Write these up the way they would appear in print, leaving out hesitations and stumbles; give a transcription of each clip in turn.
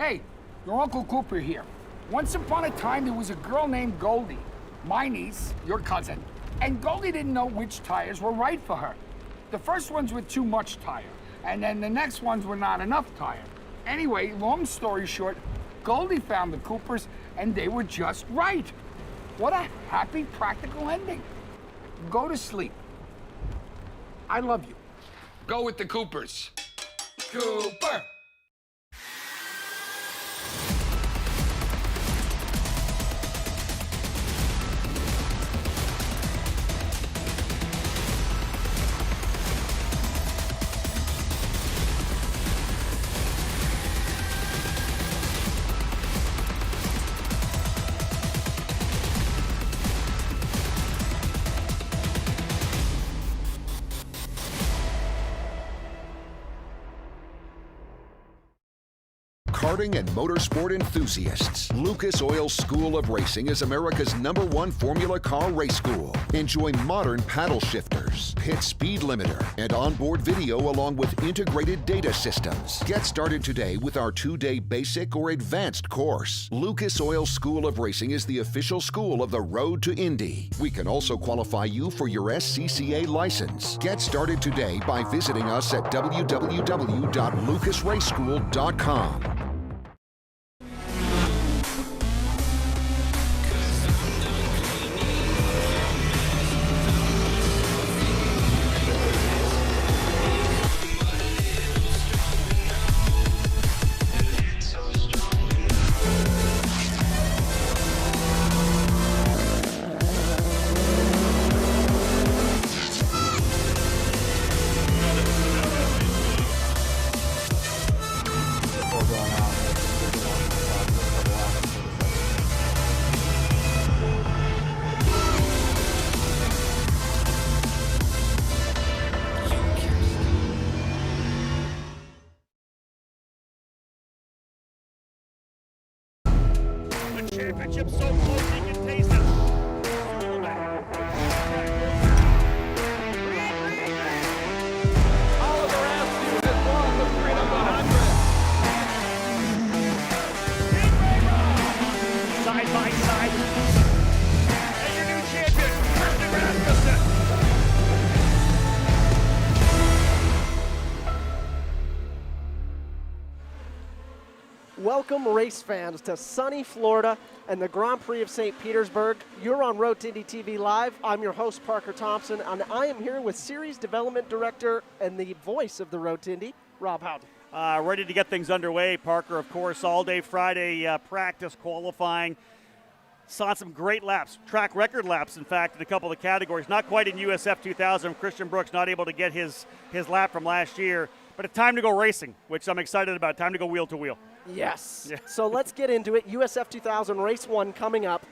Hey, your Uncle Cooper here. Once upon a time, there was a girl named Goldie, my niece, your cousin, and Goldie didn't know which tires were right for her. The first ones were too much tire, and then the next ones were not enough tire. Anyway, long story short, Goldie found the Coopers, and they were just right. What a happy, practical ending. Go to sleep. I love you. Go with the Coopers. Cooper! Karting and motorsport enthusiasts, Lucas Oil School of Racing is America's #1 Formula Car race school. Enjoy modern paddle shifters, pit speed limiter, and onboard video along with integrated data systems. Get started today with our 2-day basic or advanced course. Lucas Oil School of Racing is the official school of the road to Indy. We can also qualify you for your SCCA license. Get started today by visiting us at www.lucasraceschool.com. Championship so close they can taste it. Oliver Askew has won the Freedom 100. Side by side. And your new champion, Rasmussen. Welcome, race fans, to sunny Florida and the Grand Prix of St. Petersburg. You're on Road to Indy TV Live. I'm your host, Parker Thompson, and I am here with Series Development Director and the voice of the Road to Indy, Rob Howden. Ready to get things underway, Parker, of course, all day Friday practice qualifying. Saw some great laps, track record laps, in fact, in a couple of the categories. Not quite in USF2000. Christian Brooks not able to get his lap from last year. But it's time to go racing, which I'm excited about. Time to go wheel to wheel. Yes. Yeah. So let's get into it. USF2000 Race 1 coming up.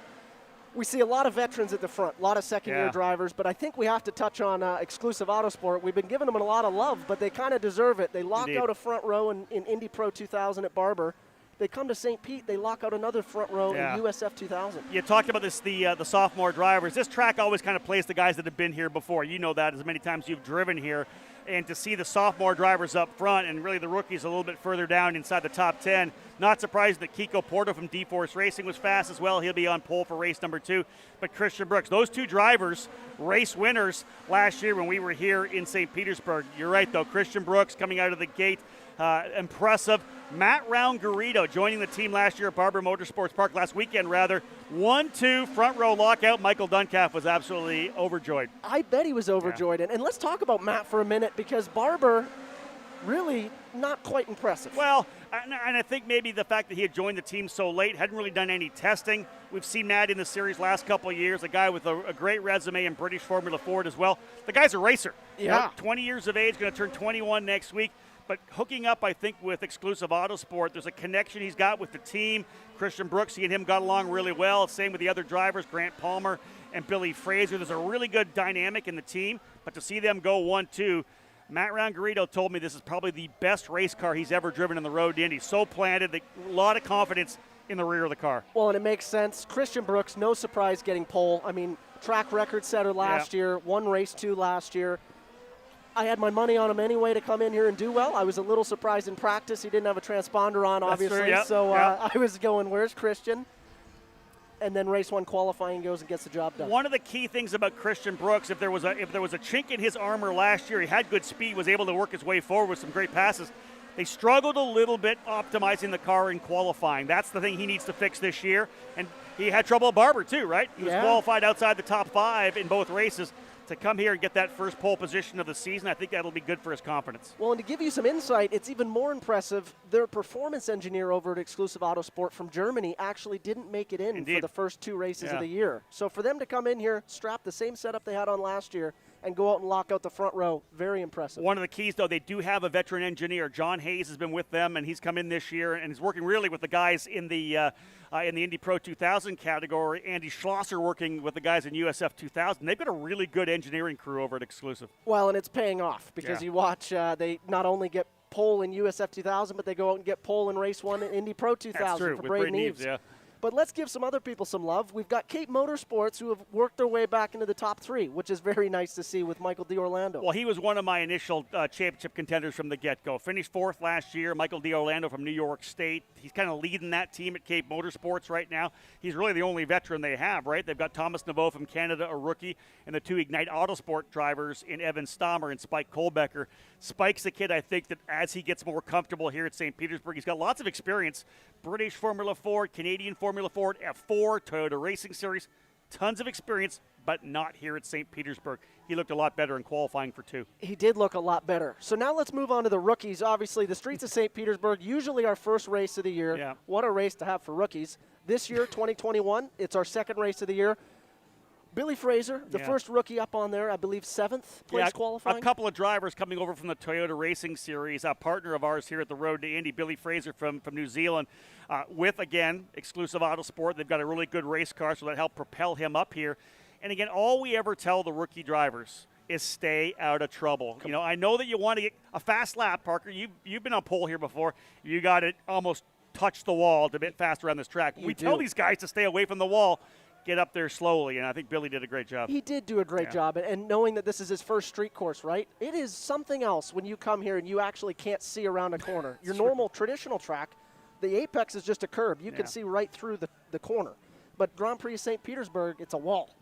We see a lot of veterans at the front, a lot of second-year drivers, but I think we have to touch on Exclusive Autosport. We've been giving them a lot of love, but they kind of deserve it. They lock out a front row in Indy Pro 2000 at Barber. They come to St. Pete, they lock out another front row in USF2000. You talked about this, the sophomore drivers. This track always kind of plays the guys that have been here before. You know that as many times you've driven here. And to see the sophomore drivers up front and really the rookies a little bit further down inside the top 10, not surprised that Kiko Porto from D-Force Racing was fast as well. He'll be on pole for race number 2. But Christian Brooks, those two drivers, race winners last year when we were here in St. Petersburg. You're right, though. Christian Brooks coming out of the gate, impressive. Matt Round-Garrido joining the team last year at Barber Motorsports Park, last weekend rather. 1-2 front row lockout. Michael Duncalf was absolutely overjoyed. I bet he was overjoyed. And let's talk about Matt for a minute, because Barber really not quite impressive. Well, and I think maybe the fact that he had joined the team so late, hadn't really done any testing. We've seen Matt in the series last couple of years, a guy with a great resume in British Formula Ford as well. The guy's a racer. Yeah. 20 years of age, going to turn 21 next week. But hooking up, I think, with Exclusive Autosport, there's a connection he's got with the team. Christian Brooks, he and him got along really well. Same with the other drivers, Grant Palmer and Billy Fraser. There's a really good dynamic in the team. But to see them go 1-2, Matt Round-Garrido told me this is probably the best race car he's ever driven in the road to Indy. So planted, a lot of confidence in the rear of the car. Well, and it makes sense. Christian Brooks, no surprise getting pole. I mean, track record setter last year, won race 2 last year. I had my money on him anyway to come in here and do well. I was a little surprised in practice. He didn't have a transponder on, obviously. True, yep, so yep. I was going, where's Christian? And then race 1 qualifying goes and gets the job done. One of the key things about Christian Brooks, if there was a chink in his armor last year, he had good speed, was able to work his way forward with some great passes. They struggled a little bit optimizing the car in qualifying. That's the thing he needs to fix this year. And he had trouble at Barber too, right? He was qualified outside the top 5 in both races. To come here and get that first pole position of the season, I think that'll be good for his confidence. Well, and to give you some insight, it's even more impressive. Their performance engineer over at Exclusive Autosport from Germany actually didn't make it in for the first 2 races of the year. So for them to come in here, strap the same setup they had on last year, and go out and lock out the front row, very impressive. One of the keys, though, they do have a veteran engineer. John Hayes has been with them, and he's come in this year, and he's working really with the guys in the Indy Pro 2000 category. Andy Schlosser working with the guys in USF2000. They've got a really good engineering crew over at Exclusive. Well, and it's paying off because you watch, they not only get pole in USF2000, but they go out and get pole in Race 1 in Indy Pro 2000 That's true, for with Braden Eves, Eves. But let's give some other people some love. We've got Cape Motorsports who have worked their way back into the top 3, which is very nice to see with Michael D'Orlando. Well, he was one of my initial championship contenders from the get-go. Finished 4th last year. Michael D'Orlando from New York State. He's kind of leading that team at Cape Motorsports right now. He's really the only veteran they have, right? They've got Thomas Naveau from Canada, a rookie, and the 2 Ignite Autosport drivers in Evan Stammer and Spike Kohlbecker. Spike's a kid, I think, that as he gets more comfortable here at St. Petersburg, he's got lots of experience. British Formula Ford, Canadian Formula Ford, F4, Toyota Racing Series. Tons of experience, but not here at St. Petersburg. He looked a lot better in qualifying for 2. He did look a lot better. So now let's move on to the rookies. Obviously, the streets of St. Petersburg, usually our first race of the year. Yeah. What a race to have for rookies. This year, 2021, it's our second race of the year. Billy Fraser, the first rookie up on there, I believe 7th place qualifying. A couple of drivers coming over from the Toyota Racing Series, a partner of ours here at the Road to Indy, Billy Fraser from New Zealand, with, again, Exclusive Autosport. They've got a really good race car, so that helped propel him up here. And, again, all we ever tell the rookie drivers is stay out of trouble. You know, I know that you want to get a fast lap, Parker. You've been on pole here before. You got it almost touch the wall to bit faster on this track. We tell these guys to stay away from the wall. Get up there slowly, and I think Billy did a great job. He did do a great job, and knowing that this is his first street course, right? It is something else when you come here and you actually can't see around a corner. Your normal traditional track, the apex is just a curb. You can see right through the corner. But Grand Prix of St. Petersburg, it's a wall.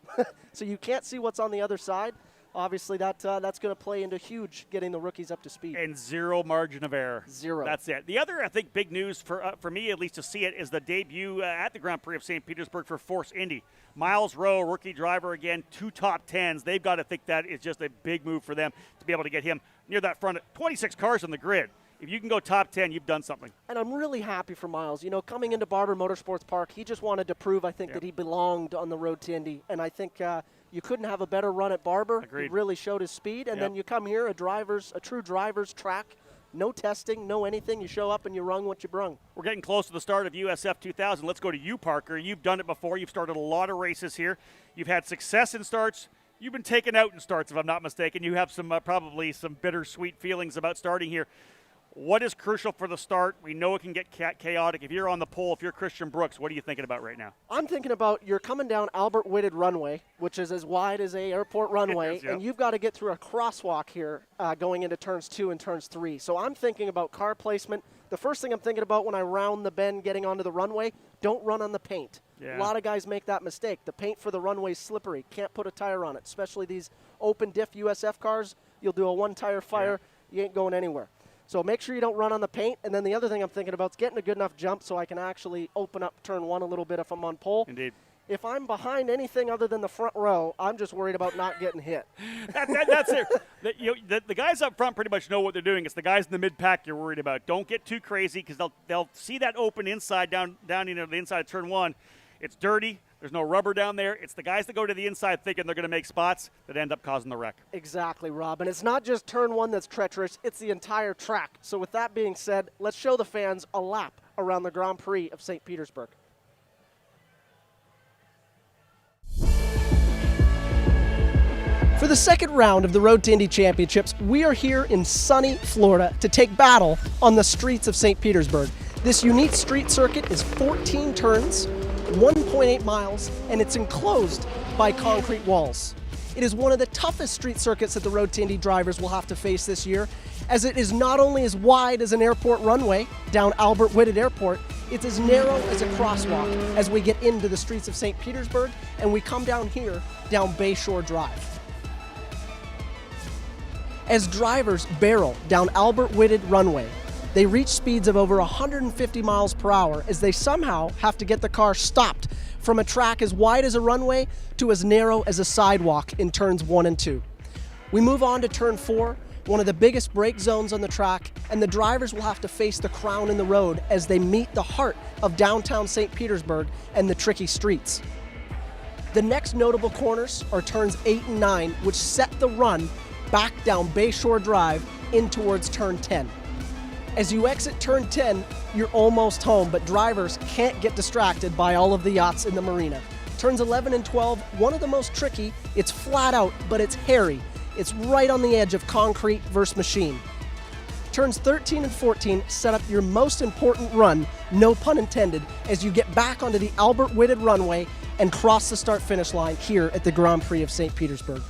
So you can't see what's on the other side. Obviously, that's going to play into huge getting the rookies up to speed. And 0 margin of error. 0. That's it. The other, I think, big news for me, at least to see it, is the debut at the Grand Prix of St. Petersburg for Force Indy. Miles Rowe, rookie driver again, 2 top 10s. They've got to think that is just a big move for them to be able to get him near that front. 26 cars on the grid. If you can go top 10, you've done something. And I'm really happy for Miles. You know, coming into Barber Motorsports Park, he just wanted to prove, I think, that he belonged on the road to Indy. And I think you couldn't have a better run at Barber. Agreed. He really showed his speed. And then you come here, a true driver's track. No testing, no anything. You show up and you rung what you brung. We're getting close to the start of USF2000. Let's go to you, Parker. You've done it before. You've started a lot of races here. You've had success in starts. You've been taken out in starts, if I'm not mistaken. You have some probably some bittersweet feelings about starting here. What is crucial for the start? We know it can get chaotic. If you're on the pole, if you're Christian Brooks, what are you thinking about right now? I'm thinking about you're coming down Albert Whitted runway, which is as wide as a airport runway, and you've got to get through a crosswalk here going into turns 2 and turns 3. So I'm thinking about car placement. The first thing I'm thinking about when I round the bend getting onto the runway, don't run on the paint. A lot of guys make that mistake. The paint for the runway is slippery. Can't put a tire on it, especially these open diff USF cars. You'll do a one-tire fire. You ain't going anywhere. So make sure you don't run on the paint. And then the other thing I'm thinking about is getting a good enough jump so I can actually open up turn 1 a little bit if I'm on pole. Indeed. If I'm behind anything other than the front row, I'm just worried about not getting hit. That's it. The guys up front pretty much know what they're doing. It's the guys in the mid-pack you're worried about. Don't get too crazy because they'll see that open inside down the inside of turn 1. It's dirty. There's no rubber down there. It's the guys that go to the inside thinking they're going to make spots that end up causing the wreck. Exactly, Rob. And it's not just turn 1 that's treacherous. It's the entire track. So with that being said, let's show the fans a lap around the Grand Prix of St. Petersburg. For the second round of the Road to Indy Championships, we are here in sunny Florida to take battle on the streets of St. Petersburg. This unique street circuit is 14 turns, 1.8 miles, and it's enclosed by concrete walls. It is one of the toughest street circuits that the Road to Indy drivers will have to face this year, as it is not only as wide as an airport runway down Albert Whitted Airport, it's as narrow as a crosswalk as we get into the streets of St. Petersburg and we come down here, down Bayshore Drive. As drivers barrel down Albert Whitted Runway, they reach speeds of over 150 miles per hour as they somehow have to get the car stopped from a track as wide as a runway to as narrow as a sidewalk in turns 1 and 2. We move on to turn 4, one of the biggest brake zones on the track, and the drivers will have to face the crown in the road as they meet the heart of downtown St. Petersburg and the tricky streets. The next notable corners are turns 8 and 9, which set the run back down Bayshore Drive in towards turn 10. As you exit turn 10, you're almost home, but drivers can't get distracted by all of the yachts in the marina. Turns 11 and 12, one of the most tricky. It's flat out, but it's hairy. It's right on the edge of concrete versus machine. Turns 13 and 14 set up your most important run, no pun intended, as you get back onto the Albert Whitted runway and cross the start-finish line here at the Grand Prix of St. Petersburg.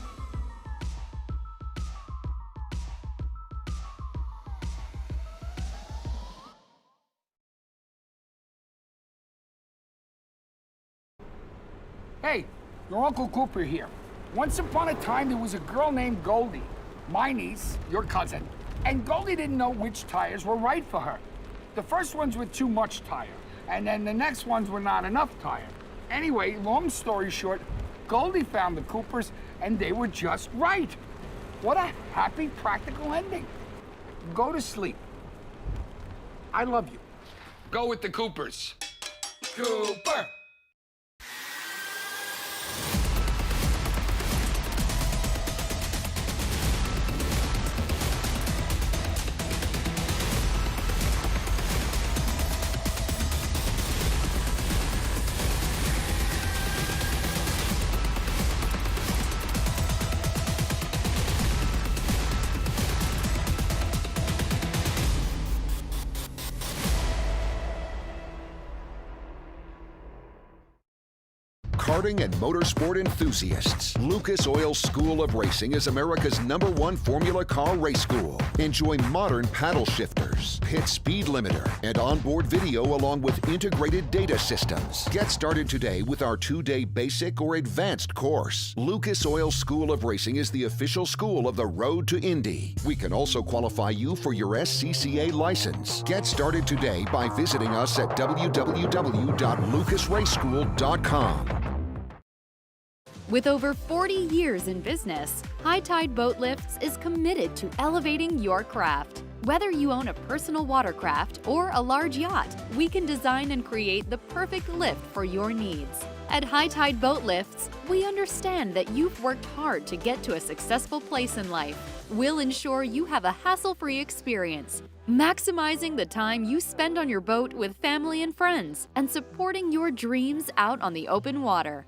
Hey, your Uncle Cooper here. Once upon a time, there was a girl named Goldie, my niece, your cousin, and Goldie didn't know which tires were right for her. The first ones were too much tire, and then the next ones were not enough tire. Anyway, long story short, Goldie found the Coopers, and they were just right. What a happy, practical ending. Go to sleep. I love you. Go with the Coopers. Cooper! Karting and motorsport enthusiasts, Lucas Oil School of Racing is America's #1 Formula Car race school. Enjoy modern paddle shifters, pit speed limiter, and onboard video along with integrated data systems. Get started today with our 2-day basic or advanced course. Lucas Oil School of Racing is the official school of the Road to Indy. We can also qualify you for your SCCA license. Get started today by visiting us at www.lucasraceschool.com. With over 40 years in business, High Tide Boat Lifts is committed to elevating your craft. Whether you own a personal watercraft or a large yacht, we can design and create the perfect lift for your needs. At High Tide Boat Lifts, we understand that you've worked hard to get to a successful place in life. We'll ensure you have a hassle-free experience, maximizing the time you spend on your boat with family and friends, and supporting your dreams out on the open water.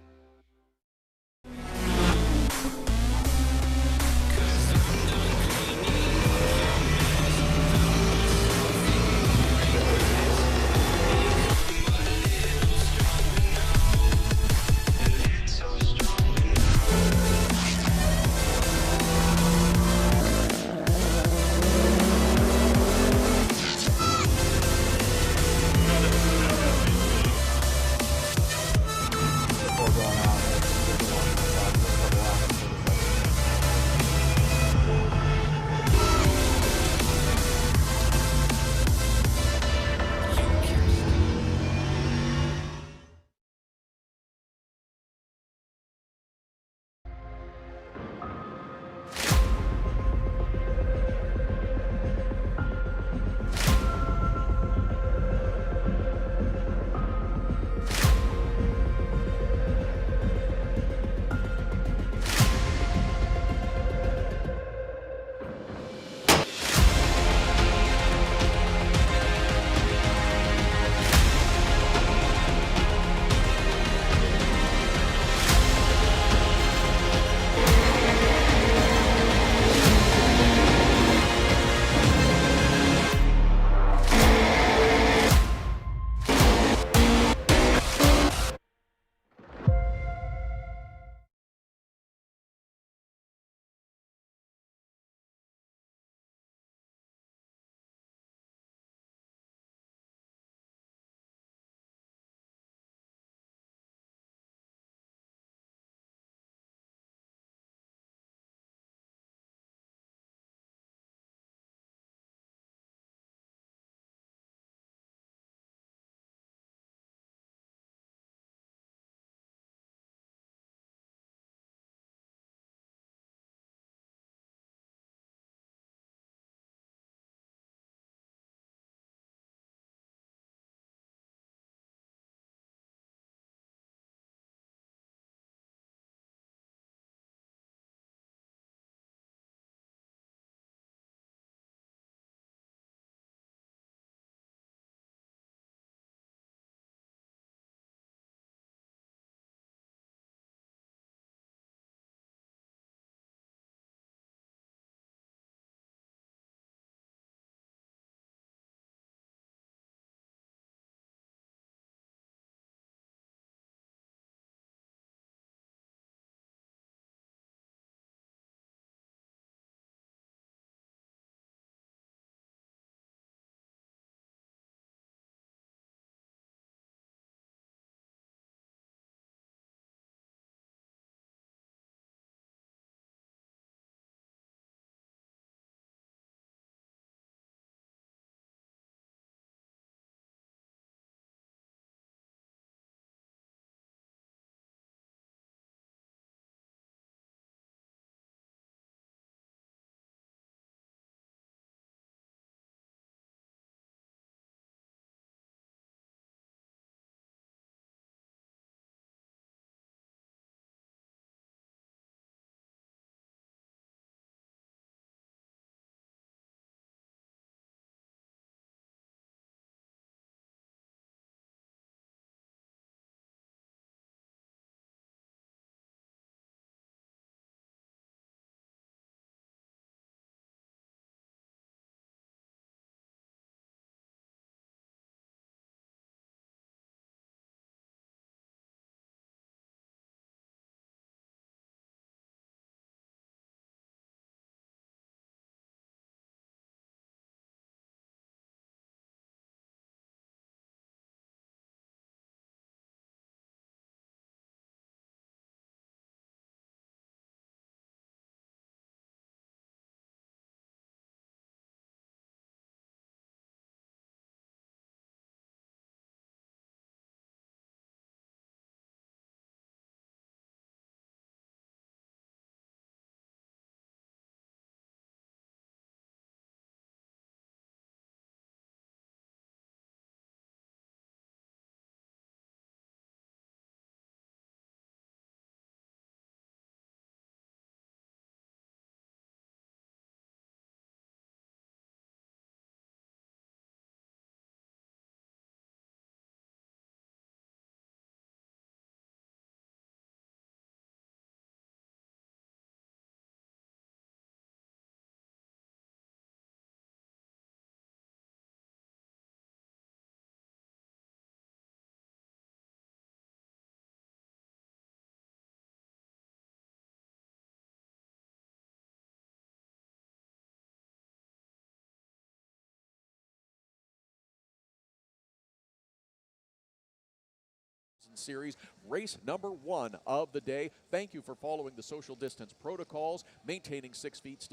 Series, race number 1 of the day. Thank you for following the social distance protocols, maintaining 6 feet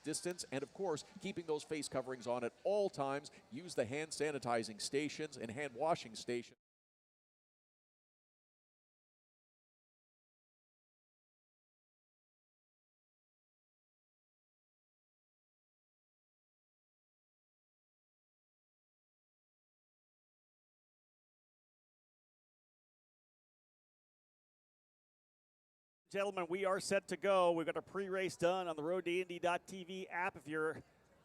distance, and of course, keeping those face coverings on at all times. Use the hand sanitizing stations and hand washing stations. Gentlemen, we are set to go. We've got a pre-race done on the Road to Indy.tv app. If you're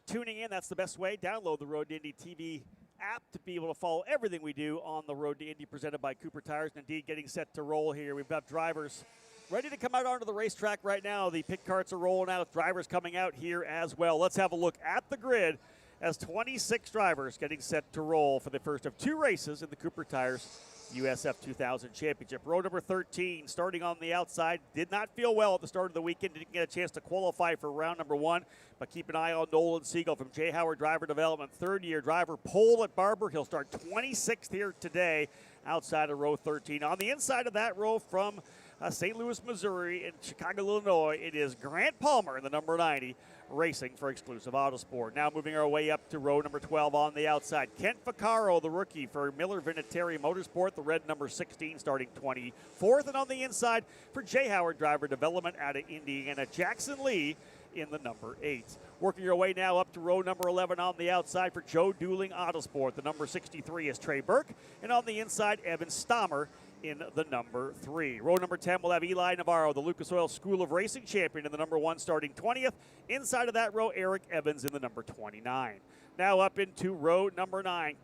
tuning in, that's the best way. Download the Road to Indy TV app to be able to follow everything we do on the Road to Indy presented by Cooper Tires. And indeed, getting set to roll here. We've got drivers ready to come out onto the racetrack right now. The pit carts are rolling out, drivers coming out here as well. Let's have a look at the grid as 26 drivers getting set to roll for the first of 2 races in the Cooper Tires USF2000 Championship. Row number 13, starting on the outside, did not feel well at the start of the weekend, didn't get a chance to qualify for round number 1, but keep an eye on Nolan Siegel from J. Howard Driver Development, third-year driver, pole at Barber. He'll start 26th here today outside of row 13. On the inside of that row from St. Louis, Missouri, and Chicago, Illinois, it is Grant Palmer in the number 90, racing for Exclusive Autosport. Now moving our way up to row number 12 on the outside. Kent Vaccaro, the rookie for Miller Vinatieri Motorsport, the red number 16, starting 24th. And on the inside for J. Howard Driver Development out of Indiana, Jackson Lee in the number 8. Working your way now up to row number 11 on the outside for Joe Dueling Autosport. The number 63 is Trey Burke, and on the inside, Evan Stammer in the number 3. Row number 10 will have Eli Navarro, the Lucas Oil School of Racing champion, in the number 1, starting 20th. Inside of that row, Eric Evans in the number 29. Now up into row number 9.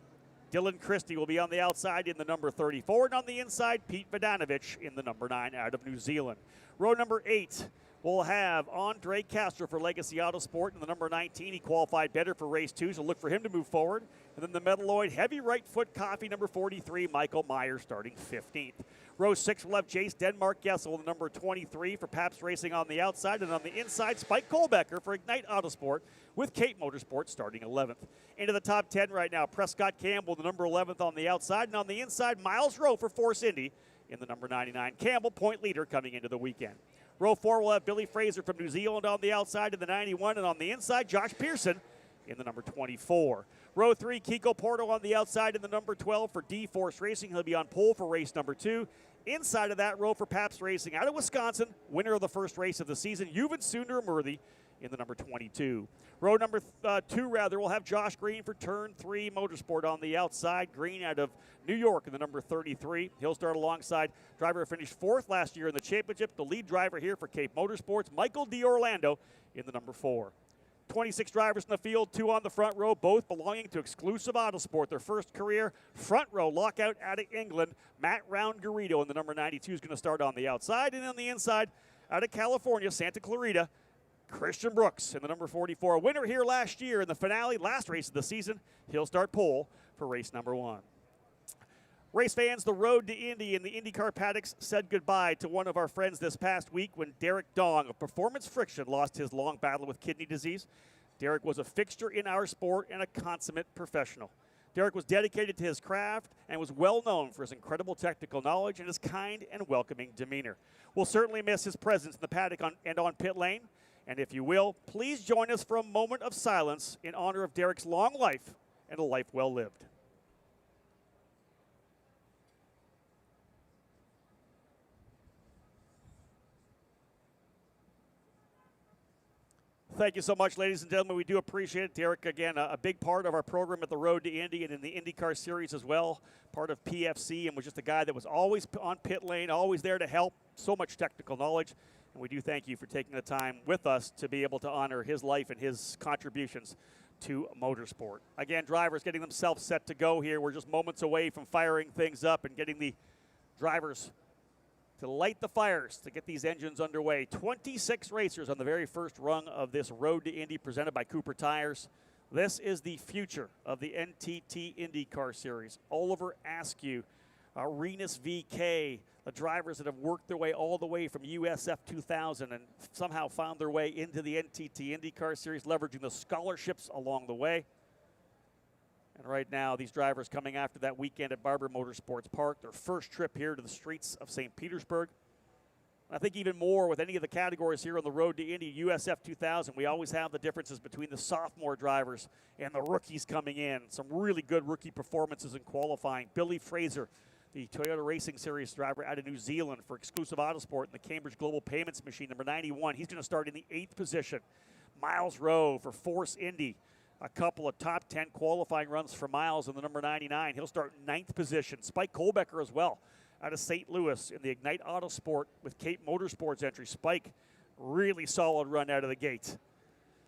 Dylan Christie will be on the outside in the number 34, and on the inside, Pete Vodanovich in the number 9 out of New Zealand. Row number 8 will have Andre Castro for Legacy Autosport in the number 19. He qualified better for race 2, so look for him to move forward. And then the Metalloid Heavy Right Foot Coffee, number 43, Michael Meyer, starting 15th. Row 6 will have Jace Denmark Gessel, the number 23 for Pabst Racing on the outside. And on the inside, Spike Kohlbecker for Ignite Autosport with Cape Motorsports starting 11th. Into the top 10 right now, Prescott Campbell, the number 11th on the outside. And on the inside, Miles Rowe for Force Indy in the number 99. Campbell, point leader coming into the weekend. Row 4 will have Billy Fraser from New Zealand on the outside in the 91. And on the inside, Josh Pearson in the number 24. Row 3, Kiko Porto on the outside in the number 12 for D-Force Racing. He'll be on pole for race number 2. Inside of that row for Pabst Racing out of Wisconsin, winner of the first race of the season, Yuvan Sundaramurthy in the number 22. Row number 2, will have Josh Green for Turn 3 Motorsport on the outside. Green out of New York in the number 33. He'll start alongside driver who finished 4th last year in the championship, the lead driver here for Cape Motorsports, Michael D'Orlando in the number 4. 26 drivers in the field, 2 on the front row, both belonging to Exclusive Autosport. Their first career front row lockout out of England. Matt Round-Garrido in the number 92 is going to start on the outside. And on the inside, out of California, Santa Clarita, Christian Brooks in the number 44. A winner here last year in the finale, last race of the season. He'll start pole for race number 1. Race fans, the road to Indy and the IndyCar paddocks said goodbye to one of our friends this past week when Derek Dong of Performance Friction lost his long battle with kidney disease. Derek was a fixture in our sport and a consummate professional. Derek was dedicated to his craft and was well known for his incredible technical knowledge and his kind and welcoming demeanor. We'll certainly miss his presence in the paddock and on pit lane. And if you will, please join us for a moment of silence in honor of Derek's long life and a life well lived. Thank you so much, ladies and gentlemen. We do appreciate it. Derek, again, a big part of our program at the Road to Indy and in the IndyCar Series as well, part of PFC, and was just a guy that was always on pit lane, always there to help, so much technical knowledge. And we do thank you for taking the time with us to be able to honor his life and his contributions to motorsport. Again, drivers getting themselves set to go here. We're just moments away from firing things up and getting the drivers to light the fires to get these engines underway. 26 racers on the very first rung of this Road to Indy presented by Cooper Tires. This is the future of the NTT IndyCar Series. Oliver Askew, Renus VK, the drivers that have worked their way all the way from USF2000 and somehow found their way into the NTT IndyCar Series, leveraging the scholarships along the way. And right now, these drivers coming after that weekend at Barber Motorsports Park, their first trip here to the streets of St. Petersburg. I think even more with any of the categories here on the road to Indy, USF2000, we always have the differences between the sophomore drivers and the rookies coming in. Some really good rookie performances in qualifying. Billy Fraser, the Toyota Racing Series driver out of New Zealand for Exclusive Autosport in the Cambridge Global Payments Machine, number 91. He's going to start in the 8th position. Miles Rowe for Force Indy. A couple of top 10 qualifying runs for Miles in the number 99. He'll start 9th position. Spike Kohlbecker as well, out of St. Louis in the Ignite Autosport with Cape Motorsports entry. Spike, really solid run out of the gate.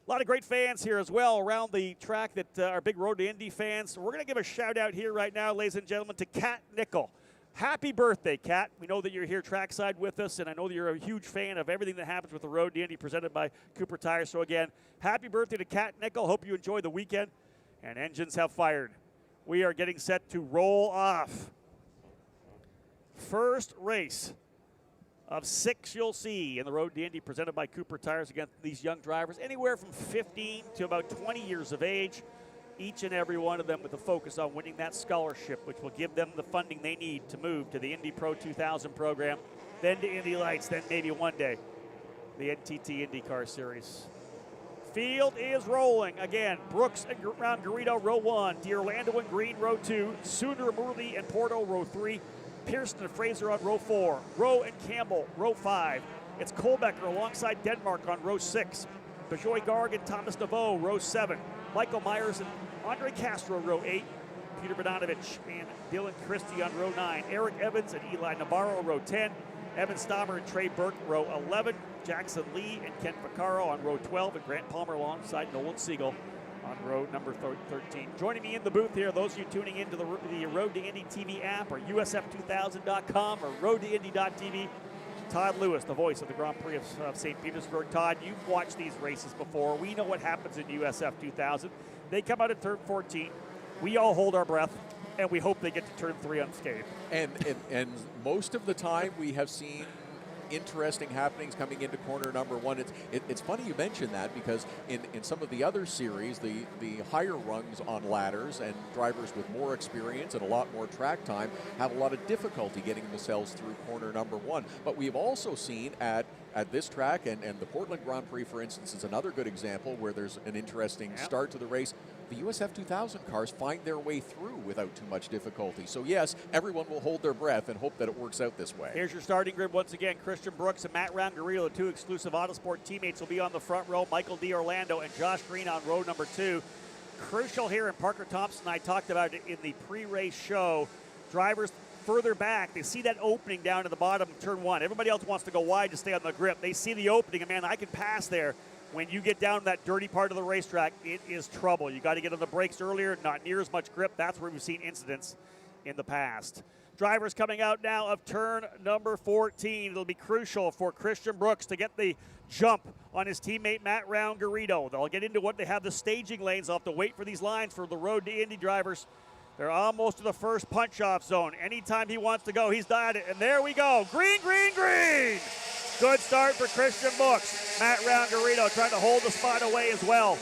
A lot of great fans here as well around the track that are big Road to Indy fans. We're going to give a shout out here right now, ladies and gentlemen, to Kat Nickel. Happy birthday, Kat. We know that you're here trackside with us, and I know that you're a huge fan of everything that happens with the Road to Indy presented by Cooper Tires. So again, happy birthday to Kat Nickel. Hope you enjoy the weekend. And engines have fired. We are getting set to roll off. First race of 6 you'll see in the Road to Indy presented by Cooper Tires against these young drivers, anywhere from 15 to about 20 years of age. Each and every one of them with a focus on winning that scholarship, which will give them the funding they need to move to the Indy Pro 2000 program, then to Indy Lights, then maybe one day the NTT IndyCar Series. Field is rolling. Again, Brooks and around Garrido, row 1. D'Orlando and Green, row 2. Sooner, Murley, and Porto, row 3. Pearson and Fraser on row 4. Rowe and Campbell, row 5. It's Kohlbecker alongside Denmark on row 6. Bejoy Garg and Thomas Naveau, row 7. Michael Myers and Andre Castro, row 8. Peter Bodanovich and Dylan Christie on row 9. Eric Evans and Eli Navarro, row 10. Evan Stammer and Trey Burke, row 11. Jackson Lee and Ken Vaccaro on row 12. And Grant Palmer alongside Nolan Siegel on row number 13. Joining me in the booth here, those of you tuning into the Road to Indy TV app or USF2000.com or roadtoindy.tv, Todd Lewis, the voice of the Grand Prix of St. Petersburg. Todd, you've watched these races before. We know what happens in USF2000. They come out at turn 14. We all hold our breath, and we hope they get to turn 3 unscathed. And most of the time we have seen interesting happenings coming into corner number 1. It's funny you mention that, because in some of the other series, the higher rungs on ladders and drivers with more experience and a lot more track time have a lot of difficulty getting themselves through corner number 1. But we've also seen at this track, and the Portland Grand Prix, for instance, is another good example where there's an interesting start to the race. The USF2000 cars find their way through without too much difficulty. So yes, everyone will hold their breath and hope that it works out this way. Here's your starting grid once again. Christian Brooks and Matt Rangarilo, 2 Exclusive Autosport teammates, will be on the front row. Michael D'Orlando and Josh Green on row number 2. Crucial here, and Parker Thompson and I talked about it in the pre-race show. Drivers further back, they see that opening down to the bottom of turn 1. Everybody else wants to go wide to stay on the grip. They see the opening, and man, I can pass there. When you get down to that dirty part of the racetrack, it is trouble. You got to get on the brakes earlier, not near as much grip. That's where we've seen incidents in the past. Drivers coming out now of turn number 14. It'll be crucial for Christian Brooks to get the jump on his teammate Matt Rangarito. They'll get into what they have the staging lanes. They'll have to wait for these lines for the Road to Indy drivers. They're almost to the first punch-off zone. Anytime he wants to go, he's dialed it. And there we go. Green, green, green. Good start for Christian Brooks. Matt Rangarito trying to hold the spot away as well.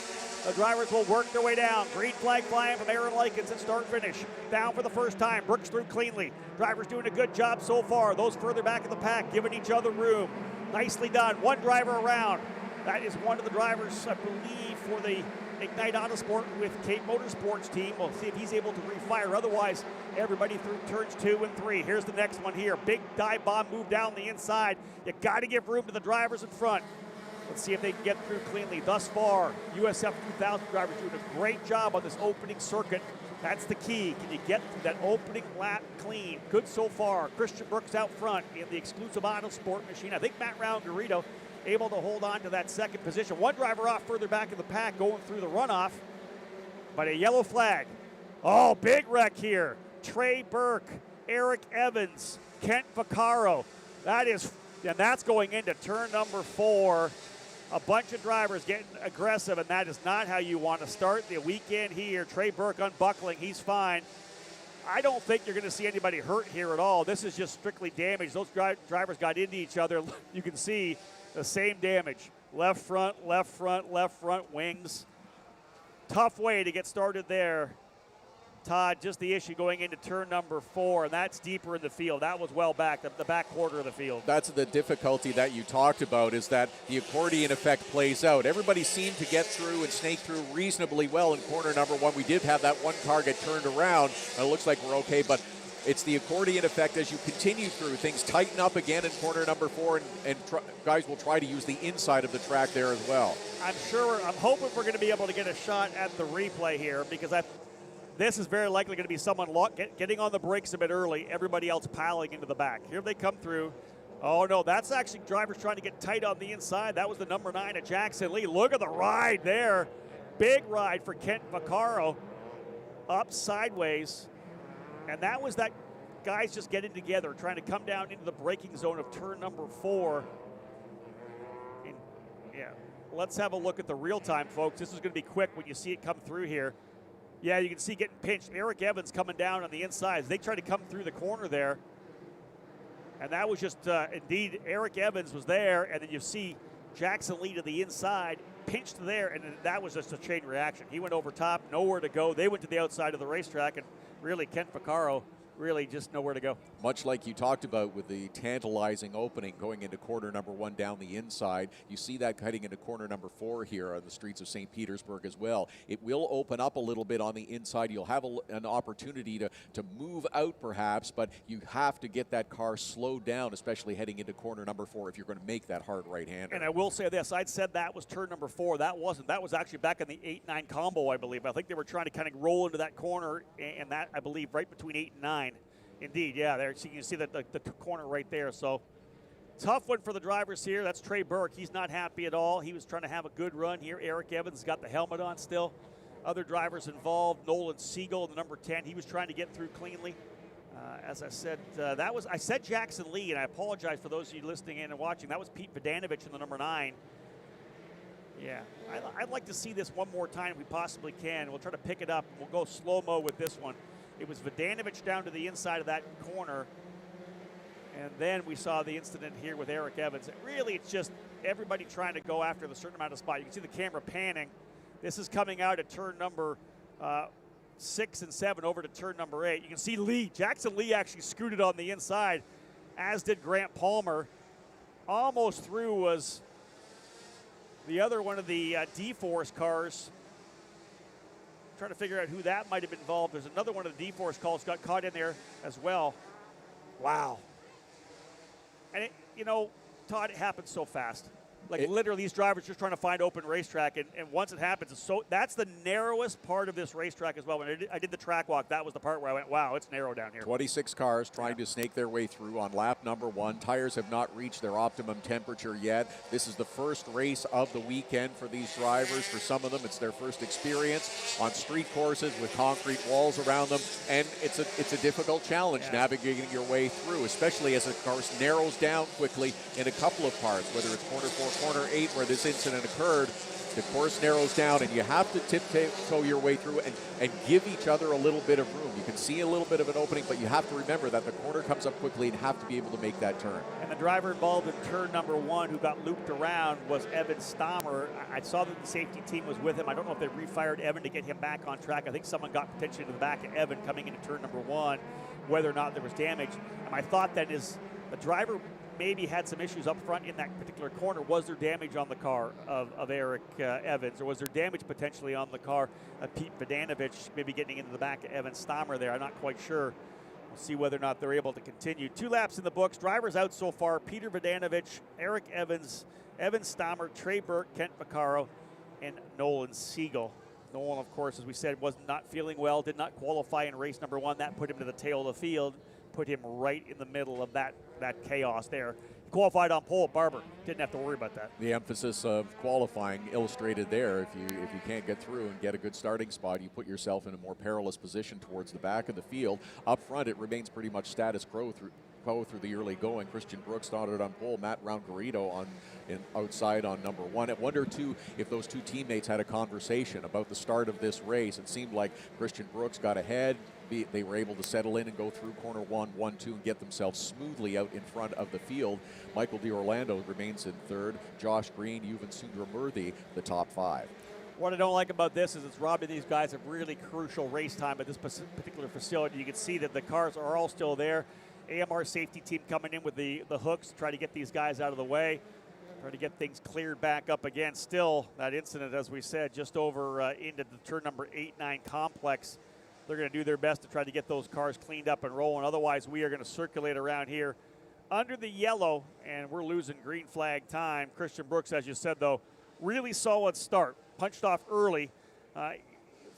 The drivers will work their way down. Green flag flying from Aaron Likens at start-finish. Down for the first time. Brooks through cleanly. Drivers doing a good job so far. Those further back in the pack giving each other room. Nicely done. One driver around. That is one of the drivers, I believe, for the Ignite Autosport with Cape Motorsports team. We'll see if he's able to refire. Otherwise, everybody through turns 2 and 3. Here's the next one here. Big dive bomb move down the inside. You got to give room to the drivers in front. Let's see if they can get through cleanly. Thus far, USF2000 drivers doing a great job on this opening circuit. That's the key. Can you get through that opening lap clean? Good so far. Christian Brooks out front in the Exclusive Autosport machine. I think Matt Rangarito able to hold on to that second position. One driver off further back in the pack going through the runoff, but a yellow flag. Oh, big wreck here. Trey Burke, Eric Evans, Kent Vaccaro. And that's going into turn number 4. A bunch of drivers getting aggressive, and that is not how you want to start the weekend here. Trey Burke unbuckling, he's fine. I don't think you're going to see anybody hurt here at all. This is just strictly damage. Those drivers got into each other. You can see the same damage. Left front, left front, left front wings. Tough way to get started there Todd, just the issue going into turn number 4, and that's deeper in the field. That was well back, the back quarter of the field. That's the difficulty that you talked about, is that the accordion effect plays out. Everybody seemed to get through and snake through reasonably well in corner number 1. We did have that one car get turned around, and it looks like we're okay, but it's the accordion effect as you continue through. Things tighten up again in corner number 4, and guys will try to use the inside of the track there as well. I'm hoping we're going to be able to get a shot at the replay here, because this is very likely going to be someone getting on the brakes a bit early, everybody else piling into the back. Here they come through. Oh, no, that's actually drivers trying to get tight on the inside. That was the number 9 of Jackson Lee. Look at the ride there. Big ride for Kent Vaccaro up sideways. And that was that guys just getting together, trying to come down into the braking zone of turn number 4. And, yeah, let's have a look at the real time, folks. This is going to be quick when you see it come through here. Yeah, you can see getting pinched. Eric Evans coming down on the inside. They tried to come through the corner there. And that was just, indeed, Eric Evans was there. And then you see Jackson Lee to the inside, pinched there. And that was just a chain reaction. He went over top, nowhere to go. They went to the outside of the racetrack. And really, Kent Vaccaro really just nowhere to go. Much like you talked about with the tantalizing opening going into corner number 1 down the inside, you see that cutting into corner number 4 here on the streets of St. Petersburg as well. It will open up a little bit on the inside. You'll have an opportunity to move out perhaps, but you have to get that car slowed down, especially heading into corner number 4 if you're going to make that hard right-hander. And I will say this, I'd said that was turn number 4. That wasn't. That was actually back in the 8-9 combo, I believe. I think they were trying to kind of roll into that corner, and that, I believe, right between 8 and 9. Indeed, yeah, there so you can see the corner right there. So tough one for the drivers here. That's Trey Burke. He's not happy at all. He was trying to have a good run here. Eric Evans got the helmet on still. Other drivers involved. Nolan Siegel, the number 10. He was trying to get through cleanly. As I said, I said Jackson Lee, and I apologize for those of you listening in and watching. That was Pete Vodanovich in the number 9. Yeah, I'd like to see this one more time if we possibly can. We'll try to pick it up. We'll go slow-mo with this one. It was Vodanovich down to the inside of that corner. And then we saw the incident here with Eric Evans. Really, it's just everybody trying to go after the certain amount of spot. You can see the camera panning. This is coming out at turn number 6 and 7 over to turn number 8. You can see Lee. Jackson Lee actually scooted on the inside, as did Grant Palmer. Almost through was the other one of the D-Force cars. Trying to figure out who that might have been involved. There's another one of the D-Force calls got caught in there as well. Wow. And, Todd, it happens so fast. Like literally these drivers just trying to find open racetrack, and once it happens, that's the narrowest part of this racetrack as well. When I did the track walk, that was the part where I went, wow, it's narrow down here. 26 cars trying to snake their way through on lap number 1. Tires have not reached their optimum temperature yet. This is the first race of the weekend for these drivers. For some of them, it's their first experience on street courses with concrete walls around them, and it's a difficult challenge navigating your way through, especially as the course narrows down quickly in a couple of parts, whether it's corner 4, corner 8 where this incident occurred. The course narrows down, and you have to tiptoe your way through and give each other a little bit of room. You can see a little bit of an opening, but you have to remember that the corner comes up quickly and have to be able to make that turn. And the driver involved in turn number 1 who got looped around was Evan Stammer. I saw that the safety team was with him. I don't know if they refired Evan to get him back on track. I think someone got potentially to the back of Evan coming into turn number 1, whether or not there was damage. And my thought then is the driver maybe had some issues up front in that particular corner. Was there damage on the car of Eric Evans, or was there damage potentially on the car of Pete Vodanovich, maybe getting into the back of Evan Stammer there? I'm not quite sure. We'll see whether or not they're able to continue. 2 laps in the books. Drivers out so far: Peter Vodanovich, Eric Evans, Evan Stammer, Trey Burke, Kent Vaccaro, and Nolan Siegel. Nolan, of course, as we said, was not feeling well, did not qualify in race number 1. That put him to the tail of the field, put him right in the middle of that chaos there. He qualified on pole. Barber didn't have to worry about that. The emphasis of qualifying illustrated there. If you can't get through and get a good starting spot, you put yourself in a more perilous position towards the back of the field. Up front, it remains pretty much status quo through the early going. Christian Brooks started on pole. Matt Roungarito outside on number 1. I wonder, too, if those 2 teammates had a conversation about the start of this race. It seemed like Christian Brooks got ahead. They were able to settle in and go through corner 1, 1, 2, and get themselves smoothly out in front of the field. Michael D'Orlando remains in 3rd. Josh Green, Yuvan Sundramurthy, the top 5. What I don't like about this is it's robbing these guys of really crucial race time at this particular facility. You can see that the cars are all still there. AMR safety team coming in with the hooks to try to get these guys out of the way, try to get things cleared back up again. Still, that incident, as we said, just over into the turn number 8-9 complex. They're going to do their best to try to get those cars cleaned up and rolling. Otherwise, we are going to circulate around here under the yellow, and we're losing green flag time. Christian Brooks, as you said, though, really solid start. Punched off early.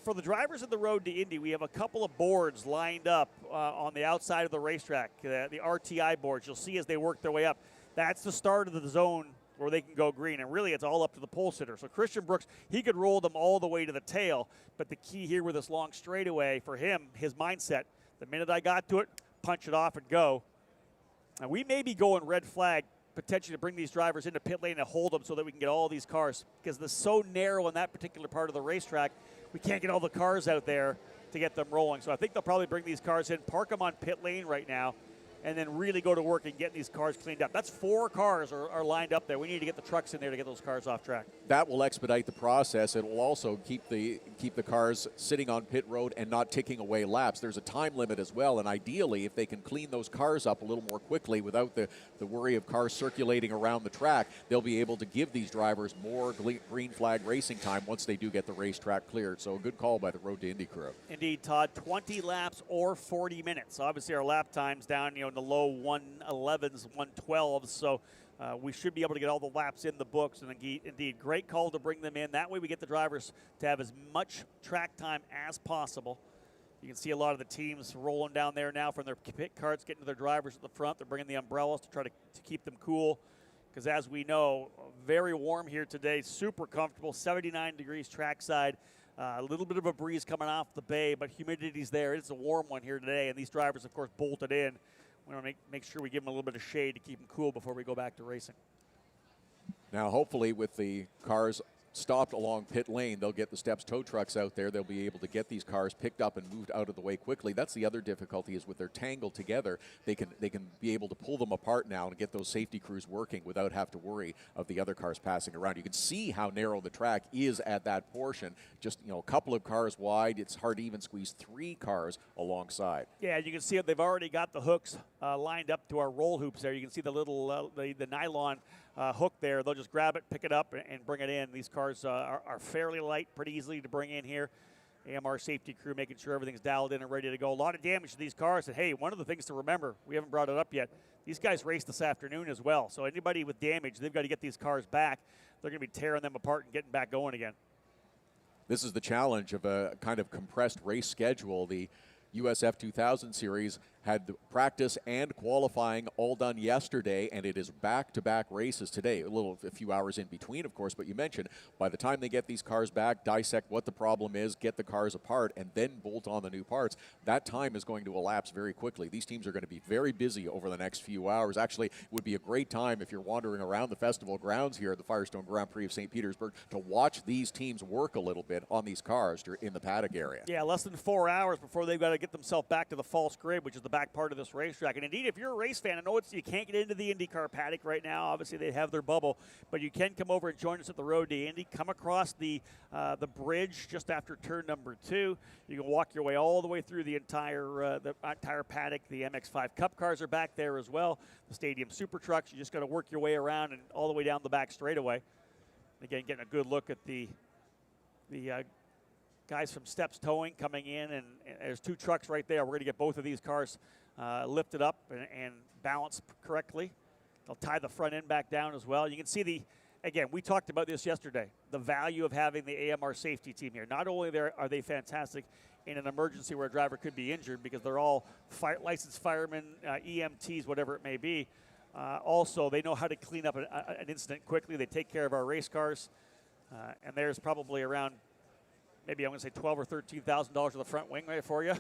For the drivers of the road to Indy, we have a couple of boards lined up on the outside of the racetrack, the RTI boards. You'll see as they work their way up. That's the start of the zone where they can go green, and really it's all up to the pole sitter. So Christian Brooks, he could roll them all the way to the tail, but the key here with this long straightaway for him, his mindset, the minute I got to it, punch it off and go. And we may be going red flag potentially to bring these drivers into pit lane and hold them so that we can get all these cars, because it's so narrow in that particular part of the racetrack, we can't get all the cars out there to get them rolling. So I think they'll probably bring these cars in, park them on pit lane right now, and then really go to work and get these cars cleaned up. That's 4 cars are lined up there. We need to get the trucks in there to get those cars off track. That will expedite the process. It will also keep the cars sitting on pit road and not ticking away laps. There's a time limit as well, and ideally, if they can clean those cars up a little more quickly without the worry of cars circulating around the track, they'll be able to give these drivers more green flag racing time once they do get the racetrack cleared. So a good call by the Road to Indy crew. Indeed, Todd, 20 laps or 40 minutes. Obviously, our lap time's down, in the low 111s, 112s, so we should be able to get all the laps in the books, and indeed, great call to bring them in. That way we get the drivers to have as much track time as possible. You can see a lot of the teams rolling down there now from their pit carts, getting to their drivers at the front. They're bringing the umbrellas to try to keep them cool, because as we know, very warm here today, super comfortable, 79 degrees trackside. A little bit of a breeze coming off the bay, but humidity's there. It's a warm one here today, and these drivers, of course, bolted in. We want to make sure we give them a little bit of shade to keep them cool before we go back to racing. Now, hopefully, with the cars stopped along pit lane, they'll get the steps tow trucks out there. They'll be able to get these cars picked up and moved out of the way quickly. That's the other difficulty, is with their tangled together, they can be able to pull them apart now and get those safety crews working without have to worry of the other cars passing around. You can see how narrow the track is at that portion. Just a couple of cars wide. It's hard to even squeeze 3 cars alongside. Yeah, you can see they've already got the hooks lined up to our roll hoops there. You can see the little the nylon hook there. They'll just grab it, pick it up, and bring it in. These cars are fairly light, pretty easily to bring in here. AMR safety crew making sure everything's dialed in and ready to go. A lot of damage to these cars. And hey, one of the things to remember, we haven't brought it up yet, these guys raced this afternoon as well. So anybody with damage, they've got to get these cars back. They're going to be tearing them apart and getting back going again. This is the challenge of a kind of compressed race schedule. The USF2000 series had the practice and qualifying all done yesterday, and it is back-to-back races today. A few hours in between, of course, but you mentioned by the time they get these cars back, dissect what the problem is, get the cars apart, and then bolt on the new parts, that time is going to elapse very quickly. These teams are going to be very busy over the next few hours. Actually, it would be a great time if you're wandering around the festival grounds here at the Firestone Grand Prix of St. Petersburg to watch these teams work a little bit on these cars in the paddock area. Yeah, less than 4 hours before they've got to get themselves back to the false grid, which is the back part of this racetrack. And indeed, if you're a race fan, I know you can't get into the IndyCar paddock right now. Obviously, they have their bubble, but you can come over and join us at the Road to Indy. Come across the bridge just after turn number 2. You can walk your way all the way through the entire paddock. The MX-5 Cup cars are back there as well. The Stadium Super Trucks. You just got to work your way around and all the way down the back straightaway. Again, getting a good look at the guys from Steps Towing coming in, and there's 2 trucks right there. We're going to get both of these cars lifted up and balanced correctly. They'll tie the front end back down as well. You can see again, we talked about this yesterday, the value of having the AMR safety team here. Not only are they fantastic in an emergency where a driver could be injured, because they're all licensed firemen, EMTs, whatever it may be. Also, they know how to clean up an incident quickly. They take care of our race cars. And there's probably around, maybe I'm going to say $12,000 or $13,000 of the front wing right for you.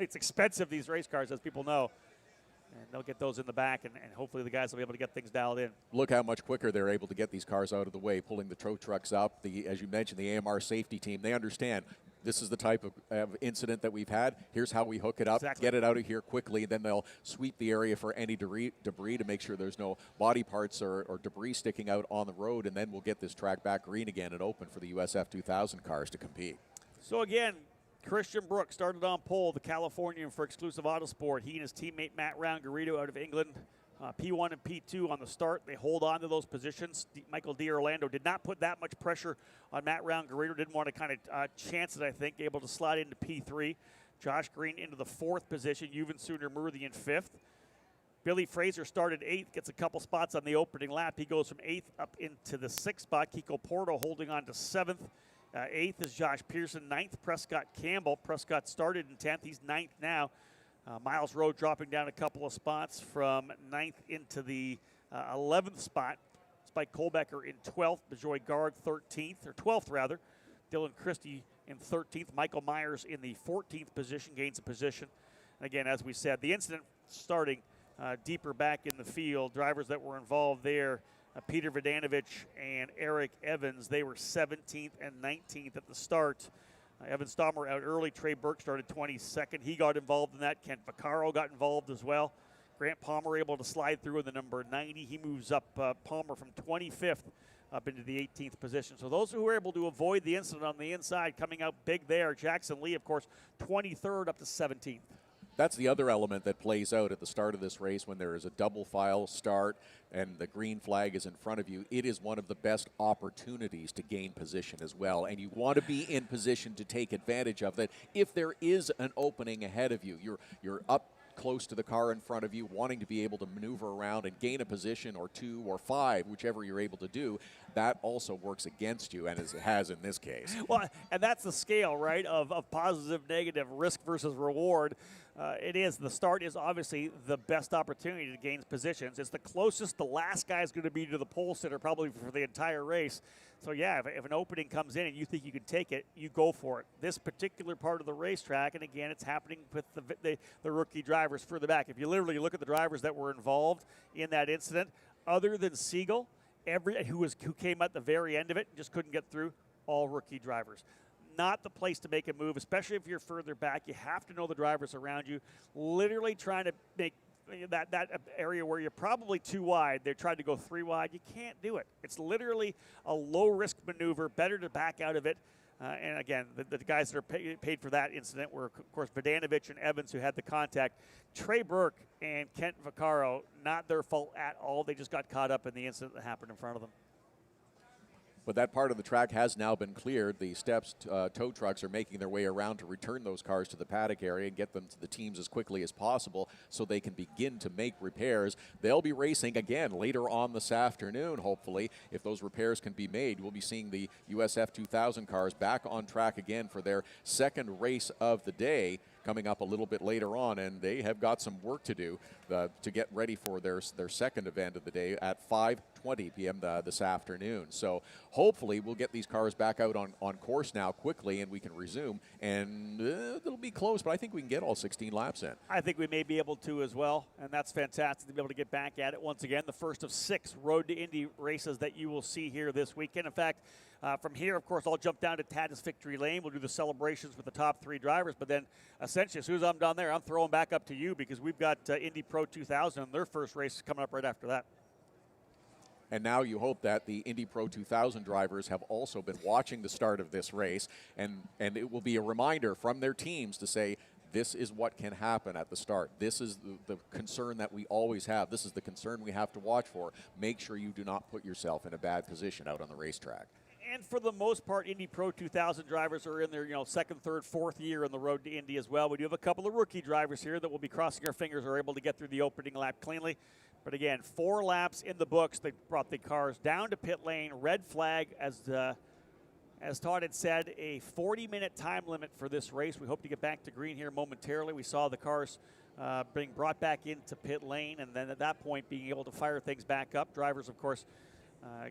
It's expensive, these race cars, as people know. And they'll get those in the back, and hopefully the guys will be able to get things dialed in. Look how much quicker they're able to get these cars out of the way, pulling the tow trucks up. As you mentioned, the AMR safety team, they understand this is the type of incident that we've had. Here's how we hook it up, get it out of here quickly. Then they'll sweep the area for any debris to make sure there's no body parts or debris sticking out on the road, and then we'll get this track back green again and open for the USF2000 cars to compete. So again, Christian Brooks started on pole, the Californian for Exclusive Autosport. He and his teammate Matt Round-Garrido out of England. P1 and P2 on the start. They hold on to those positions. Michael D'Orlando did not put that much pressure on Matt Round-Garrido. Didn't want to kind of chance it, I think. Able to slide into P3. Josh Green into the 4th position. Yuven Sundar-Murthy in 5th. Billy Fraser started 8th, gets a couple spots on the opening lap. He goes from 8th up into the 6th spot. Kiko Porto holding on to 7th. 8th is Josh Pearson. 9th, Prescott Campbell. Prescott started in 10th. He's 9th now. Miles Rowe dropping down a couple of spots from 9th into the 11th spot. Spike Kolbecker in 12th. Bejoy Gard 13th, or 12th rather. Dylan Christie in 13th. Michael Myers in the 14th position, gains a position. And again, as we said, the incident starting deeper back in the field. Drivers that were involved there, Peter Vodanovich and Eric Evans, they were 17th and 19th at the start. Evan Stommer out early. Trey Burke started 22nd. He got involved in that. Kent Vaccaro got involved as well. Grant Palmer able to slide through in the number 90. He moves up Palmer from 25th up into the 18th position. So those who were able to avoid the incident on the inside coming out big there. Jackson Lee, of course, 23rd up to 17th. That's the other element that plays out at the start of this race when there is a double file start and the green flag is in front of you. It is one of the best opportunities to gain position as well, and you want to be in position to take advantage of that. If there is an opening ahead of you, you're up close to the car in front of you, wanting to be able to maneuver around and gain a position or 2 or 5, whichever you're able to do. That also works against you, and as it has in this case. Well, and that's the scale, right, of positive, negative, risk versus reward. It is. The start is obviously the best opportunity to gain positions. It's the closest the last guy is going to be to the pole sitter probably for the entire race. So, yeah, if an opening comes in and you think you can take it, you go for it. This particular part of the racetrack, and again, it's happening with the rookie drivers further back. If you literally look at the drivers that were involved in that incident, other than Siegel, who came at the very end of it and just couldn't get through, all rookie drivers. Not the place to make a move, especially if you're further back. You have to know the drivers around you. Literally trying to make that area where you're probably too wide. They're trying to go 3 wide. You can't do it. It's literally a low-risk maneuver. Better to back out of it. And again, the guys that are paid for that incident were, of course, Vodanovich and Evans, who had the contact. Trey Burke and Kent Vaccaro, not their fault at all. They just got caught up in the incident that happened in front of them. But that part of the track has now been cleared. The steps, tow trucks are making their way around to return those cars to the paddock area and get them to the teams as quickly as possible so they can begin to make repairs. They'll be racing again later on this afternoon, hopefully. If those repairs can be made, we'll be seeing the USF2000 cars back on track again for their second race of the day, coming up a little bit later on, and they have got some work to do to get ready for their second event of the day at 5:20 p.m. This afternoon. So hopefully we'll get these cars back out on course now quickly, and we can resume, and it'll be close, but I think we can get all 16 laps in. I think we may be able to as well, and that's fantastic to be able to get back at it once again. The first of 6 Road to Indy races that you will see here this weekend. In fact, from here, of course, I'll jump down to Tatis Victory Lane. We'll do the celebrations with the top 3 drivers, but then essentially as soon as I'm down there, I'm throwing back up to you because we've got Indy Pro 2000 and their first race is coming up right after that. And now you hope that the Indy Pro 2000 drivers have also been watching the start of this race, and it will be a reminder from their teams to say, this is what can happen at the start. This is the concern that we always have. This is the concern we have to watch for. Make sure you do not put yourself in a bad position out on the racetrack. And for the most part, Indy Pro 2000 drivers are in their second, third, fourth year on the road to Indy as well. We do have a couple of rookie drivers here that will be crossing our fingers are able to get through the opening lap cleanly. But again, 4 laps in the books. They brought the cars down to pit lane. Red flag, as Todd had said, a 40-minute time limit for this race. We hope to get back to green here momentarily. We saw the cars being brought back into pit lane, and then at that point being able to fire things back up. Drivers, of course,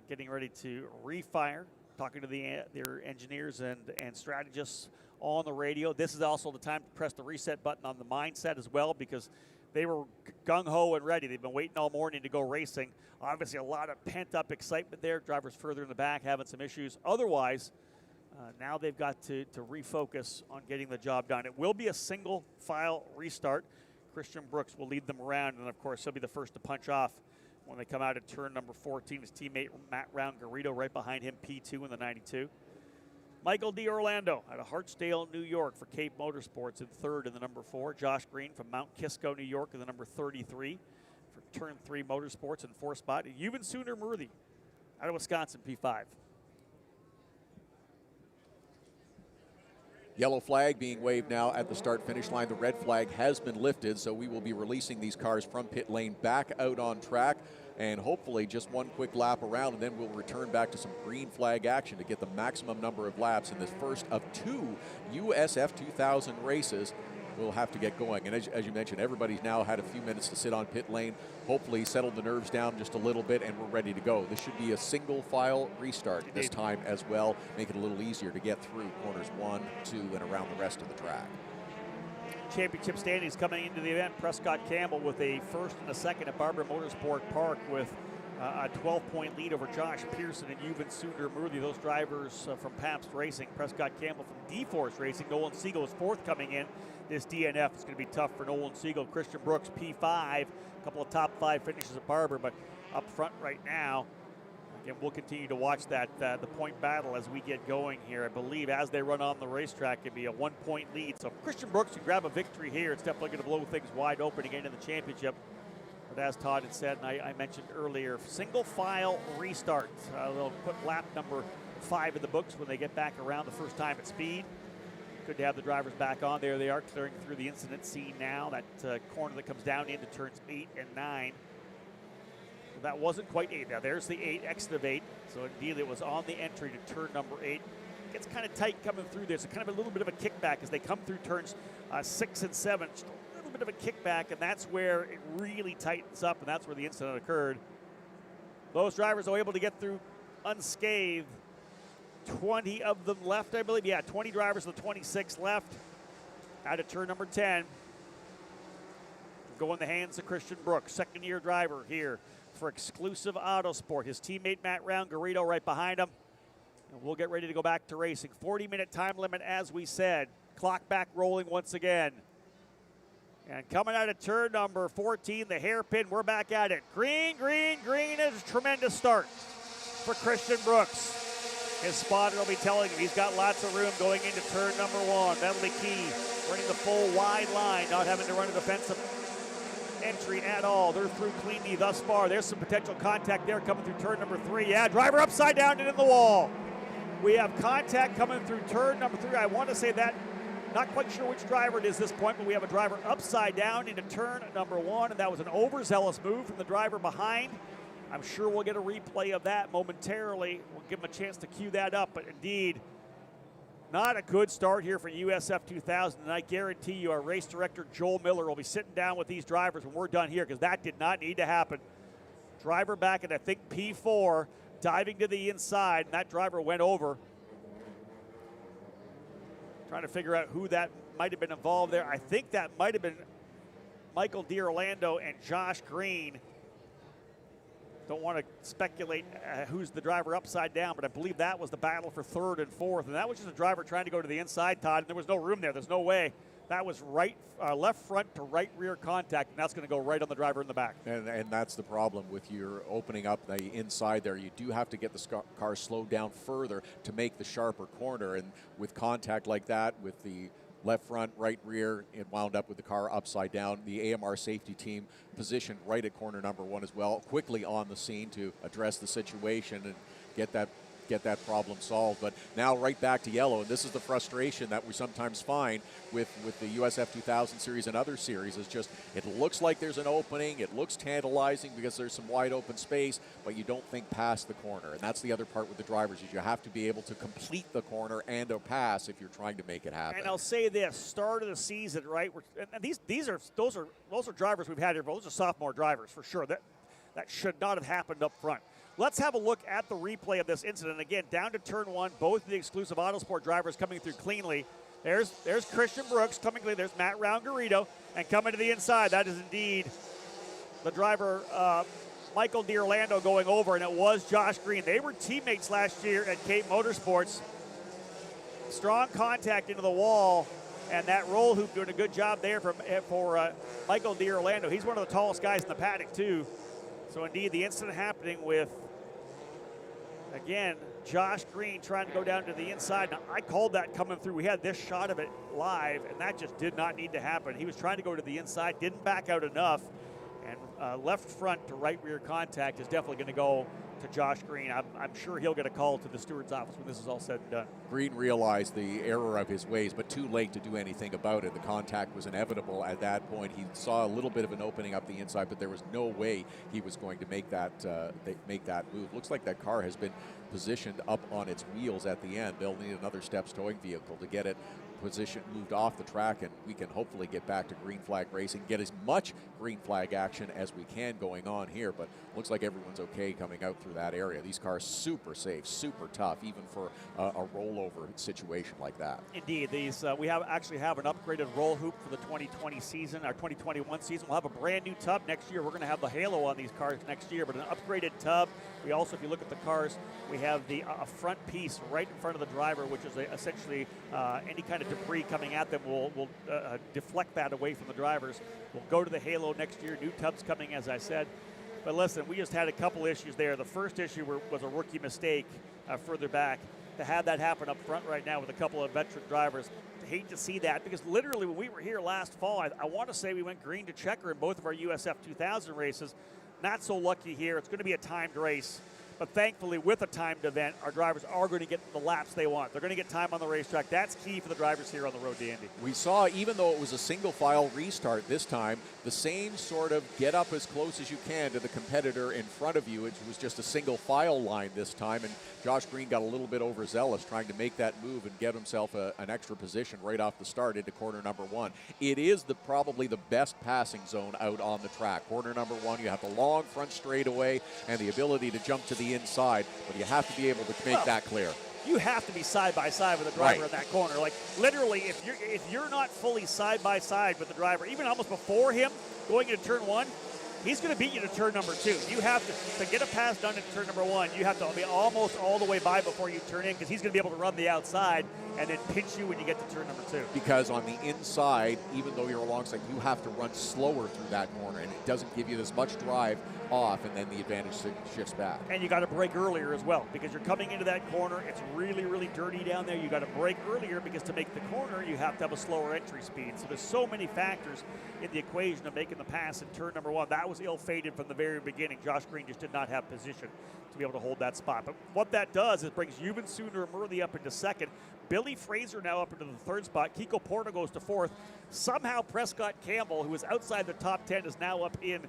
getting ready to refire, talking to their engineers and strategists on the radio. This is also the time to press the reset button on the mindset as well, because they were gung-ho and ready. They've been waiting all morning to go racing. Obviously, a lot of pent-up excitement there. Drivers further in the back having some issues. Otherwise, Now they've got to refocus on getting the job done. It will be a single file restart. Christian Brooks will lead them around, and of course he'll be the first to punch off when they come out at turn number 14. His teammate Matt Round-Garrido right behind him, P2 in the 92. Michael D. Orlando out of Hartsdale, New York for Cape Motorsports in third in the number 4. Josh Green from Mount Kisco, New York in the number 33 for turn 3 Motorsports in 4th spot. And Yuvan Sundermurthy out of Wisconsin, P5. Yellow flag being waved now at the start-finish line. The red flag has been lifted, so we will be releasing these cars from pit lane back out on track, and hopefully just one quick lap around, and then we'll return back to some green flag action to get the maximum number of laps in this first of 2 USF2000 races. We'll have to get going. And as you mentioned, everybody's now had a few minutes to sit on pit lane, hopefully settle the nerves down just a little bit, and we're ready to go. This should be a single file restart this time as well, make it a little easier to get through corners 1, 2, and around the rest of the track. Championship standings coming into the event. Prescott Campbell with a first and a second at Barbara Motorsport Park with a 12-point lead over Josh Pearson and Yuvan Sundermurthy. Those drivers from Pabst Racing. Prescott Campbell from D-Force Racing. Nolan Siegel is fourth coming in. This DNF is going to be tough for Nolan Siegel. Christian Brooks, P5. A couple of top 5 finishes at Barber, but up front right now. Again, we'll continue to watch that the point battle as we get going here. I believe as they run on the racetrack, it'll be a 1-point lead. So if Christian Brooks can grab a victory here, it's definitely going to blow things wide open again in the championship. But as Todd had said, and I mentioned earlier, single file restart. They'll put lap number 5 in the books when they get back around the first time at speed. Good to have the drivers back on. There they are clearing through the incident scene now. That corner that comes down into turns 8 and 9. That wasn't quite 8. Now there's the 8, exit of 8. So indeed it was on the entry to turn number 8. Gets kind of tight coming through there. So kind of a little bit of a kickback as they come through turns 6 and 7. Just a little bit of a kickback, and that's where it really tightens up, and that's where the incident occurred. Those drivers are able to get through unscathed. 20 of them left, I believe. Yeah, 20 drivers of the 26 left. Out of turn number 10. Go in the hands of Christian Brooks, second-year driver here for Exclusive Autosport. His teammate Matt Round-Garrido right behind him. And we'll get ready to go back to racing. 40-minute time limit, as we said. Clock back rolling once again. And coming out of turn number 14, the hairpin, we're back at it. Green, green, green is a tremendous start for Christian Brooks. His spotter will be telling him he's got lots of room going into turn number 1. That'll be key. Running the full wide line, not having to run a defensive entry at all. They're through cleanly thus far. There's some potential contact there coming through turn number 3. Yeah, driver upside down and in the wall. We have contact coming through turn number 3. I want to say that, not quite sure which driver it is this point, but we have a driver upside down into turn number 1, and that was an overzealous move from the driver behind. I'm sure we'll get a replay of that momentarily. We'll give him a chance to cue that up, but indeed, not a good start here for USF2000, and I guarantee you our race director, Joel Miller, will be sitting down with these drivers when we're done here, because that did not need to happen. Driver back at, I think, P4, diving to the inside, and that driver went over. Trying to figure out who that might have been involved there. I think that might have been Michael D. Orlando and Josh Green. Don't want to speculate who's the driver upside down, but I believe that was the battle for 3rd and 4th, and that was just a driver trying to go to the inside, Todd, and there was no room there. There's no way. That was left front to right rear contact, and that's going to go right on the driver in the back. And that's the problem with your opening up the inside there. You do have to get the car slowed down further to make the sharper corner, and with contact like that, with the left front, right rear, it wound up with the car upside down. The AMR safety team positioned right at corner number 1 as well, quickly on the scene to address the situation and get that problem solved. But now right back to yellow, and this is the frustration that we sometimes find with the USF2000 series and other series, is just it looks like there's an opening, it looks tantalizing because there's some wide open space, but you don't think past the corner. And that's the other part with the drivers, is you have to be able to complete the corner and a pass if you're trying to make it happen. And I'll say this, start of the season, right? And those are drivers we've had here, but those are sophomore drivers for sure. That should not have happened up front. Let's have a look at the replay of this incident. Again, down to turn 1, both of the Exclusive Autosport drivers coming through cleanly. There's Christian Brooks coming clean. There's Matt Round-Garrido, and coming to the inside, that is indeed the driver, Michael D. Orlando, going over, and it was Josh Green. They were teammates last year at Cape Motorsports. strong contact into the wall, and that roll hoop doing a good job there for Michael D'Orlando. He's one of the tallest guys in the paddock, too. So, indeed, the incident happening with, again, Josh Green trying to go down to the inside. Now, I called that coming through. We had this shot of it live, and that just did not need to happen. He was trying to go to the inside, didn't back out enough, and left front to right rear contact is definitely going to go to Josh Green. I'm sure he'll get a call to the steward's office when this is all said and done. Green realized the error of his ways, but too late to do anything about it. The contact was inevitable at that point. He saw a little bit of an opening up the inside, but there was no way he was going to make that move. Looks like that car has been positioned up on its wheels at the end. They'll need another steps towing vehicle to get it position moved off the track, and we can hopefully get back to green flag racing, get as much green flag action as we can going on here. But looks like everyone's okay coming out through that area. These cars super safe, super tough, even for a rollover situation like that. Indeed, these we actually have an upgraded roll hoop for the 2020 season. Our 2021 season, we'll have a brand new tub next year. We're going to have the halo on these cars next year, but an upgraded tub. We also, if you look at the cars, we have the a front piece right in front of the driver, which is essentially any kind of debris coming at them will deflect that away from the drivers. We'll go to the halo next year. New tubs coming, as I said. But listen, we just had a couple issues there. The first issue was a rookie mistake further back. To have that happen up front right now with a couple of veteran drivers, hate to see that, because literally when we were here last fall, I want to say we went green to checker in both of our USF2000 races. Not so lucky here. It's going to be a timed race. But thankfully, with a timed event, our drivers are going to get the laps they want. They're going to get time on the racetrack. That's key for the drivers here on the road to Indy. We saw, even though it was a single file restart this time, the same sort of get up as close as you can to the competitor in front of you. It was just a single file line this time, and Josh Green got a little bit overzealous trying to make that move and get himself an extra position right off the start into corner number one. It is probably the best passing zone out on the track. Corner number one, you have the long front straightaway and the ability to jump to the inside, but you have to be able to make that clear. You have to be side by side with the driver in that corner. Like literally, if you're not fully side by side with the driver, even almost before him going into turn one, he's going to beat you to turn number two. You have to get a pass done in turn number one. You have to be almost all the way by before you turn in, because he's going to be able to run the outside and then pinch you when you get to turn number two. Because on the inside, even though you're alongside, you have to run slower through that corner, and it doesn't give you as much drive off, and then the advantage shifts back. And you got to brake earlier as well, because you're coming into that corner. It's really, really dirty down there. You got to brake earlier, because to make the corner, you have to have a slower entry speed. So there's so many factors in the equation of making the pass in turn number one. That was ill-fated from the very beginning. Josh Green just did not have position to be able to hold that spot. But what that does is brings Euban Sooner-Murthy up into second. Billy Fraser now up into the third spot. Kiko Porta goes to fourth. Somehow Prescott Campbell, who was outside the top 10, is now up in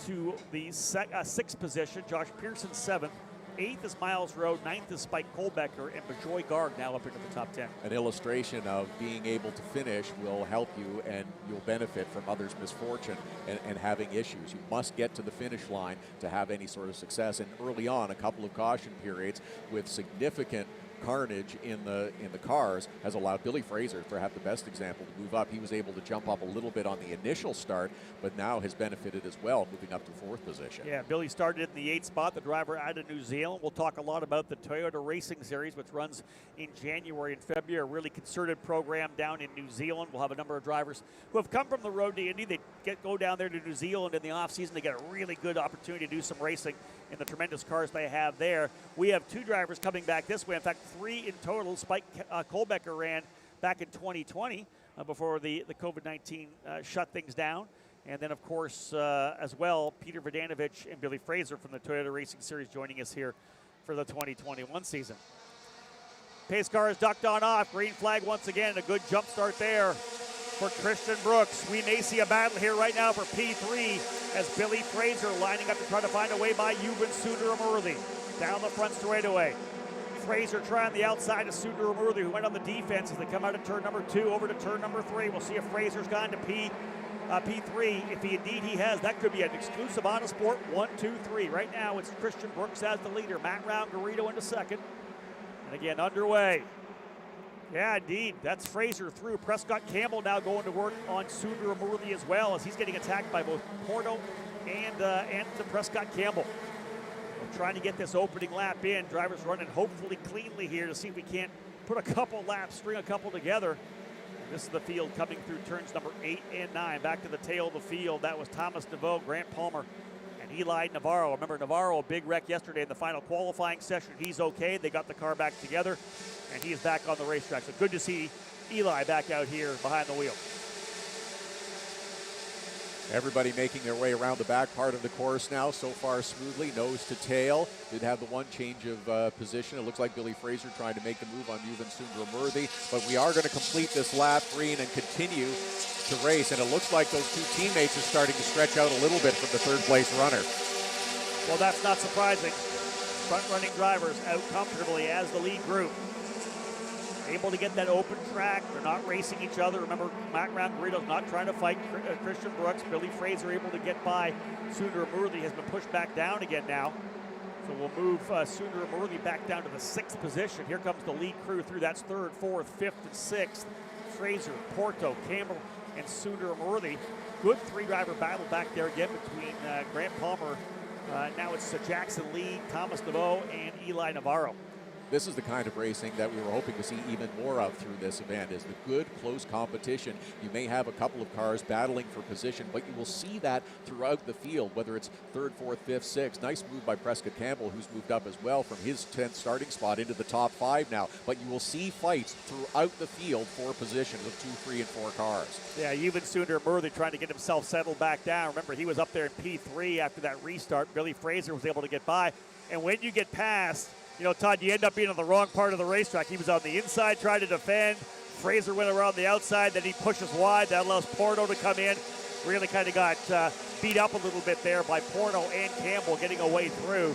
to the sixth position. Josh Pearson seventh. Eighth is Miles Rowe. Ninth is Spike Kolbecker. And Bajoy Garg now up into the top 10. An illustration of being able to finish will help you, and you'll benefit from others' misfortune and having issues. You must get to the finish line to have any sort of success. And early on, a couple of caution periods with significant carnage in the cars has allowed Billy Fraser, perhaps the best example, to move up. He was able to jump up a little bit on the initial start, but now has benefited as well, moving up to fourth position. Yeah, Billy started in the 8th spot, the driver out of New Zealand. We'll talk a lot about the Toyota Racing Series, which runs in January and February, a really concerted program down in New Zealand. We'll have a number of drivers who have come from the road to Indy. They go down there to New Zealand in the offseason. They get a really good opportunity to do some racing in the tremendous cars they have there. We have 2 drivers coming back this way. In fact, 3 in total. Spike Kolbecker ran back in 2020 before the COVID-19 shut things down. And then, of course, as well, Peter Vodanovich and Billy Fraser from the Toyota Racing Series joining us here for the 2021 season. Pace car is ducked on off. Green flag once again. A good jump start there for Christian Brooks. We may see a battle here right now for P3 as Billy Fraser lining up to try to find a way by Euban Sooner-Murthy. Down the front straightaway. Fraser trying the outside of Sooner-Murthy, who went on the defense as they come out of turn number 2 over to turn number 3. We'll see if Fraser's gone to P3. If indeed he has, that could be an exclusive Autosport 1, 2, 3. Right now it's Christian Brooks as the leader. Matt Round-Garrido into second. And again, underway. Yeah, indeed. That's Fraser through. Prescott Campbell now going to work on Sooner-Murthy as well, as he's getting attacked by both Porto and the Prescott Campbell. We're trying to get this opening lap in. Drivers running hopefully cleanly here to see if we can't put a couple laps, string a couple together. And this is the field coming through turns number 8 and 9. Back to the tail of the field. That was Thomas DeVoe, Grant Palmer, and Eli Navarro. Remember, Navarro, a big wreck yesterday in the final qualifying session. He's okay. They got the car back together, and he's back on the racetrack. So good to see Eli back out here behind the wheel. Everybody making their way around the back part of the course now, so far smoothly, nose to tail. Did have the one change of position. It looks like Billy Fraser trying to make the move on Yuvan Sundaramurthy, but we are going to complete this lap green and continue to race, and it looks like those two teammates are starting to stretch out a little bit from the third place runner. Well, that's not surprising. Front-running drivers out comfortably as the lead group. Able to get that open track. They're not racing each other. Remember, Matt Garrido's not trying to fight Christian Brooks. Billy Fraser able to get by. Sundaramurthy has been pushed back down again now. So we'll move Sundaramurthy back down to the 6th position. Here comes the lead crew through. That's 3rd, 4th, 5th, and 6th. Fraser, Porto, Campbell, and Sundaramurthy. Good three-driver battle back there again between Grant Palmer. Now it's Jackson Lee, Thomas DeVoe, and Eli Navarro. This is the kind of racing that we were hoping to see even more of through this event, is the good, close competition. You may have a couple of cars battling for position, but you will see that throughout the field, whether it's 3rd, 4th, 5th, 6th. Nice move by Prescott Campbell, who's moved up as well from his 10th starting spot into the top 5 now. But you will see fights throughout the field for position with 2, 3, and 4 cars. Yeah, even Sundaramurthy trying to get himself settled back down. Remember, he was up there in P3 after that restart. Billy Fraser was able to get by. And when you get past, you know, Todd, you end up being on the wrong part of the racetrack. He was on the inside trying to defend. Fraser went around the outside, then he pushes wide. That allows Porto to come in. Really kind of got beat up a little bit there by Porto and Campbell getting away through.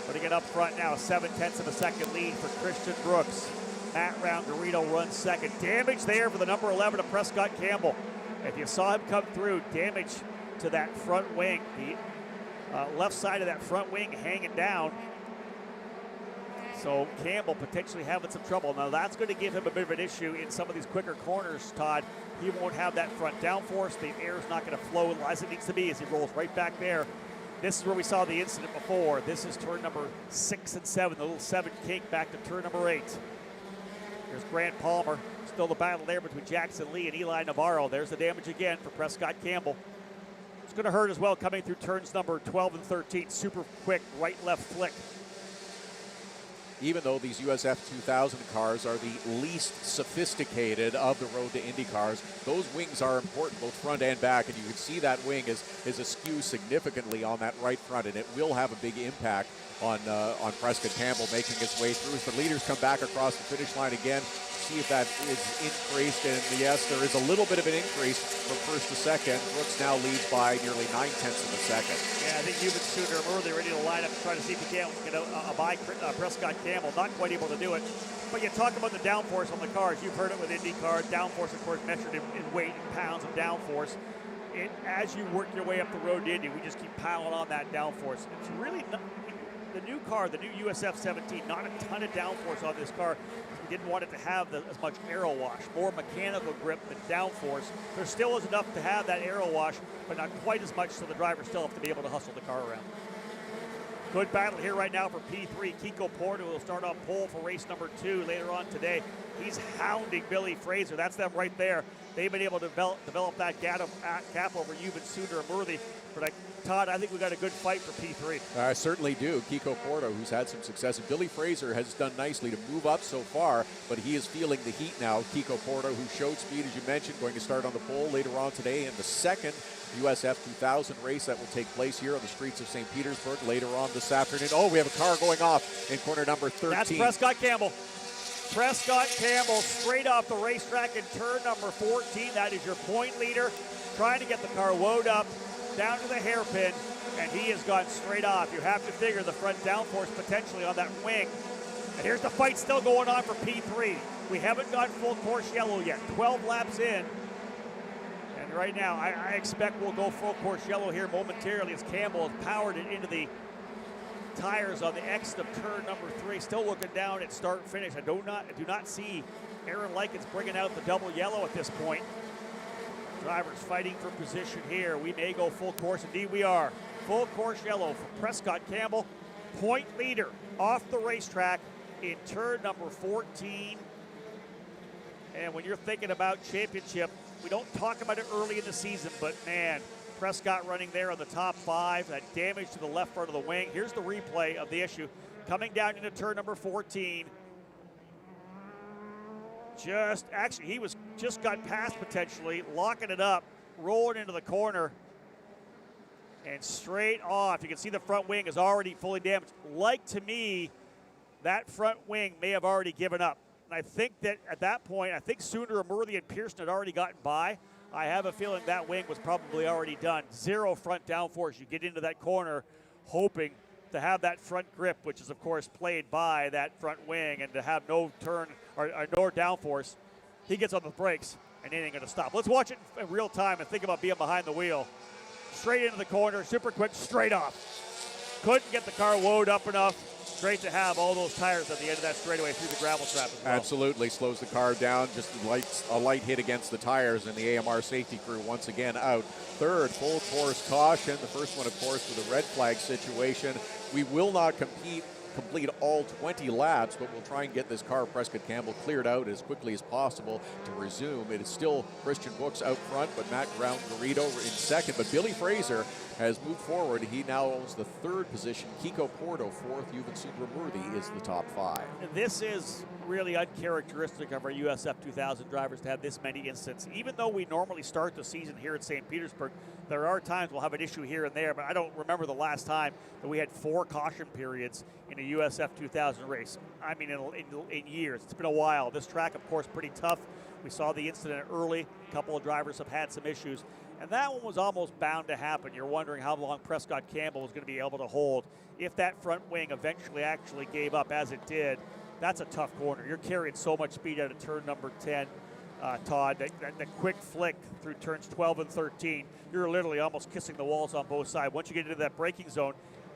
But again, up front now, 7/10 of a second lead for Christian Brooks. Matt Garrido runs second. Damage there for the number 11 of Prescott Campbell. If you saw him come through, damage to that front wing. The left side of that front wing hanging down. So Campbell potentially having some trouble. Now that's going to give him a bit of an issue in some of these quicker corners, Todd. He won't have that front downforce. The air is not going to flow as it needs to be as he rolls right back there. This is where we saw the incident before. This is turn number 6 and 7, the little 7 kink back to turn number 8. There's Grant Palmer. Still the battle there between Jackson Lee and Eli Navarro. There's the damage again for Prescott Campbell. It's going to hurt as well coming through turns number 12 and 13. Super quick right-left flick. Even though these USF2000 cars are the least sophisticated of the Road to Indy cars, those wings are important, both front and back, and you can see that wing is askew significantly on that right front, and it will have a big impact on Prescott Campbell making his way through. As the leaders come back across the finish line again, see if that is increased, and yes, there is a little bit of an increase from first to second. Brooks now leads by nearly 9/10 of a second. Yeah, I think Yuvan Sundaramurthy ready to line up and try to see if he can get by Prescott Campbell. Not quite able to do it. But you talk about the downforce on the cars. You've heard it with Indy cars. Downforce, of course, measured in weight and pounds of downforce. As you work your way up the road to Indy, we just keep piling on that downforce. It's really not, the new car, the new USF17, not a ton of downforce on this car. We didn't want it to have as much aero wash, more mechanical grip than downforce. There still is enough to have that aero wash, but not quite as much, so the drivers still have to be able to hustle the car around. Good battle here right now for P3. Kiko Porto will start on pole for race number 2 later on today. He's hounding Billy Fraser. That's them right there. They've been able to develop that gap over Yuvan Sundaramurthy. But Todd, I think we got a good fight for P3. I certainly do. Kiko Porto, who's had some success, and Billy Fraser has done nicely to move up so far, but he is feeling the heat now. Kiko Porto, who showed speed, as you mentioned, going to start on the pole later on today in the second USF2000 race that will take place here on the streets of St. Petersburg later on this afternoon. Oh, we have a car going off in corner number 13. That's Prescott Campbell. Prescott Campbell straight off the racetrack in turn number 14. That is your point leader, trying to get the car wound up down to the hairpin, and he has gone straight off. You have to figure the front downforce potentially on that wing. And here's the fight still going on for P3. We haven't got full course yellow yet, 12 laps in. And right now, I expect we'll go full course yellow here momentarily as Campbell has powered it into the tires on the exit of turn number 3. Still looking down at start and finish. I do not see Aaron Likens bringing out the double yellow at this point. Drivers fighting for position here. We may go full course. Indeed, we are. Full course yellow for Prescott Campbell. Point leader off the racetrack in turn number 14. And when you're thinking about championship, we don't talk about it early in the season, but man, Prescott running there on the top 5, that damage to the left front of the wing. Here's the replay of the issue. Coming down into turn number 14. He was just got past potentially, locking it up, rolling into the corner, and straight off. You can see the front wing is already fully damaged. Like to me, that front wing may have already given up. And I think that at that point, I think Sooner, Murthy, and Pearson had already gotten by. I have a feeling that wing was probably already done. Zero front downforce. You get into that corner hoping to have that front grip, which is, of course, played by that front wing, and to have no turn or no downforce. He gets on the brakes, and it ain't going to stop. Let's watch it in real time and think about being behind the wheel. Straight into the corner, super quick, straight off. Couldn't get the car woed up enough. Great to have all those tires at the end of that straightaway through the gravel trap as well. Absolutely, slows the car down, just a light hit against the tires, and the AMR safety crew once again out. Third, full course caution. The first one, of course, with a red flag situation. We will not complete all 20 laps, but we'll try and get this car, Prescott Campbell, cleared out as quickly as possible to resume. It is still Christian Brooks out front, but Matt Brown-Garrido in second. But Billy Fraser has moved forward. He now owns the third position. Kiko Porto fourth. Yuvan Sundramurthy is the top 5. And this is really uncharacteristic of our USF2000 drivers to have this many incidents. Even though we normally start the season here at St. Petersburg, there are times we'll have an issue here and there, but I don't remember the last time that we had 4 caution periods in a USF2000 race. I mean, in years. It's been a while. This track, of course, pretty tough. We saw the incident early. A couple of drivers have had some issues. And that one was almost bound to happen. You're wondering how long Prescott Campbell was going to be able to hold. If that front wing eventually actually gave up, as it did, that's a tough corner. You're carrying so much speed out of turn number 10, Todd. That quick flick through turns 12 and 13, you're literally almost kissing the walls on both sides. Once you get into that braking zone,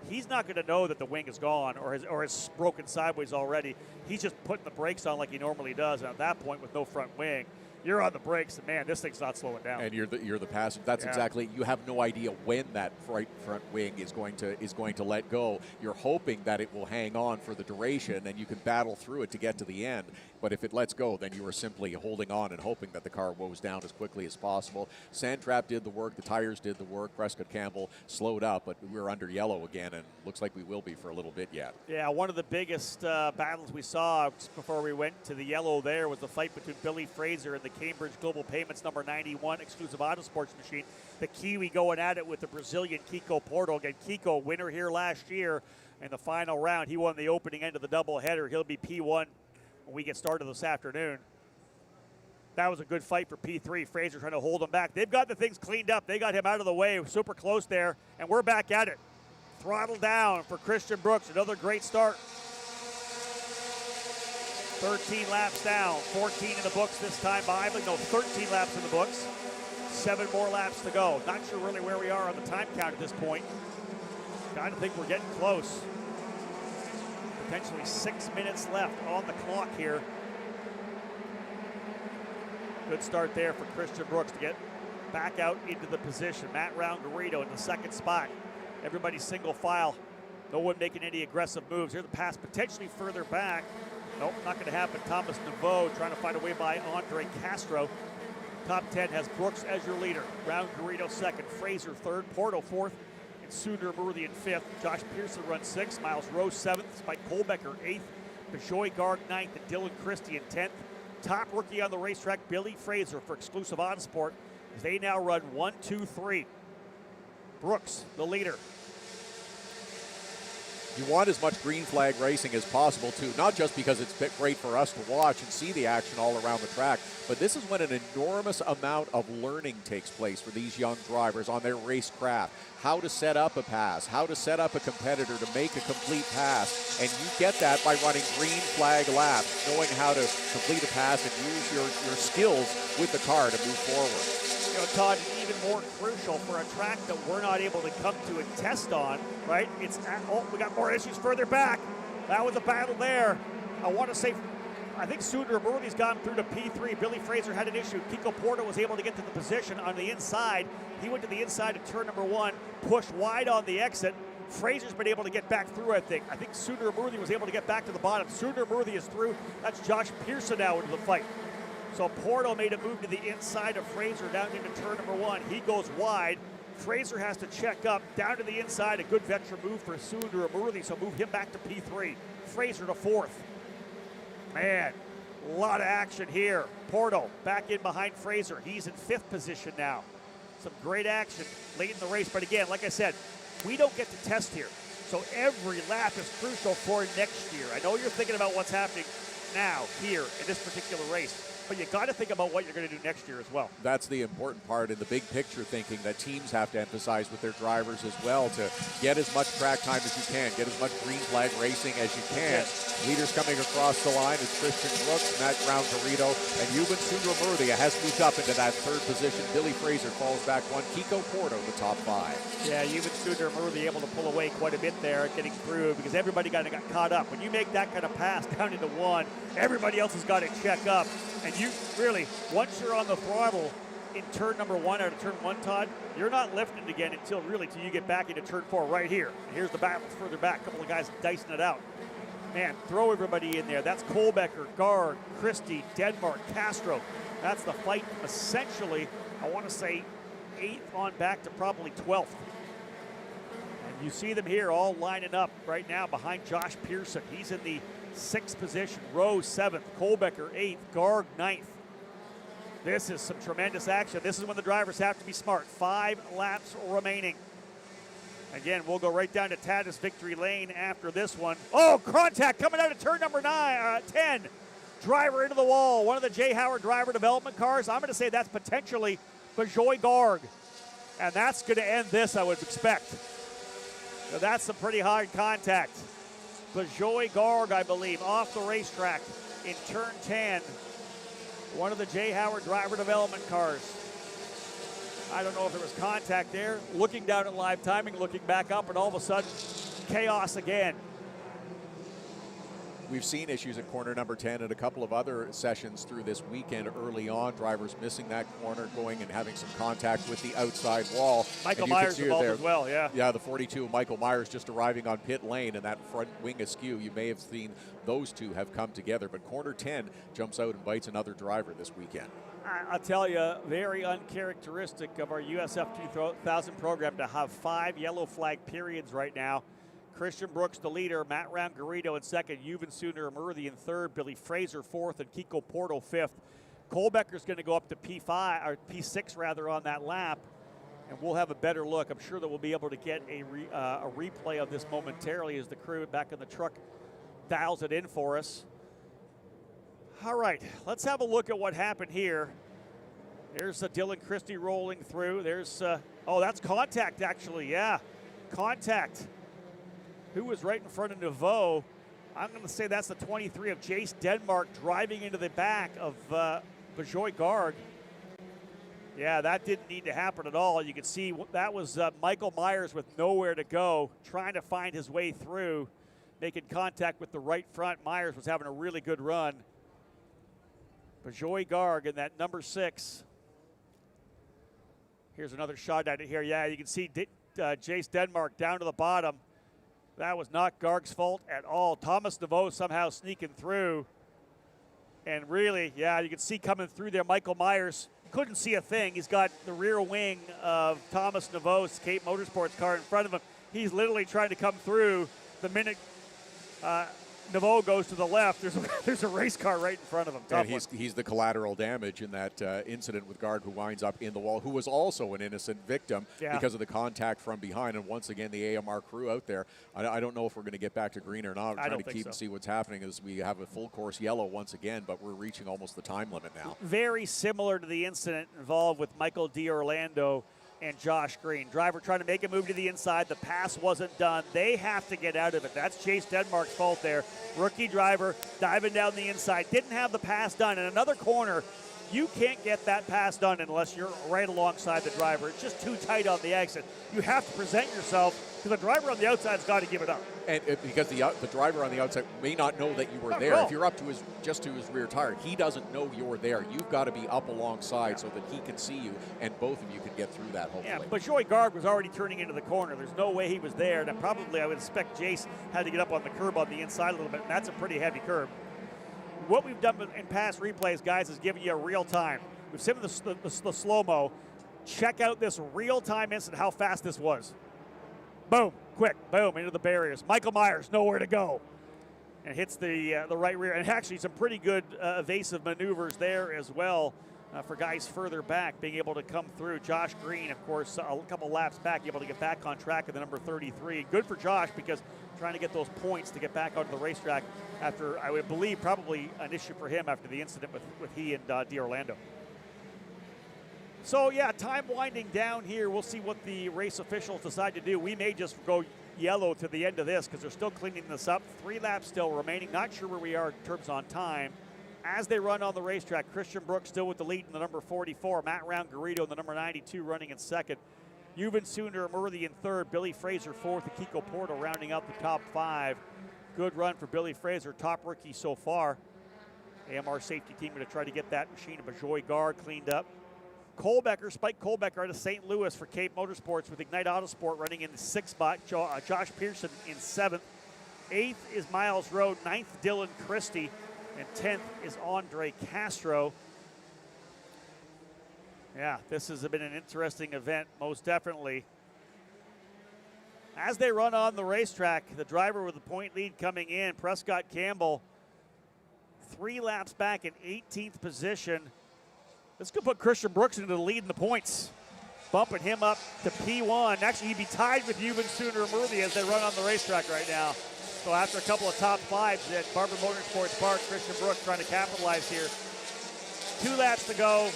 he's not going to know that the wing is gone or has broken sideways already. He's just putting the brakes on like he normally does. And at that point, with no front wing, you're on the brakes, and man, this thing's not slowing down. And you're the passenger. That's exactly. You have no idea when that front wing is going to let go. You're hoping that it will hang on for the duration, and you can battle through it to get to the end. But if it lets go, then you are simply holding on and hoping that the car woes down as quickly as possible. Sandtrap did the work. The tires did the work. Prescott Campbell slowed up, but we're under yellow again, and looks like we will be for a little bit yet. Yeah, one of the biggest battles we saw just before we went to the yellow there was the fight between Billy Fraser and the Cambridge Global Payments number 91 exclusive Autosports machine. The Kiwi going at it with the Brazilian Kiko Porto. Again, Kiko, winner here last year in the final round. He won the opening end of the doubleheader. He'll be P1 when we get started this afternoon. That was a good fight for P3. Fraser trying to hold him back. They've got the things cleaned up. They got him out of the way. Super close there, and we're back at it. Throttle down for Christian Brooks. Another great start. 13 laps down, 14 in the books this time by, but no, 13 laps in the books. 7 more laps to go. Not sure really where we are on the time count at this point. Kind of think we're getting close. Potentially 6 minutes left on the clock here. Good start there for Christian Brooks to get back out into the position. Matt Brown-Garrido in the second spot. Everybody single file. No one making any aggressive moves. Here's the pass potentially further back. Nope, not going to happen. Thomas Naveau trying to find a way by Andre Castro. Top 10 has Brooks as your leader. Brown-Garrido second, Fraser third, Porto fourth, and Sundramurthy in fifth. Josh Pearson runs sixth, Miles Rose seventh, Spike Kohlbecker eighth, Bejoy Garg ninth, and Dylan Christie in 10th. Top rookie on the racetrack, Billy Fraser for exclusive Autosport, as they now run 1, 2, 3. Brooks, the leader. You want as much green flag racing as possible, too, not just because it's great for us to watch and see the action all around the track, but this is when an enormous amount of learning takes place for these young drivers on their racecraft. How to set up a pass, how to set up a competitor to make a complete pass, and you get that by running green flag laps, knowing how to complete a pass and use your skills with the car to move forward. You know, Todd, even more crucial for a track that we're not able to come to and test on, right? We got more issues further back. That was a battle there. I want to say, I think Sundramurthy's gone through to P3. Billy Fraser had an issue. Kiko Porto was able to get to the position on the inside. He went to the inside of turn number 1, pushed wide on the exit, Fraser's been able to get back through, I think. I think Sundaramurthy was able to get back to the bottom. Sundaramurthy is through. That's Josh Pearson now into the fight. So Porto made a move to the inside of Fraser down into turn number 1. He goes wide. Fraser has to check up down to the inside. A good veteran move for Sundaramurthy, so move him back to P3. Fraser to 4th. Man, a lot of action here. Porto back in behind Fraser. He's in 5th position now. Some great action late in the race, but again, like I said, we don't get to test here. So every lap is crucial for next year. I know you're thinking about what's happening now, here, in this particular race. But you got to think about what you're going to do next year as well. That's the important part in the big picture thinking that teams have to emphasize with their drivers as well, to get as much track time as you can, get as much green flag racing as you can. Yes. Leaders coming across the line is Christian Brooks, Matt Brown-Garrido, and Yuban Sundaramurthy has moved up into that 3rd position. Billy Fraser falls back 1. Kiko Porto, the top 5. Yeah, Yuban Sundaramurthy able to pull away quite a bit there, getting through, because everybody kind of got caught up. When you make that kind of pass down into 1, everybody else has got to check up. And you really, once you're on the throttle in turn number 1 out of turn 1, Todd, you're not lifting again until you get back into turn 4 right here. And here's the battle further back. A couple of guys dicing it out. Man, throw everybody in there. That's Kohlbecker, Gard, Christie, Denmark, Castro. That's the fight from essentially, I want to say, 8th on back to probably 12th. And you see them here all lining up right now behind Josh Pearson. He's in the 6th position, Rose 7th, Kohlbecker 8th, Garg 9th. This is some tremendous action. This is when the drivers have to be smart. 5 laps remaining. Again, we'll go right down to Tatis victory lane after this one. Oh, contact coming out of turn number 10. Driver into the wall. One of the J. Howard driver development cars. I'm going to say that's potentially Bajoy Garg. And that's going to end this, I would expect. So that's some pretty hard contact. Bajoy Garg, I believe, off the racetrack in turn 10. One of the J. Howard driver development cars. I don't know if there was contact there. Looking down at live timing, looking back up, and all of a sudden, chaos again. We've seen issues at corner number 10 and a couple of other sessions through this weekend early on. Drivers missing that corner, going and having some contact with the outside wall. Michael Myers involved as well, yeah. Yeah, the 42, Michael Myers, just arriving on pit lane, and that front wing askew. You may have seen those two have come together, but corner 10 jumps out and bites another driver this weekend. I'll tell you, very uncharacteristic of our USF2000 program to have 5 yellow flag periods right now. Christian Brooks, the leader, Matt Brown-Garrido in 2nd, Yuban Sundaramurthy in 3rd, Billy Fraser 4th, and Kiko Porto 5th. Kohlbecker's going to go up to P5 or P6 rather on that lap, and we'll have a better look. I'm sure that we'll be able to get a replay of this momentarily as the crew back in the truck dials it in for us. All right, let's have a look at what happened here. There's Dylan Christie rolling through. There's, oh, that's contact actually, yeah. Contact. Who was right in front of Nouveau? I'm going to say that's the 23 of Jace Denmark driving into the back of Bajoy Garg. Yeah, that didn't need to happen at all. You can see that was Michael Myers with nowhere to go, trying to find his way through, making contact with the right front. Myers was having a really good run. Bajoy Garg in that number 6. Here's another shot at it here. Yeah, you can see Jace Denmark down to the bottom. That was not Garg's fault at all. Thomas Nouveau somehow sneaking through. And really, yeah, you can see coming through there, Michael Myers couldn't see a thing. He's got the rear wing of Thomas Nouveau's Cape Motorsports car in front of him. He's literally trying to come through. The minute Nouveau goes to the left, there's a race car right in front of him. And he's the collateral damage in that incident with Garg, who winds up in the wall, who was also an innocent victim because of the contact from behind. And once again, the AMR crew out there, I don't know if we're going to get back to green or not. I'm trying to keep and see what's happening as we have a full course yellow once again, but we're reaching almost the time limit now. Very similar to the incident involved with Michael D'Orlando and Josh Green. Driver trying to make a move to the inside. The pass wasn't done. They have to get out of it. That's Chase Denmark's fault there. Rookie driver diving down the inside. Didn't have the pass done. In another corner, you can't get that pass done unless you're right alongside the driver. It's just too tight on the exit. You have to present yourself because the driver on the outside's got to give it up. And because the driver on the outside may not know that you were there. If you're up to just to his rear tire, he doesn't know you're there. You've got to be up alongside so that he can see you, and both of you can get through that, hopefully. Yeah, but Joey Garg was already turning into the corner. There's no way he was there. And probably I would expect Jace had to get up on the curb on the inside a little bit, and that's a pretty heavy curb. What we've done in past replays, guys, is giving you a real time. We've seen the slow-mo. Check out this real-time instant, how fast this was. Boom, quick, boom, into the barriers. Michael Myers, nowhere to go. And hits the right rear. And actually some pretty good evasive maneuvers there as well for guys further back being able to come through. Josh Green, of course, a couple laps back, able to get back on track at the number 33. Good for Josh because trying to get those points to get back onto the racetrack after, I would believe, probably an issue for him after the incident with he and D'Orlando. So, yeah, time winding down here. We'll see what the race officials decide to do. We may just go yellow to the end of this because they're still cleaning this up. 3 laps still remaining. Not sure where we are in terms on time. As they run on the racetrack, Christian Brooks still with the lead in the number 44. Matt Round-Garrido in the number 92 running in second. Yuven Sunder-Murthy in third. Billy Fraser fourth. And Kiko Porto rounding out the top 5. Good run for Billy Fraser, top rookie so far. AMR safety team going to try to get that machine of Joey Garg cleaned up. Spike Kohlbecker out of St. Louis for Cape Motorsports with Ignite Autosport running in the 6th spot. Josh Pearson in 7th. 8th is Miles Rowe. 9th, Dylan Christie. And 10th is Andre Castro. Yeah, this has been an interesting event, most definitely. As they run on the racetrack, the driver with the point lead coming in, Prescott Campbell, 3 laps back in 18th position. This could put Christian Brooks into the lead in the points, bumping him up to P1. Actually, he'd be tied with Yuven Sunder-Murthy as they run on the racetrack right now. So after a couple of top 5s at Barber Motorsports Park, Christian Brooks trying to capitalize here. 2 laps to go.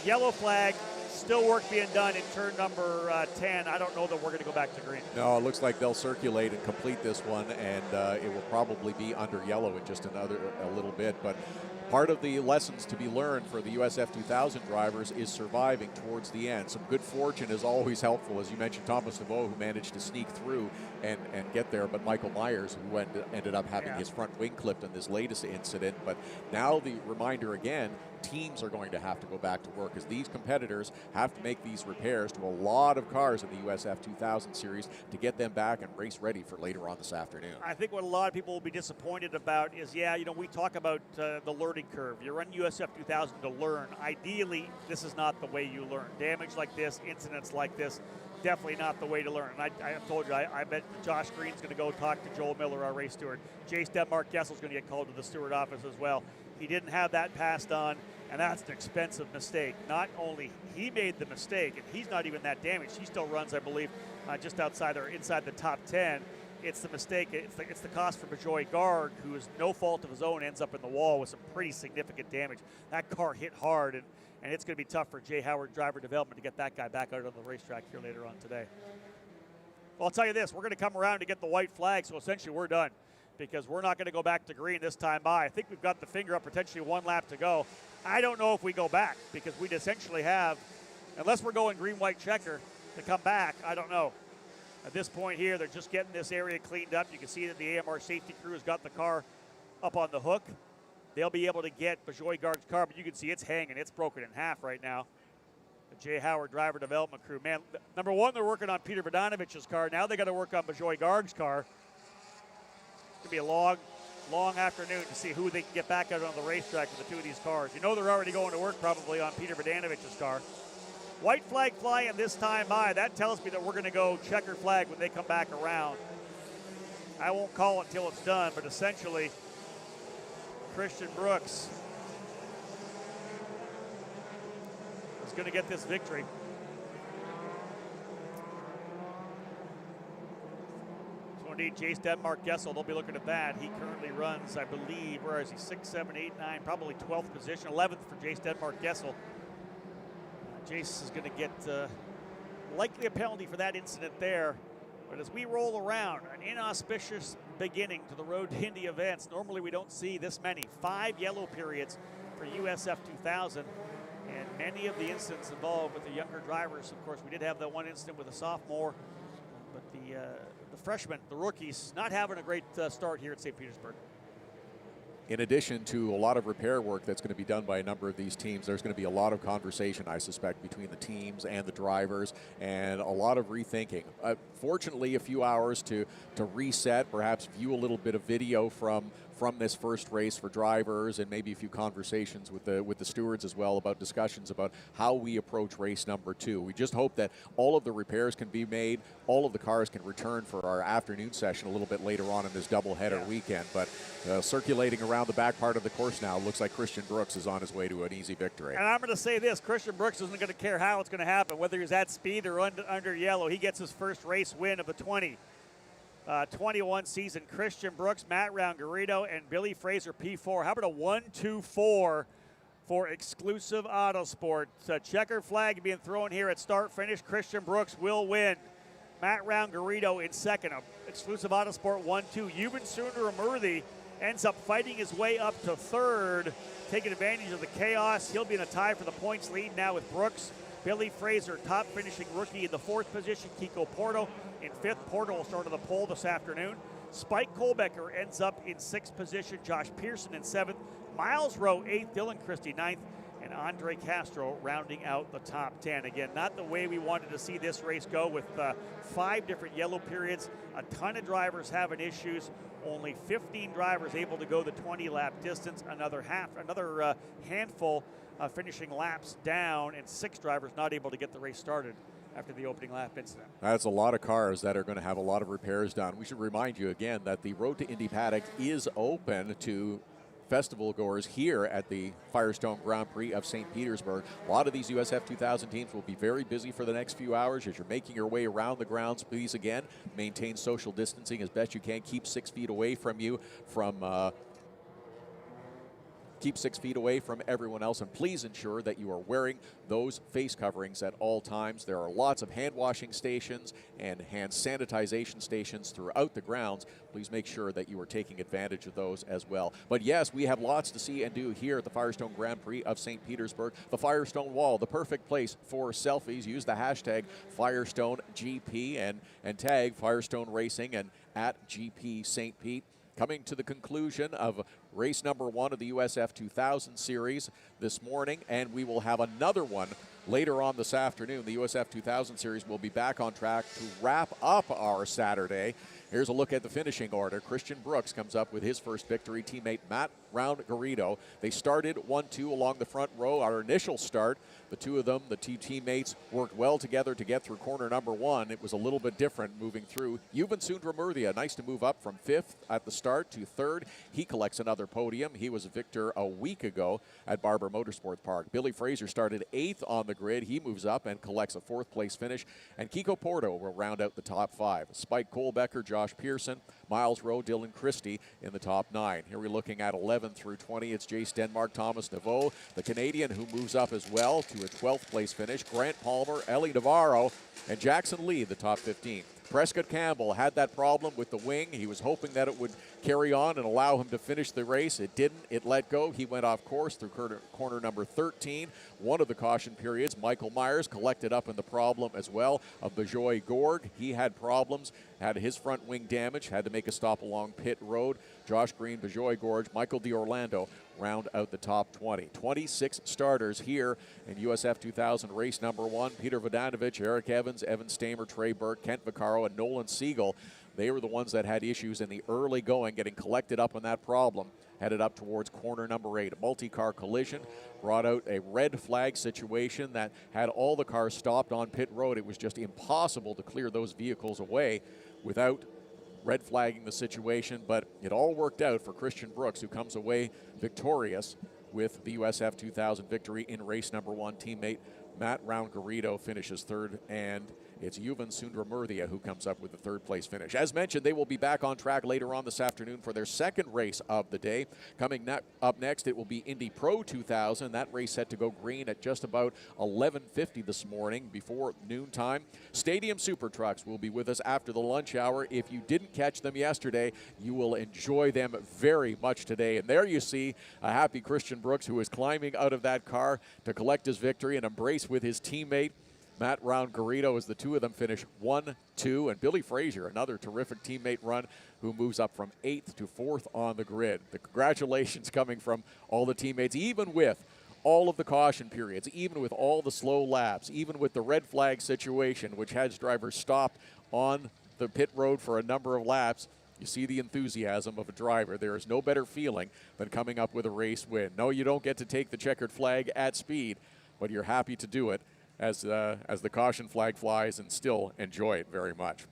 Yellow flag. Still work being done in turn number 10. I don't know that we're going to go back to green. No, it looks like they'll circulate and complete this one, and it will probably be under yellow in just a little bit. But part of the lessons to be learned for the USF2000 drivers is surviving towards the end. Some good fortune is always helpful. As you mentioned, Thomas Naveau, who managed to sneak through and get there, but Michael Myers, who ended up having his front wing clipped in this latest incident. But now the reminder again, teams are going to have to go back to work as these competitors have to make these repairs to a lot of cars in the USF2000 series to get them back and race ready for later on this afternoon. I think what a lot of people will be disappointed about is, we talk about the learning curve. You run USF2000 to learn. Ideally, this is not the way you learn. Damage like this, incidents like this, definitely not the way to learn. And I have told you, I bet Josh Green's going to go talk to Joel Miller, our race steward. Jace Denmark Gessel's going to get called to the steward office as well. He didn't have that passed on, and that's an expensive mistake. Not only he made the mistake, and he's not even that damaged. He still runs, I believe, just outside or inside the top 10. It's the mistake. It's the cost for Joey Garg, who is no fault of his own, ends up in the wall with some pretty significant damage. That car hit hard, and it's going to be tough for Jay Howard Driver Development to get that guy back out on the racetrack here later on today. Well, I'll tell you this. We're going to come around to get the white flag, so essentially we're done because we're not going to go back to green this time by. I think we've got the finger up, potentially 1 lap to go. I don't know if we go back because we'd essentially have, unless we're going green-white checker to come back, I don't know. At this point here, they're just getting this area cleaned up. You can see that the AMR safety crew has got the car up on the hook. They'll be able to get Joey Garg's car, but you can see it's hanging. It's broken in half right now. The Jay Howard Driver Development crew. Man, number 1, they're working on Peter Vodanovich's car. Now they got to work on Joey Garg's car. It's going to be a long afternoon to see who they can get back out on the racetrack with the 2 of these cars. You know they're already going to work probably on Peter Vodanovich's car. White flag flying this time by. That tells me that we're going to go checker flag when they come back around. I won't call it until it's done, but essentially, Christian Brooks is going to get this victory. So indeed, Jace Denmark Gessel, they'll be looking at that. He currently runs, I believe, where is he? 6, 7, 8, 9, probably 12th position, 11th for Jace Denmark Gessel. Jace is going to get likely a penalty for that incident there. But as we roll around, an inauspicious beginning to the Road to Indy events. Normally we don't see this many. 5 yellow periods for USF2000. And many of the incidents involved with the younger drivers. Of course, we did have that one incident with a sophomore. But the freshmen, the rookies, not having a great start here at St. Petersburg. In addition to a lot of repair work that's going to be done by a number of these teams, there's going to be a lot of conversation, I suspect, between the teams and the drivers, and a lot of rethinking. Fortunately, a few hours to reset, perhaps view a little bit of video from this first race for drivers, and maybe a few conversations with the stewards as well about discussions about how we approach race number 2. We just hope that all of the repairs can be made, all of the cars can return for our afternoon session a little bit later on in this doubleheader weekend. But circulating around the back part of the course now, looks like Christian Brooks is on his way to an easy victory. And I'm going to say this, Christian Brooks isn't going to care how it's going to happen, whether he's at speed or under yellow. He gets his first race win of the 2021 season. Christian Brooks, Matt Roungarito, and Billy Fraser P4. How about a 1-2-4 for Exclusive Autosport? Checkered flag being thrown here at start finish. Christian Brooks will win. Matt Roungarito in second. Exclusive Autosport 1-2. Yuban Sundaramurthy ends up fighting his way up to third, taking advantage of the chaos. He'll be in a tie for the points lead now with Brooks. Billy Fraser, top finishing rookie in the 4th position. Kiko Porto in 5th. Porto will start on the pole this afternoon. Spike Kohlbecker ends up in 6th position. Josh Pearson in 7th. Miles Rowe 8th. Dylan Christie 9th. And Andre Castro rounding out the top 10. Again, not the way we wanted to see this race go, with 5 different yellow periods. A ton of drivers having issues. Only 15 drivers able to go the 20-lap distance. Another handful finishing laps down, and 6 drivers not able to get the race started after the opening lap incident. That's a lot of cars that are going to have a lot of repairs done. We should remind you again that the Road to Indy paddock is open to festival goers here at the Firestone Grand Prix of St. Petersburg. A lot of these USF2000 teams will be very busy for the next few hours. As you're making your way around the grounds, please again maintain social distancing as best you can. Keep 6 feet away from you, keep 6 feet away from everyone else, and please ensure that you are wearing those face coverings at all times. There are lots of hand washing stations and hand sanitization stations throughout the grounds. Please make sure that you are taking advantage of those as well. But yes, we have lots to see and do here at the Firestone Grand Prix of St. Petersburg. The Firestone Wall, the perfect place for selfies. Use the hashtag FirestoneGP and tag Firestone Racing and at GP St. Pete. Coming to the conclusion of race number 1 of the USF2000 series this morning, and we will have another one later on this afternoon. The USF2000 series will be back on track to wrap up our Saturday. Here's a look at the finishing order. Christian Brooks comes up with his first victory. Teammate Matt Roungarito. They started 1-2 along the front row. Our initial start, the two of them, the two teammates, worked well together to get through corner number 1. It was a little bit different moving through. Yuban Sundaramurthy, nice to move up from 5th at the start to 3rd. He collects another podium. He was a victor a week ago at Barber Motorsports Park. Billy Fraser started 8th on the grid. He moves up and collects a 4th place finish. And Kiko Porto will round out the top 5. Spike Kohlbecker, Josh Pearson, Miles Rowe, Dylan Christie in the top 9. Here we're looking at 11 through 20. It's Jace Denmark, Thomas Naveau, the Canadian, who moves up as well to a 12th place finish. Grant Palmer, Ellie Navarro, and Jackson Lee, the top 15. Prescott Campbell had that problem with the wing. He was hoping that it would carry on and allow him to finish the race. It didn't. It let go. He went off course through corner number 13. One of the caution periods. Michael Myers collected up in the problem as well of Bejoy Gorg. He had problems, had his front wing damage, had to make a stop along pit road. Josh Green, Bejoy Gorge, Michael D'Orlando round out the top 20. 26 starters here in USF2000 race number 1. Peter Vodanovich, Eric Evans, Evan Stamer, Trey Burke, Kent Vaccaro, and Nolan Siegel. They were the ones that had issues in the early going, getting collected up on that problem. Headed up towards corner number 8. A multi-car collision brought out a red flag situation that had all the cars stopped on pit road. It was just impossible to clear those vehicles away without red flagging the situation, but it all worked out for Christian Brooks, who comes away victorious with the USF2000 victory in race number 1. Teammate Matt Roungarito finishes 3rd, and it's Yuban Sundaramurthy who comes up with the 3rd place finish. As mentioned, they will be back on track later on this afternoon for their second race of the day. Coming up next, it will be Indy Pro 2000. That race set to go green at just about 11:50 this morning before noontime. Stadium Super Trucks will be with us after the lunch hour. If you didn't catch them yesterday, you will enjoy them very much today. And there you see a happy Christian Brooks, who is climbing out of that car to collect his victory and embrace with his teammate Matt Round-Garrido as the two of them finish 1-2. And Billy Fraser, another terrific teammate run, who moves up from 8th to 4th on the grid. The congratulations coming from all the teammates, even with all of the caution periods, even with all the slow laps, even with the red flag situation, which has drivers stopped on the pit road for a number of laps. You see the enthusiasm of a driver. There is no better feeling than coming up with a race win. No, you don't get to take the checkered flag at speed, but you're happy to do it as the caution flag flies and still enjoy it very much.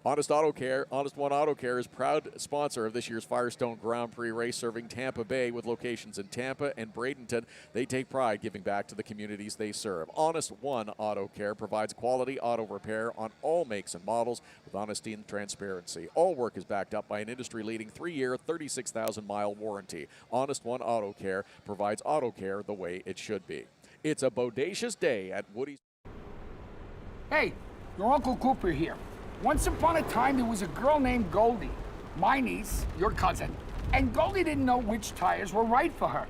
Honest One Auto Care is proud sponsor of this year's Firestone Grand Prix race, serving Tampa Bay with locations in Tampa and Bradenton. They take pride giving back to the communities they serve. Honest One Auto Care provides quality auto repair on all makes and models with honesty and transparency. All work is backed up by an industry-leading 3-year, 36,000-mile warranty. Honest One Auto Care provides auto care the way it should be. It's a bodacious day at Woody's. Hey, your Uncle Cooper here. Once upon a time, there was a girl named Goldie, my niece, your cousin, and Goldie didn't know which tires were right for her.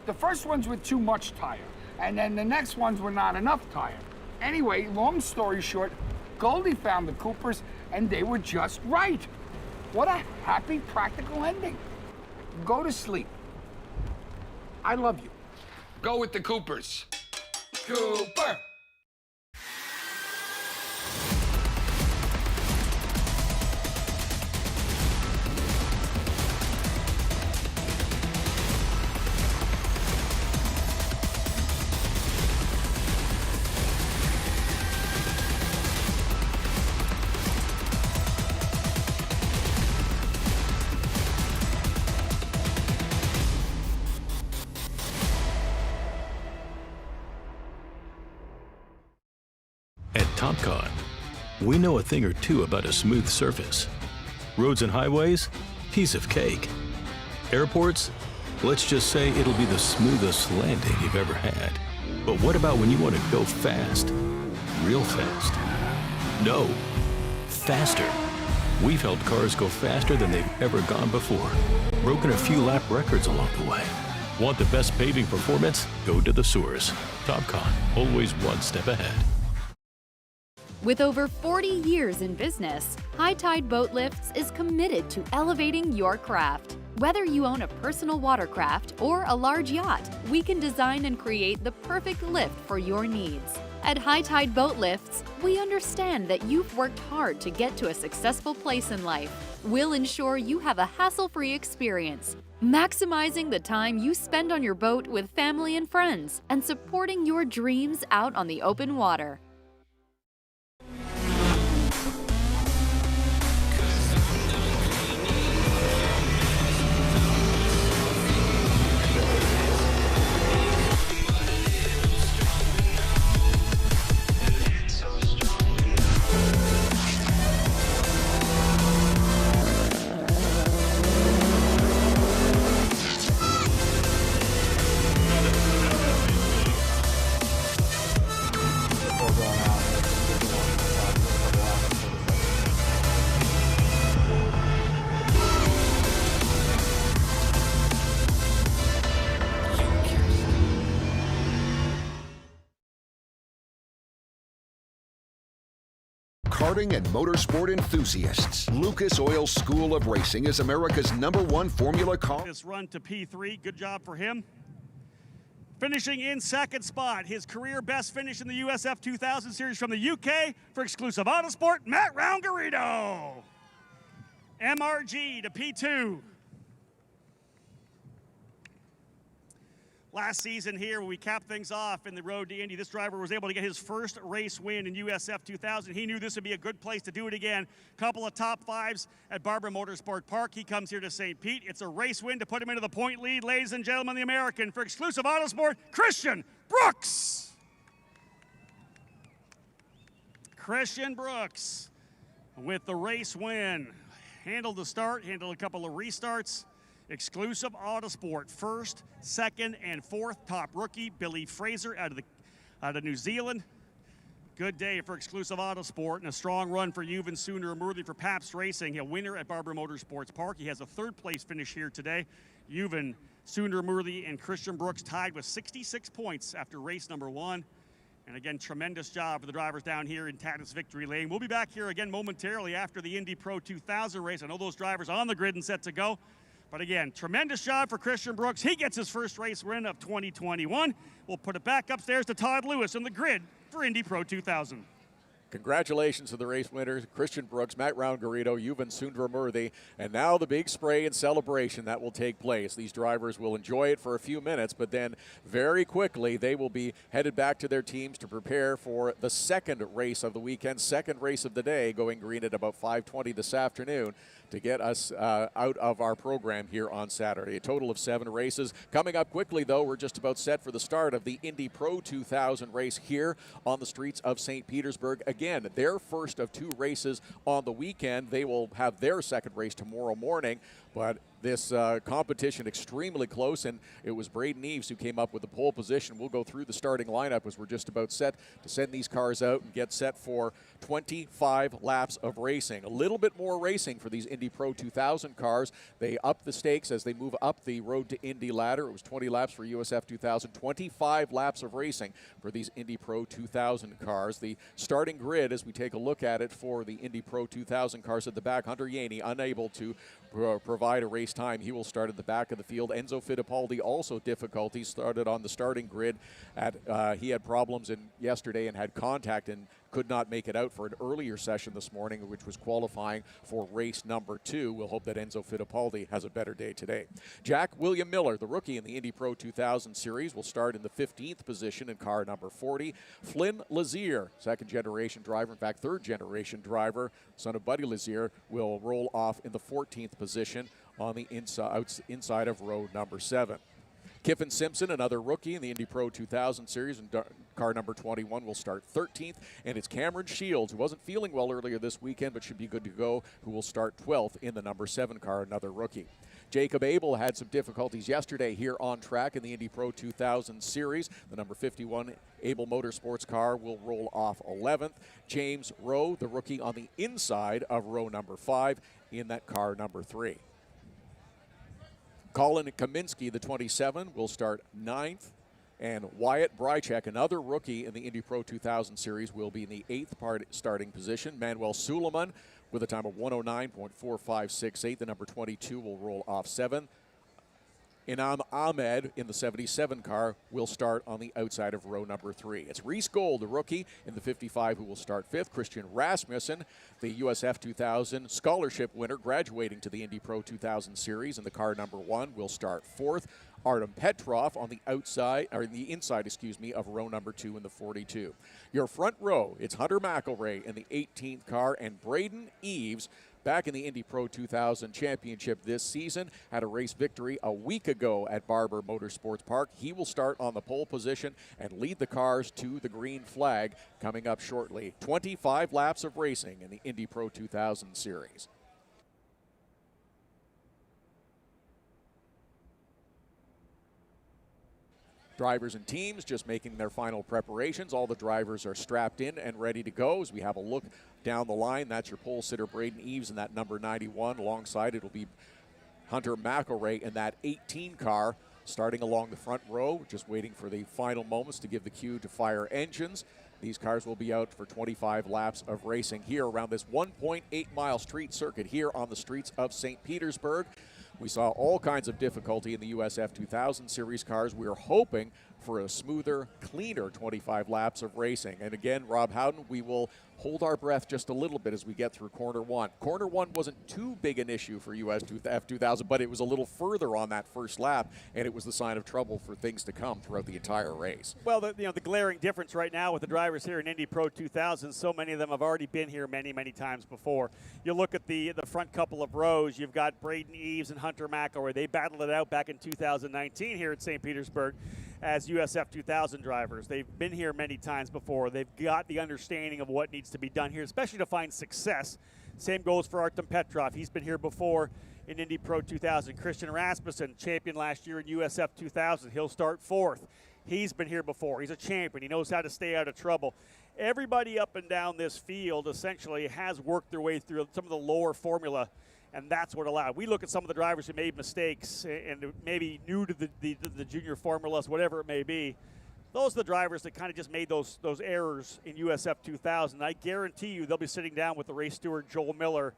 The first ones were too much tire, and then the next ones were not enough tire. Anyway, long story short, Goldie found the Coopers, and they were just right. What a happy, practical ending. Go to sleep. I love you. Go with the Coopers. Cooper! TopCon, we know a thing or two about a smooth surface. Roads and highways, piece of cake. Airports, let's just say it'll be the smoothest landing you've ever had. But what about when you want to go fast? Real fast? No, faster. We've helped cars go faster than they've ever gone before. Broken a few lap records along the way. Want the best paving performance? Go to the source. TopCon, always one step ahead. With over 40 years in business, High Tide Boat Lifts is committed to elevating your craft. Whether you own a personal watercraft or a large yacht, we can design and create the perfect lift for your needs. At High Tide Boat Lifts, we understand that you've worked hard to get to a successful place in life. We'll ensure you have a hassle-free experience, maximizing the time you spend on your boat with family and friends, and supporting your dreams out on the open water. Karting and motorsport enthusiasts, Lucas Oil School of Racing is America's #1 Formula car. This run to P3, good job for him. Finishing in second spot, his career best finish in the USF2000 series from the UK for exclusive Autosport, Matt Round-Garrido. MRG to P2. Last season here, when we capped things off in the road to Indy, this driver was able to get his first race win in USF2000. He knew this would be a good place to do it again. Couple of top fives at Barbara Motorsport Park. He comes here to St. Pete. It's a race win to put him into the point lead. Ladies and gentlemen, the American for exclusive Autosport, Christian Brooks. Christian Brooks with the race win. Handled the start, handled a couple of restarts. Exclusive Autosport, first, second, and fourth. Top rookie, Billy Fraser out of New Zealand. Good day for exclusive Autosport and a strong run for Juven Sooner-Murley for Pabst Racing. A winner at Barbara Motorsports Park. He has a third place finish here today. Juven Sooner-Murley and Christian Brooks tied with 66 points after race number 1. And again, tremendous job for the drivers down here in Tatus Victory Lane. We'll be back here again momentarily after the Indy Pro 2000 race. I know those drivers on the grid and set to go. But again, tremendous job for Christian Brooks. He gets his first race win of 2021. We'll put it back upstairs to Todd Lewis on the grid for Indy Pro 2000. Congratulations to the race winners, Christian Brooks, Matt Roundgarito, Yuvan Sundaramurthy, and now the big spray and celebration that will take place. These drivers will enjoy it for a few minutes, but then very quickly they will be headed back to their teams to prepare for the second race of the weekend, second race of the day, going green at about 5:20 this afternoon to get us out of our program here on Saturday. A total of 7 races. Coming up quickly, though, we're just about set for the start of the Indy Pro 2000 race here on the streets of St. Petersburg. Again, their first of 2 races on the weekend. They will have their second race tomorrow morning, but this competition extremely close, and it was Braden Eves who came up with the pole position. We'll go through the starting lineup as we're just about set to send these cars out and get set for 25 laps of racing. A little bit more racing for these Indy Pro 2000 cars. They up the stakes as they move up the road to Indy ladder. It was 20 laps for USF 2000, 25 laps of racing for these Indy Pro 2000 cars. The starting grid, as we take a look at it for the Indy Pro 2000 cars at the back, Hunter Yaney unable to provide a race time. He will start at the back of the field. Enzo Fittipaldi also difficulties, started on the starting grid. He had problems yesterday and had contact and could not make it out for an earlier session this morning, which was qualifying for race number 2. We'll hope that Enzo Fittipaldi has a better day today. Jack William Miller, the rookie in the Indy Pro 2000 series, will start in the 15th position in car number 40. Flynn Lazier, second generation driver, in fact third generation driver, son of Buddy Lazier, will roll off in the 14th position on the inside of row number 7. Kiffin Simpson, another rookie in the Indy Pro 2000 series, and car number 21 will start 13th. And it's Cameron Shields, who wasn't feeling well earlier this weekend but should be good to go, who will start 12th in the number 7 car, another rookie. Jacob Abel had some difficulties yesterday here on track in the Indy Pro 2000 series. The number 51 Abel Motorsports car will roll off 11th. James Rowe, the rookie on the inside of row number 5 in that car number 3. Colin Kaminsky, the 27, will start 9th. And Wyatt Brychek, another rookie in the Indy Pro 2000 series, will be in the 8th starting position. Manuel Suleiman with a time of 109.4568. The number 22 will roll off 7th. Inam Ahmed in the 77 car will start on the outside of row number 3. It's Reese Gold, the rookie in the 55, who will start 5th. Christian Rasmussen, the USF 2000 scholarship winner, graduating to the Indy Pro 2000 series in the car number 1, will start 4th. Artem Petrov on the outside, or the inside, of row number 2 in the 42. Your front row, it's Hunter McElray in the 18th car, and Braden Eves, back in the Indy Pro 2000 championship this season, had a race victory a week ago at Barber Motorsports Park. He will start on the pole position and lead the cars to the green flag coming up shortly. 25 laps of racing in the Indy Pro 2000 series. Drivers and teams just making their final preparations. All the drivers are strapped in and ready to go. As we have a look down the line, that's your pole sitter Braden Eves in that number 91. Alongside it will be Hunter McElray in that 18 car, starting along the front row, just waiting for the final moments to give the cue to fire engines. These cars will be out for 25 laps of racing here around this 1.8-mile street circuit here on the streets of St. Petersburg. We saw all kinds of difficulty in the USF 2000 series cars. We are hoping for a smoother, cleaner 25 laps of racing. And again, Rob Howden, we will hold our breath just a little bit as we get through corner 1. Corner 1 wasn't too big an issue for USF 2000, but it was a little further on that first lap, and it was the sign of trouble for things to come throughout the entire race. Well, the glaring difference right now with the drivers here in Indy Pro 2000, so many of them have already been here many, many times before. You look at the front couple of rows, you've got Braden Eves and Hunter McElroy. They battled it out back in 2019 here at St. Petersburg as USF 2000 drivers. They've been here many times before. They've got the understanding of what needs to be done here, especially to find success. Same goes for Artem Petrov. He's been here before in Indy Pro 2000. Christian Rasmussen, champion last year in USF 2000. He'll start 4th. He's been here before. He's a champion. He knows how to stay out of trouble. Everybody up and down this field essentially has worked their way through some of the lower formula, and that's what allowed. We look at some of the drivers who made mistakes and maybe new to the junior formulas, whatever it may be. those are the drivers that kind of just made those errors in USF2000. I guarantee you they'll be sitting down with the race steward, Joel Miller,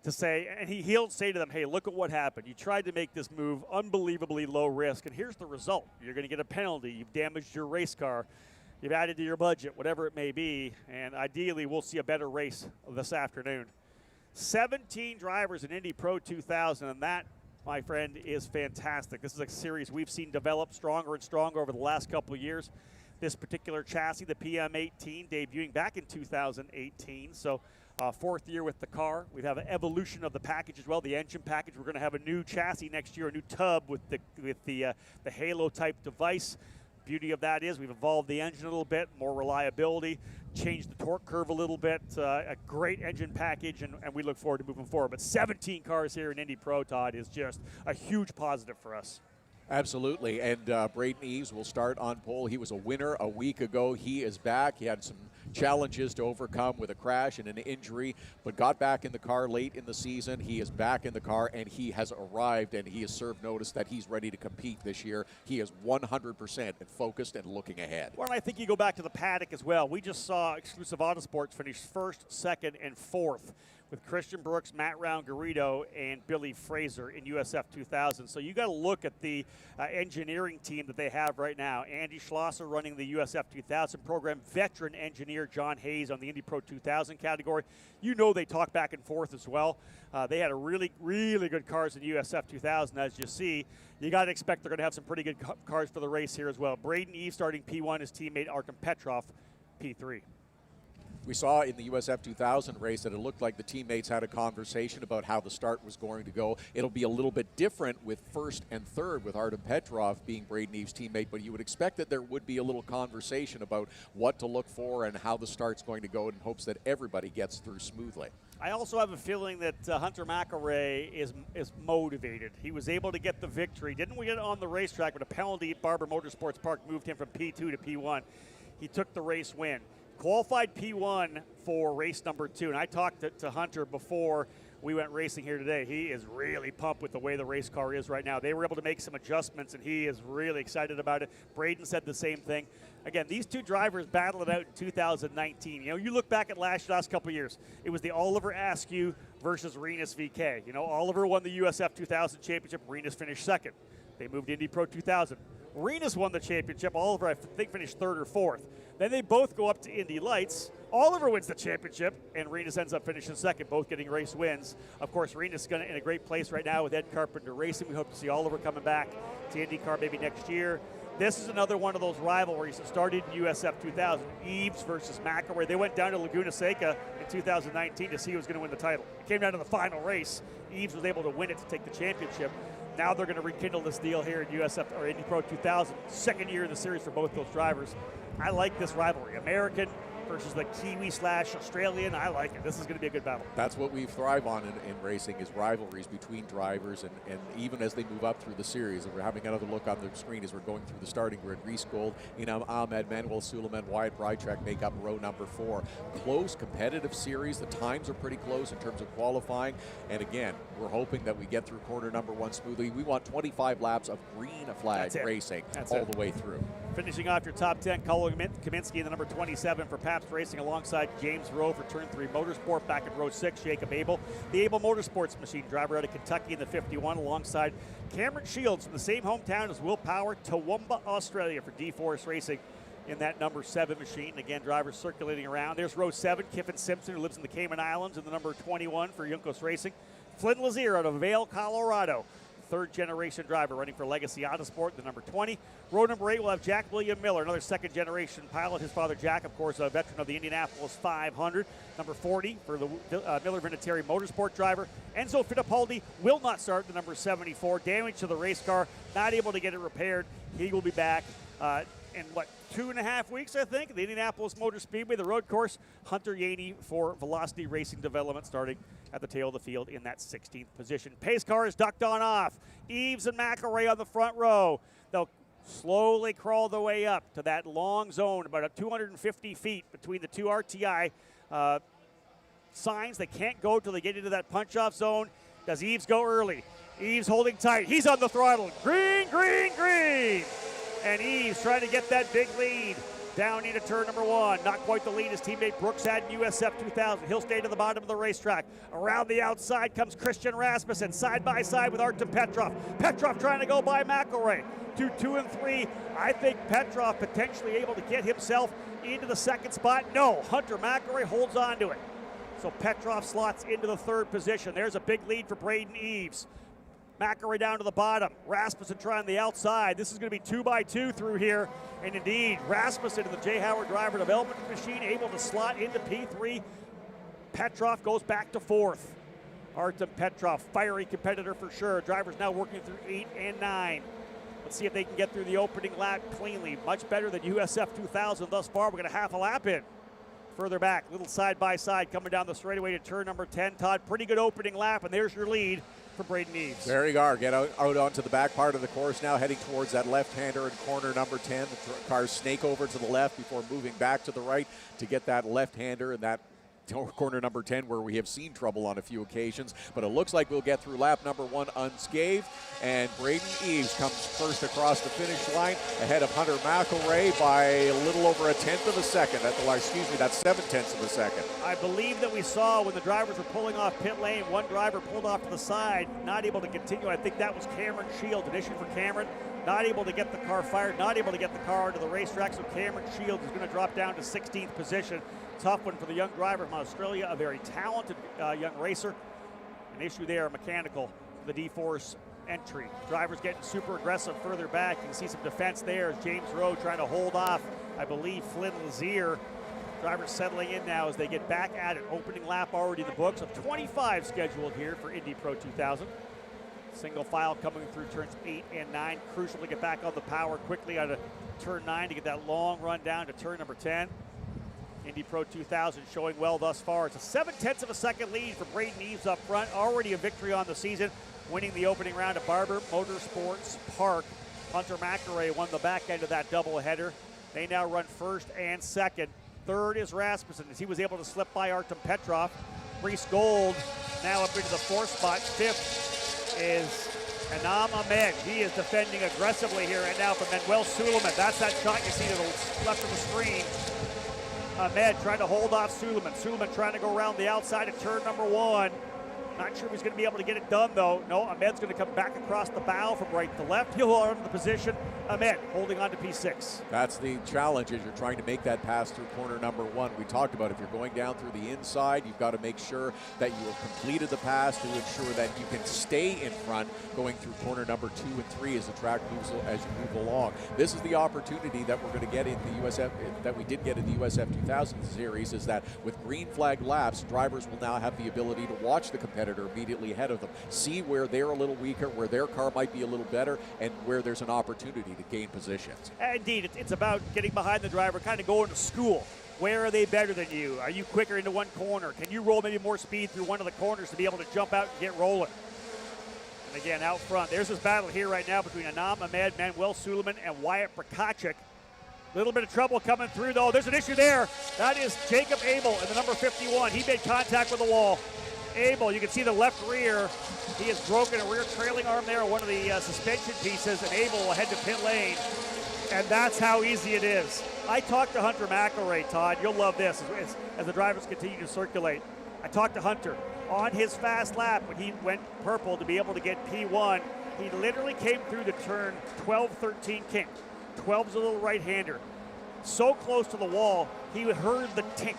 to say, and he'll say to them, hey, look at what happened. You tried to make this move unbelievably low risk, and here's the result. You're going to get a penalty. You've damaged your race car. You've added to your budget, whatever it may be, and ideally we'll see a better race this afternoon. 17 drivers in Indy Pro 2000, and that, my friend, is fantastic. This is a series we've seen develop stronger and stronger over the last couple of years. This particular chassis, the PM18, debuting back in 2018, so fourth year with the car. We have an evolution of the package as well, the engine package. We're going to have a new chassis next year, a new tub with the Halo type device. Beauty of that is we've evolved the engine a little bit, more reliability, changed the torque curve a little bit, a great engine package, and we look forward to moving forward. But 17 cars here in Indy Pro, Todd, is just a huge positive for us. Absolutely, and Braden Eves will start on pole. He was a winner a week ago. He is back. He had some challenges to overcome with a crash and an injury, but got back in the car late in the season. He is back in the car, and he has arrived, and he has served notice that he's ready to compete this year. He is 100% and focused and looking ahead. Well, I think you go back to the paddock as well. We just saw Exclusive Autosports finish first, second, and fourth with Christian Brooks, Matt Round-Garrido, and Billy Fraser in USF2000. So you got to look at the engineering team that they have right now. Andy Schlosser running the USF2000 program, veteran engineer John Hayes on the Indy Pro 2000 category. You know they talk back and forth as well. They had a really, really good cars in USF2000, as you see. You got to expect they're going to have some pretty good cars for the race here as well. Braden Eve starting P1, his teammate Artem Petrov, P3. We saw in the USF2000 race that it looked like the teammates had a conversation about how the start was going to go. It'll be a little bit different with first and third, with Artem Petrov being Braden Eve's teammate, but you would expect that there would be a little conversation about what to look for and how the start's going to go in hopes that everybody gets through smoothly. I also have a feeling that Hunter McElray is motivated. He was able to get the victory. Didn't we get on the racetrack, but a penalty at Barber Motorsports Park moved him from P2 to P1. He took the race win. Qualified P1 for race number 2, and I talked to Hunter before we went racing here today. He is really pumped with the way the race car is right now. They were able to make some adjustments, and he is really excited about it. Braden said the same thing. Again, these two drivers battled it out in 2019. You know, you look back at last couple of years. It was the Oliver Askew versus Renus VK. You know, Oliver won the USF2000 championship. Renus finished second. They moved to Indy Pro 2000. Renus won the championship. Oliver, I think, finished third or fourth. Then they both go up to Indy Lights. Oliver wins the championship, and Renus ends up finishing second, both getting race wins. Of course, Renus is in a great place right now with Ed Carpenter Racing. We hope to see Oliver coming back to IndyCar maybe next year. This is another one of those rivalries that started in USF2000. Eves versus McElroy. They went down to Laguna Seca in 2019 to see who was going to win the title. It came down to the final race. Eves was able to win it to take the championship. Now they're going to rekindle this deal here in USF or Indy Pro 2000. Second year in the series for both those drivers. I like this rivalry. American versus the Kiwi/Australian. I like it. This is going to be a good battle. That's what we thrive on in racing, is rivalries between drivers, and even as they move up through the series. And we're having another look on the screen as we're going through the starting grid. Reese Gold, Inam Ahmed, Manuel Suleiman, Wyatt Brytrack make up row number 4. Close, competitive series. The times are pretty close in terms of qualifying. And again, we're hoping that we get through corner number 1 smoothly. We want 25 laps of green flag racing all the way through. Finishing off your top 10, Colin Kaminsky in the number 27 for Pabst Racing alongside James Rowe for Turn 3 Motorsport. Back in row 6, Jacob Abel, the Abel Motorsports machine driver out of Kentucky in the 51 alongside Cameron Shields from the same hometown as Will Power, Toowoomba, Australia for DeForest Racing in that number 7 machine. Again, drivers circulating around. There's row 7, Kiffin Simpson, who lives in the Cayman Islands, in the number 21 for Juncos Racing. Flynn Lazier out of Vail, Colorado. Third-generation driver running for Legacy Autosport, the number 20. Row number 8 will have Jack William Miller, another second-generation pilot. His father, Jack, of course, a veteran of the Indianapolis 500. Number 40 for the Miller Vinatieri Motorsport driver. Enzo Fittipaldi will not start, the number 74. Damage to the race car, not able to get it repaired. He will be back in, 2.5 weeks, I think, the Indianapolis Motor Speedway, the road course. Hunter Yaney for Velocity Racing Development, starting at the tail of the field in that 16th position. Pace car is ducked on off. Eves and McElray on the front row. They'll slowly crawl their way up to that long zone, about 250 feet between the two RTI signs. They can't go till they get into that punch-off zone. Does Eves go early? Eves holding tight. He's on the throttle. Green, green, green. And Eves trying to get that big lead. Down into turn number 1. Not quite the lead his teammate Brooks had in USF2000. He'll stay to the bottom of the racetrack. Around the outside comes Christian Rasmussen, side by side with Artem Petrov. Petrov trying to go by McElroy. 2 and 3. I think Petrov potentially able to get himself into the second spot. No, Hunter McElroy holds on to it. So Petrov slots into the 3rd position. There's a big lead for Braden Eves. McElroy down to the bottom. Rasmussen trying the outside. This is going to be 2 by 2 through here. And indeed, Rasmussen and the J. Howard driver development machine able to slot into P3. Petrov goes back to 4th. Artem Petrov, fiery competitor for sure. Drivers now working through 8 and 9. Let's see if they can get through the opening lap cleanly. Much better than USF2000 thus far. We're going to half a lap in. Further back, little side by side coming down the straightaway to turn number 10. Todd, pretty good opening lap, and there's your lead for Braden Eves. There you are. Get out onto the back part of the course now, heading towards that left-hander in corner number 10. The cars snake over to the left before moving back to the right to get that left-hander in that corner number 10 where we have seen trouble on a few occasions. But it looks like we'll get through lap number 1 unscathed. And Braden Eves comes first across the finish line ahead of Hunter McElroy by a little over 1/10 of a second. That's 7/10 of a second. I believe that we saw when the drivers were pulling off pit lane, one driver pulled off to the side, not able to continue. I think that was Cameron Shields, an issue for Cameron. Not able to get the car fired, not able to get the car onto the racetrack, so Cameron Shields is going to drop down to 16th position. Tough one for the young driver from Australia, a very talented young racer. An issue there, mechanical, the D-Force entry. Drivers getting super aggressive further back. You can see some defense there as James Rowe trying to hold off, I believe, Flynn Lazier. Drivers settling in now as they get back at it. Opening lap already in the books of 25 scheduled here for Indy Pro 2000. Single file coming through turns 8 and 9. Crucial to get back on the power quickly out of turn 9 to get that long run down to turn number 10. Indy Pro 2000 showing well thus far. It's a 7/10 of a second lead for Braden Eves up front. Already a victory on the season, winning the opening round at Barber Motorsports Park. Hunter McElroy won the back end of that doubleheader. They now run 1st and 2nd. 3rd is Rasmussen as he was able to slip by Artem Petrov. Reese Gold now up into the 4th spot. 5th is Anam Ahmed. He is defending aggressively here right now for Manuel Suleiman. That's that shot you see to the left of the screen. Ahmed trying to hold off Suleiman. Suleiman trying to go around the outside of turn number 1. Not sure if he's going to be able to get it done, though. No, Ahmed's going to come back across the bow from right to left. He'll arm the position. Ahmed holding on to P6. That's the challenge as you're trying to make that pass through corner number 1. We talked about if you're going down through the inside, you've got to make sure that you have completed the pass to ensure that you can stay in front going through corner number 2 and 3 as the track moves as you move along. This is the opportunity that we're going to get in the USF, that we did get in the USF2000 series, is that with green flag laps, drivers will now have the ability to watch the competitor immediately ahead of them, see where they're a little weaker, where their car might be a little better, and where there's an opportunity to gain positions. Indeed, it's about getting behind the driver, kind of going to school. Where are they better than you? Are you quicker into one corner? Can you roll maybe more speed through one of the corners to be able to jump out and get rolling? And again, out front, there's this battle here right now between Anam Ahmed, Manuel Suleiman, and Wyatt Prokachik. Little bit of trouble coming through, though. There's an issue there. That is Jacob Abel in the number 51. He made contact with the wall. Abel, you can see the left rear. He has broken a rear trailing arm there on one of the suspension pieces, and Abel will head to pit lane. And that's how easy it is. I talked to Hunter McElroy, Todd. You'll love this as the drivers continue to circulate. I talked to Hunter on his fast lap when he went purple to be able to get P1. He literally came through the turn 12-13 kink. 12's a little right-hander. So close to the wall, he heard the tink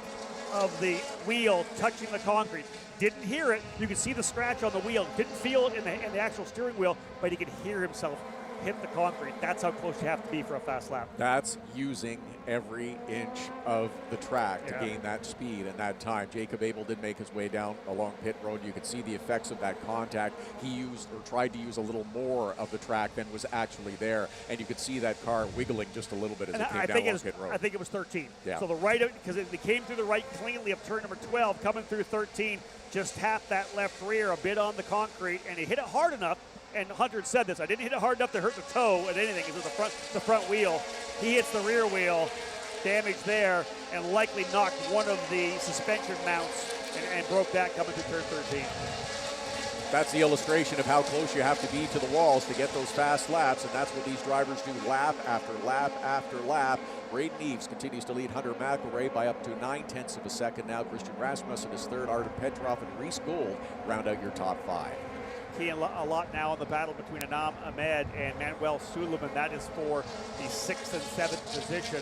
of the wheel touching the concrete. Didn't hear it. You could see the scratch on the wheel. Didn't feel it in the actual steering wheel, but he could hear himself hit the concrete. That's how close you have to be for a fast lap. That's using every inch of the track to gain that speed and that time. Jacob Abel did make his way down along pit road. You could see the effects of that contact. He used or tried to use a little more of the track than was actually there, and you could see that car wiggling just a little bit as it came down along pit road. I think it was 13. Yeah. So the right, because it came through the right cleanly of turn number 12, coming through 13, just tapped that left rear a bit on the concrete, and he hit it hard enough. And Hunter said this, I didn't hit it hard enough to hurt the toe at anything. It was the front wheel. He hits the rear wheel, damage there, and likely knocked one of the suspension mounts and broke that coming through turn 13. That's the illustration of how close you have to be to the walls to get those fast laps, and that's what these drivers do lap after lap after lap. Braden Eves continues to lead Hunter McElroy by up to 9/10 of a second now. Christian Rasmussen is third. Artem Petrov and Reese Gold round out your top 5. Key a lot now in the battle between Anam Ahmed and Manuel Suleiman. That is for the 6th and 7th position.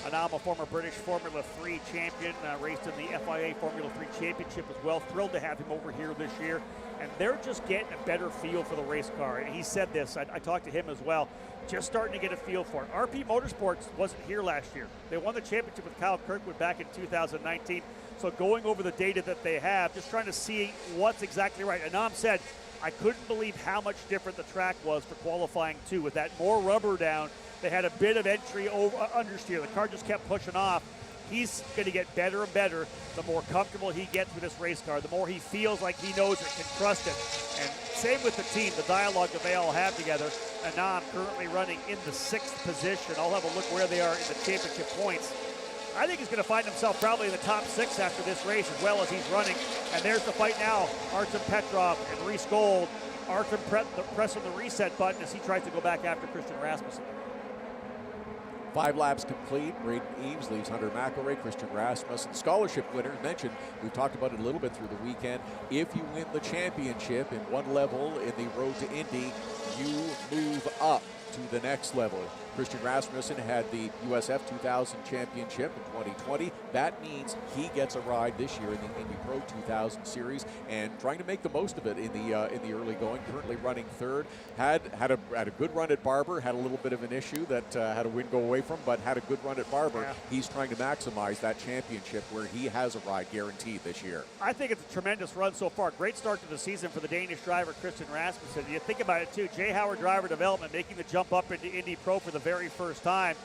Anam, a former British Formula 3 champion, raced in the FIA Formula 3 Championship as well. Thrilled to have him over here this year. And they're just getting a better feel for the race car. And he said this, I talked to him as well, just starting to get a feel for it. RP Motorsports wasn't here last year. They won the championship with Kyle Kirkwood back in 2019. So going over the data that they have, just trying to see what's exactly right. Anam said, I couldn't believe how much different the track was for qualifying too. With that more rubber down, they had a bit of entry over understeer. The car just kept pushing off. He's going to get better and better the more comfortable he gets with this race car, the more he feels like he knows it, can trust it. And same with the team, the dialogue that they all have together. Anam currently running in the 6th position. I'll have a look where they are in the championship points. I think he's going to find himself probably in the top 6 after this race as well as he's running. And there's the fight now. Artem Petrov and Reese Gold. Artem pressing the reset button as he tries to go back after Christian Rasmussen. 5 laps complete. Braden Eves leaves Hunter McElroy, Christian Rasmussen. Scholarship winner, mentioned, we've talked about it a little bit through the weekend. If you win the championship in one level in the road to Indy, you move up to the next level. Christian Rasmussen had the USF2000 championship in 2020. That means he gets a ride this year in the Indy Pro 2000 series, and trying to make the most of it in the early going. Currently running 3rd. Had a good run at Barber. Had a little bit of an issue that had a win go away from, but had a good run at Barber. Yeah. He's trying to maximize that championship where he has a ride guaranteed this year. I think it's a tremendous run so far. Great start to the season for the Danish driver Christian Rasmussen. You think about it too. J. Howard Driver Development making the jump up into Indy Pro for the very first time.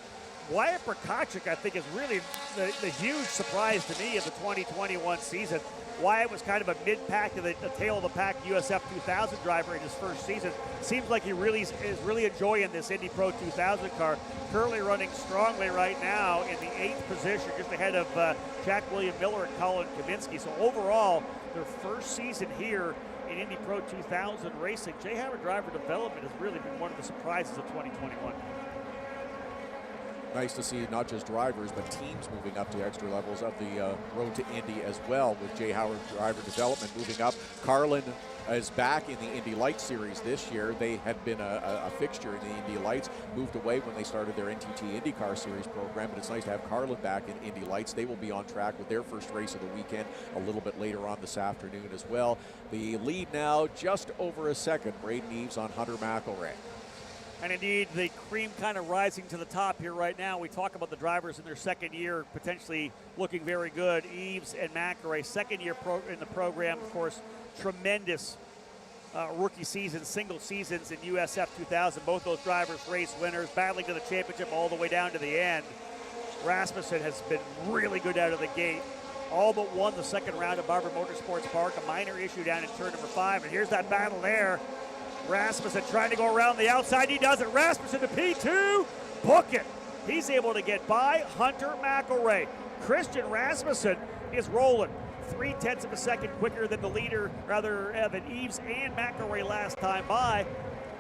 Wyatt Prokachik, I think, is really the huge surprise to me of the 2021 season. Wyatt was kind of a mid-pack to the tail of the pack USF2000 driver in his first season. Seems like he is really enjoying this Indy Pro 2000 car. Currently running strongly right now in the 8th position, just ahead of Jack William Miller and Colin Kaminsky. So overall, their first season here in Indy Pro 2000 racing, J. Howard Driver Development has really been one of the surprises of 2021. Nice to see not just drivers, but teams moving up to extra levels of the road to Indy as well, with J. Howard Driver Development moving up. Carlin is back in the Indy Lights series this year. They had been a fixture in the Indy Lights, moved away when they started their NTT IndyCar Series program, but it's nice to have Carlin back in Indy Lights. They will be on track with their first race of the weekend a little bit later on this afternoon as well. The lead now just over a second. Braden Eves on Hunter McElroy. And indeed, the cream kind of rising to the top here right now. We talk about the drivers in their second year potentially looking very good. Eves and McElroy, second year in the program, of course, tremendous rookie seasons, single seasons in USF2000. Both those drivers race winners, battling to the championship all the way down to the end. Rasmussen has been really good out of the gate. All but won the second round of Barber Motorsports Park, a minor issue down in turn number 5. And here's that battle there. Rasmussen trying to go around the outside. He does it. Rasmussen to P2. Book it. He's able to get by Hunter McElroy. Christian Rasmussen is rolling 0.3 of a second quicker than the leader, rather Evan Eves and McElroy last time by.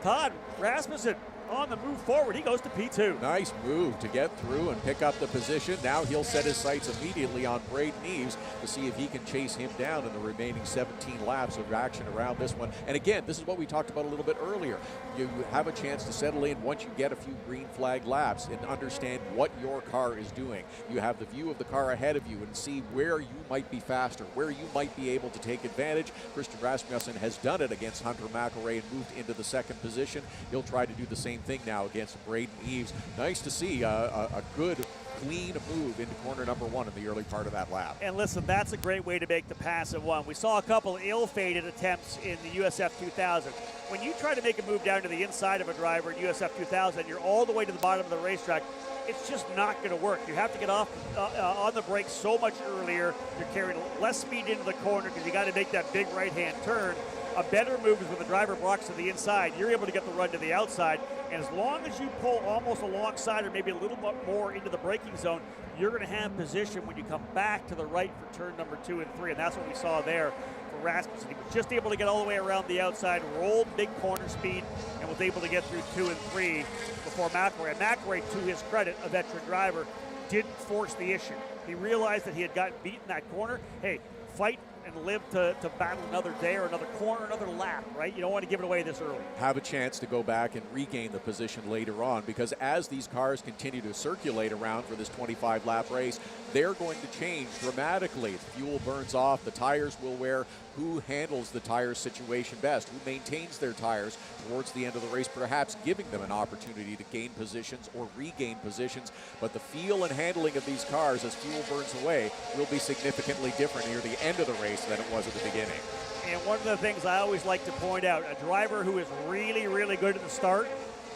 Todd Rasmussen on the move forward. He goes to P2. Nice move to get through and pick up the position. Now he'll set his sights immediately on Braden Eves to see if he can chase him down in the remaining 17 laps of action around this one. And again, this is what we talked about a little bit earlier. You have a chance to settle in once you get a few green flag laps and understand what your car is doing. You have the view of the car ahead of you and see where you might be faster, where you might be able to take advantage. Christian Rasmussen has done it against Hunter McElroy and moved into the second position. He'll try to do the same thing now against Braden Eves. Nice to see a good, clean move into corner number 1 in the early part of that lap. And listen, that's a great way to make the pass at 1. We saw a couple ill-fated attempts in the USF2000. When you try to make a move down to the inside of a driver in USF2000, you're all the way to the bottom of the racetrack. It's just not going to work. You have to get off on the brakes so much earlier. You're carrying less speed into the corner because you got to make that big right-hand turn. A better move is when the driver blocks to the inside. You're able to get the run to the outside. And as long as you pull almost alongside or maybe a little bit more into the braking zone, you're going to have position when you come back to the right for turn number 2 and 3. And that's what we saw there for Rasmussen. He was just able to get all the way around the outside, rolled big corner speed, and was able to get through 2 and 3 before McElroy. And McElroy, to his credit, a veteran driver, didn't force the issue. He realized that he had gotten beat in that corner. Hey, fight and live to battle another day or another corner, another lap, right? You don't want to give it away this early. Have a chance to go back and regain the position later on, because as these cars continue to circulate around for this 25-lap race, they're going to change dramatically. If fuel burns off, the tires will wear. Who handles the tire situation best? Who maintains their tires towards the end of the race, perhaps giving them an opportunity to gain positions or regain positions. But the feel and handling of these cars as fuel burns away will be significantly different near the end of the race than it was at the beginning. And one of the things I always like to point out, a driver who is really, really good at the start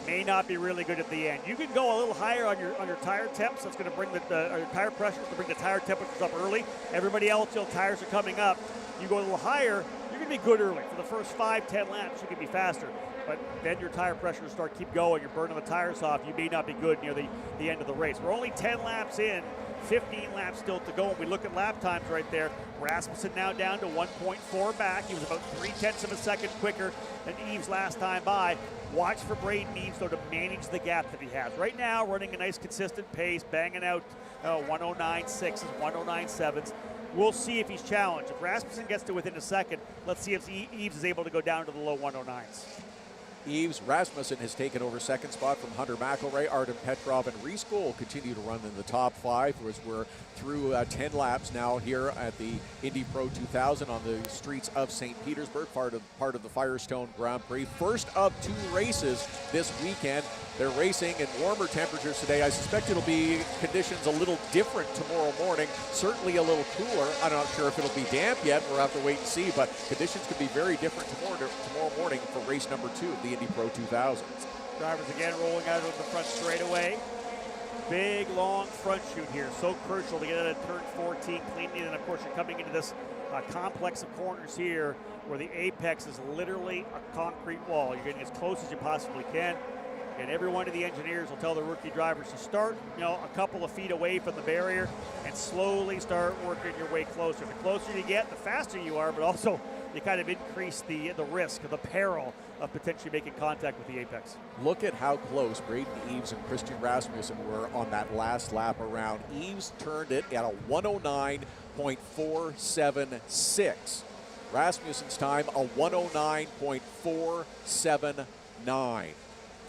may not be really good at the end. You can go a little higher on your tire temps. That's going to bring your tire pressure to bring the tire temperatures up early. Everybody else, tires are coming up. You go a little higher, you're going to be good early. For the first 5-10 laps, you can be faster. But then your tire pressure will keep going. You're burning the tires off. You may not be good near the end of the race. We're only 10 laps in, 15 laps still to go. And we look at lap times right there. Rasmussen now down to 1.4 back. He was about 0.3 of a second quicker than Eves last time by. Watch for Braden Eves, though, to manage the gap that he has. Right now, running a nice consistent pace, banging out 109.6s, 109.7s. We'll see if he's challenged. If Rasmussen gets to within a second, let's see if Eves is able to go down to the low 109s. Rasmussen has taken over second spot from Hunter McElroy. Artem Petrov and Reese Gold continue to run in the top 5 as we're through 10 laps now here at the Indy Pro 2000 on the streets of St. Petersburg, part of the Firestone Grand Prix. First of 2 races this weekend. They're racing in warmer temperatures today. I suspect it'll be conditions a little different tomorrow morning, certainly a little cooler. I'm not sure if it'll be damp yet. We'll have to wait and see, but conditions could be very different tomorrow morning for race number 2 of the Indy Pro 2000. Drivers again rolling out of the front straightaway. Big, long front shoot here. So crucial to get out of turn 14 cleanly. And, of course, you're coming into this complex of corners here where the apex is literally a concrete wall. You're getting as close as you possibly can. And every one of the engineers will tell the rookie drivers to start, a couple of feet away from the barrier and slowly start working your way closer. The closer you get, the faster you are, but also you kind of increase the risk, the peril of potentially making contact with the apex. Look at how close Braden Eves and Christian Rasmussen were on that last lap around. Eves turned it at a 109.476. Rasmussen's time, a 109.479.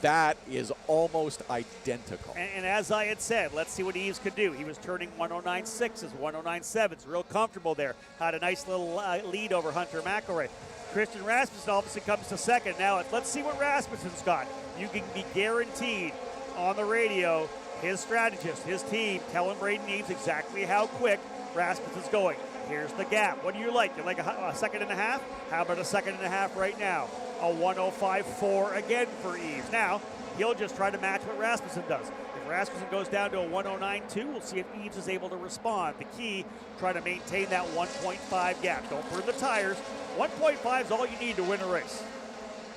That is almost identical. And as I had said, let's see what Eves could do. He was turning 109.6s, 109.7s, real comfortable there. Had a nice little lead over Hunter McElroy. Christian Rasmussen obviously comes to second. Now let's see what Rasmussen's got. You can be guaranteed on the radio, his strategist, his team, telling Braden Eves exactly how quick Rasmussen's going. Here's the gap. What do you like? You like a second and a half? How about a second and a half right now? A 105.4 again for Eves. Now, he'll just try to match what Rasmussen does. If Rasmussen goes down to a 109.2, we'll see if Eves is able to respond. The key, try to maintain that 1.5 gap. Don't burn the tires. 1.5 is all you need to win a race.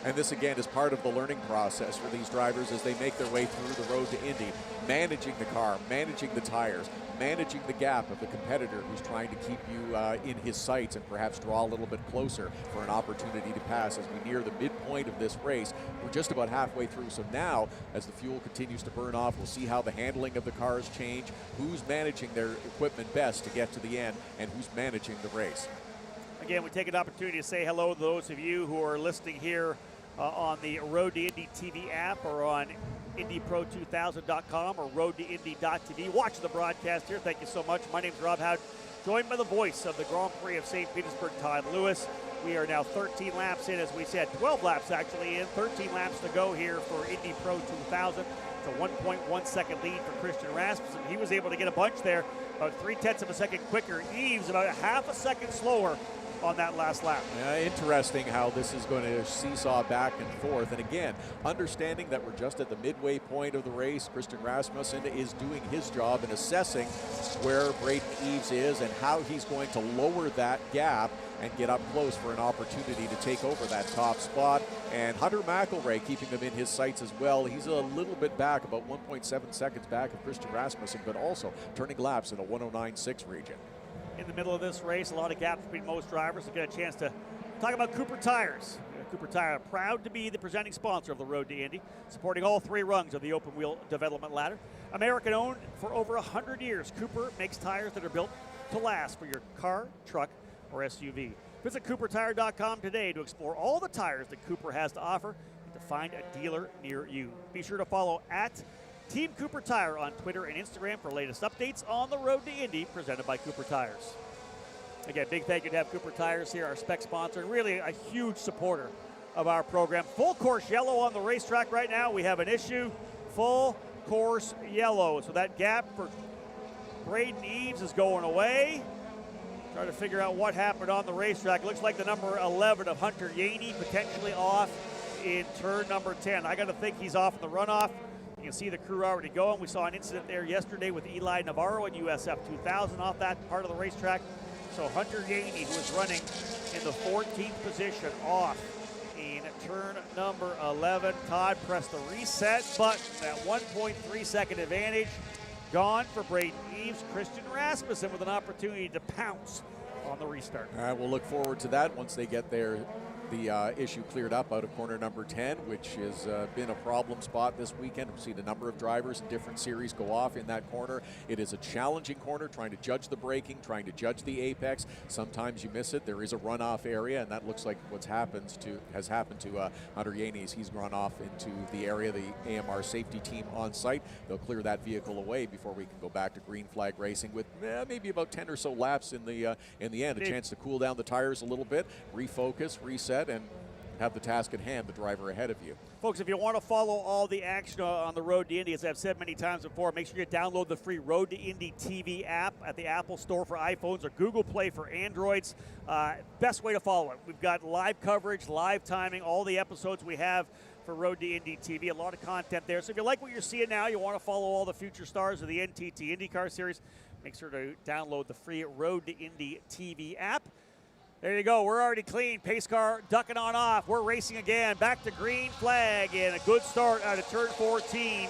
And this, again, is part of the learning process for these drivers as they make their way through the road to Indy. Managing the car, managing the tires, managing the gap of the competitor who's trying to keep you in his sights and perhaps draw a little bit closer for an opportunity to pass as we near the midpoint of this race. We're just about halfway through, so now as the fuel continues to burn off, we'll see how the handling of the cars change, who's managing their equipment best to get to the end, and who's managing the race. Again, we take an opportunity to say hello to those of you who are listening here on the Road to Indy TV app or on IndyPro2000.com or RoadToIndy.tv. Watching the broadcast here, thank you so much. My name is Rob Howd, joined by the voice of the Grand Prix of St. Petersburg, Todd Lewis. We are now 13 laps in, as we said, 12 laps actually in, 13 laps to go here for Indy Pro 2000. It's a 1.1 second lead for Christian Rasmussen. He was able to get a bunch there, about 0.3 of a second quicker. Eves about a half a second slower on that last lap. Interesting how this is going to seesaw back and forth. And again, understanding that we're just at the midway point of the race, Christian Rasmussen is doing his job in assessing where Braden Eves is and how he's going to lower that gap and get up close for an opportunity to take over that top spot. And Hunter McElroy keeping him in his sights as well. He's a little bit back, about 1.7 seconds back of Christian Rasmussen, but also turning laps in a 109.6 region. in the middle of this race. A lot of gaps between most drivers. We'll get a chance to talk about Cooper Tires. Cooper Tire, proud to be the presenting sponsor of the Road to Indy, supporting all 3 rungs of the open wheel development ladder. American owned for over 100 years, Cooper makes tires that are built to last for your car, truck, or SUV. Visit CooperTire.com today to explore all the tires that Cooper has to offer and to find a dealer near you. Be sure to follow at Team Cooper Tire on Twitter and Instagram for latest updates on the Road to Indy, presented by Cooper Tires. Again, big thank you to have Cooper Tires here, our spec sponsor, and really a huge supporter of our program. Full course yellow on the racetrack right now. We have an issue, full course yellow. So that gap for Braden Eves is going away. Trying to figure out what happened on the racetrack. Looks like the number 11 of Hunter Yaney potentially off in turn number 10. I got to think he's off in the runoff. You can see the crew already going. We saw an incident there yesterday with Eli Navarro in USF2000 off that part of the racetrack. So Hunter Yaney, who is running in the 14th position, off in turn number 11. Todd pressed the reset button. That 1.3 second advantage gone for Braden Eves. Christian Rasmussen with an opportunity to pounce on the restart. All right, we'll look forward to that once they get the issue cleared up out of corner number 10, which has been a problem spot this weekend. We've seen a number of drivers in different series go off in that corner. It is a challenging corner, trying to judge the braking, trying to judge the apex. Sometimes you miss it. There is a runoff area, and that looks like has happened to Hunter Yaney. He's run off into the area, the AMR safety team on site. They'll clear that vehicle away before we can go back to green flag racing with maybe about 10 or so laps in the end. A chance to cool down the tires a little bit, refocus, reset, and have the task at hand, the driver ahead of you. Folks, if you want to follow all the action on the Road to Indy, as I've said many times before, make sure you download the free Road to Indy TV app at the Apple Store for iPhones or Google Play for Androids. Best way to follow it. We've got live coverage, live timing, all the episodes we have for Road to Indy TV. A lot of content there. So if you like what you're seeing now, you want to follow all the future stars of the NTT IndyCar Series, make sure to download the free Road to Indy TV app. There you go. We're already clean. Pace car ducking on off. We're racing again. Back to green flag and a good start out of turn 14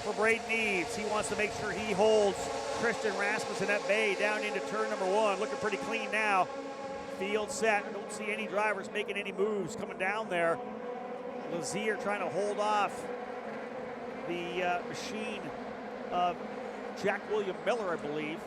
for Braden Eves. He wants to make sure he holds Christian Rasmussen at bay down into turn number 1. Looking pretty clean now. Field set. I don't see any drivers making any moves coming down there. Lazier trying to hold off the machine of Jack William Miller, I believe.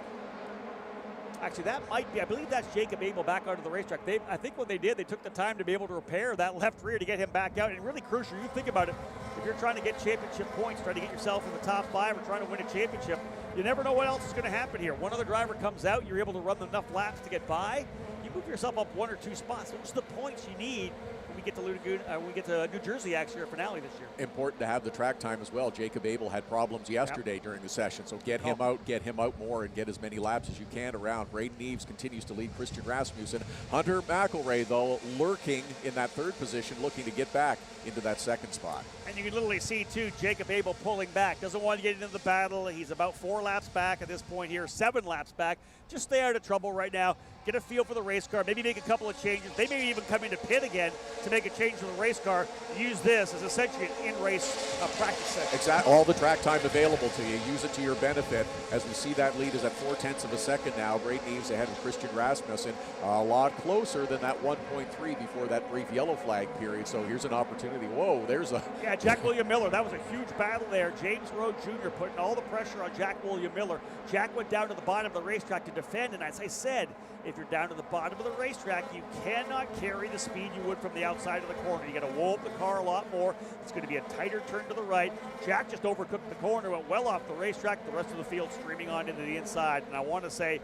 Actually, that might be, I believe that's Jacob Abel back onto the racetrack. I think what they did, they took the time to be able to repair that left rear to get him back out. And really crucial, you think about it, if you're trying to get championship points, trying to get yourself in the top 5 or trying to win a championship, you never know what else is going to happen here. One other driver comes out, you're able to run enough laps to get by. You move yourself up 1 or 2 spots. Those are the points you need when we get to New Jersey, actually, our finale this year. Important to have the track time as well. Jacob Abel had problems yesterday during the session, so get him out more and get as many laps as you can around. Braden Eves continues to lead Christian Rasmussen. Hunter McElroy, though, lurking in that 3rd position, looking to get back into that 2nd spot. And you can literally see, too, Jacob Abel pulling back. Doesn't want to get into the battle. He's about 4 laps back at this point here, 7 laps back. Just stay out of trouble right now. Get a feel for the race car. Maybe make a couple of changes. They may even come into pit again to make a change to the race car. Use this as essentially an in-race practice session. Exactly. All the track time available to you. Use it to your benefit. As we see that lead is at 0.4 of a second now. Braden Eves ahead of Christian Rasmussen. A lot closer than that 1.3 before that brief yellow flag period. So here's an opportunity. Whoa, there's a... Yeah, Jack William Miller. That was a huge battle there. James Rowe Jr. putting all the pressure on Jack William Miller. Jack went down to the bottom of the racetrack to defend. And as I said, if you're down to the bottom of the racetrack, you cannot carry the speed you would from the outside of the corner. You got to whoa up the car a lot more. It's going to be a tighter turn to the right. Jack just overcooked the corner, went well off the racetrack. The rest of the field streaming on into the inside. And I want to say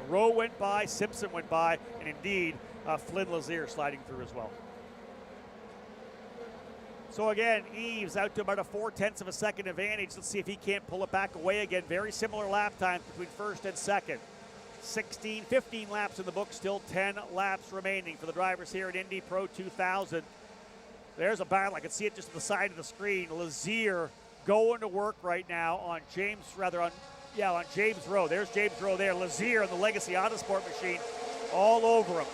Rowe went by, Simpson went by, and indeed Flynn Lazier sliding through as well. So again, Eves out to about a 0.4 of a second advantage. Let's see if he can't pull it back away again. Very similar lap times between 1st and 2nd. 15 laps in the book, still 10 laps remaining for the drivers here at Indy Pro 2000. There's a battle. I can see it just to the side of the screen. Lazier going to work right now on James Rowe. There's James Rowe there. Lazier on the Legacy Autosport machine all over him.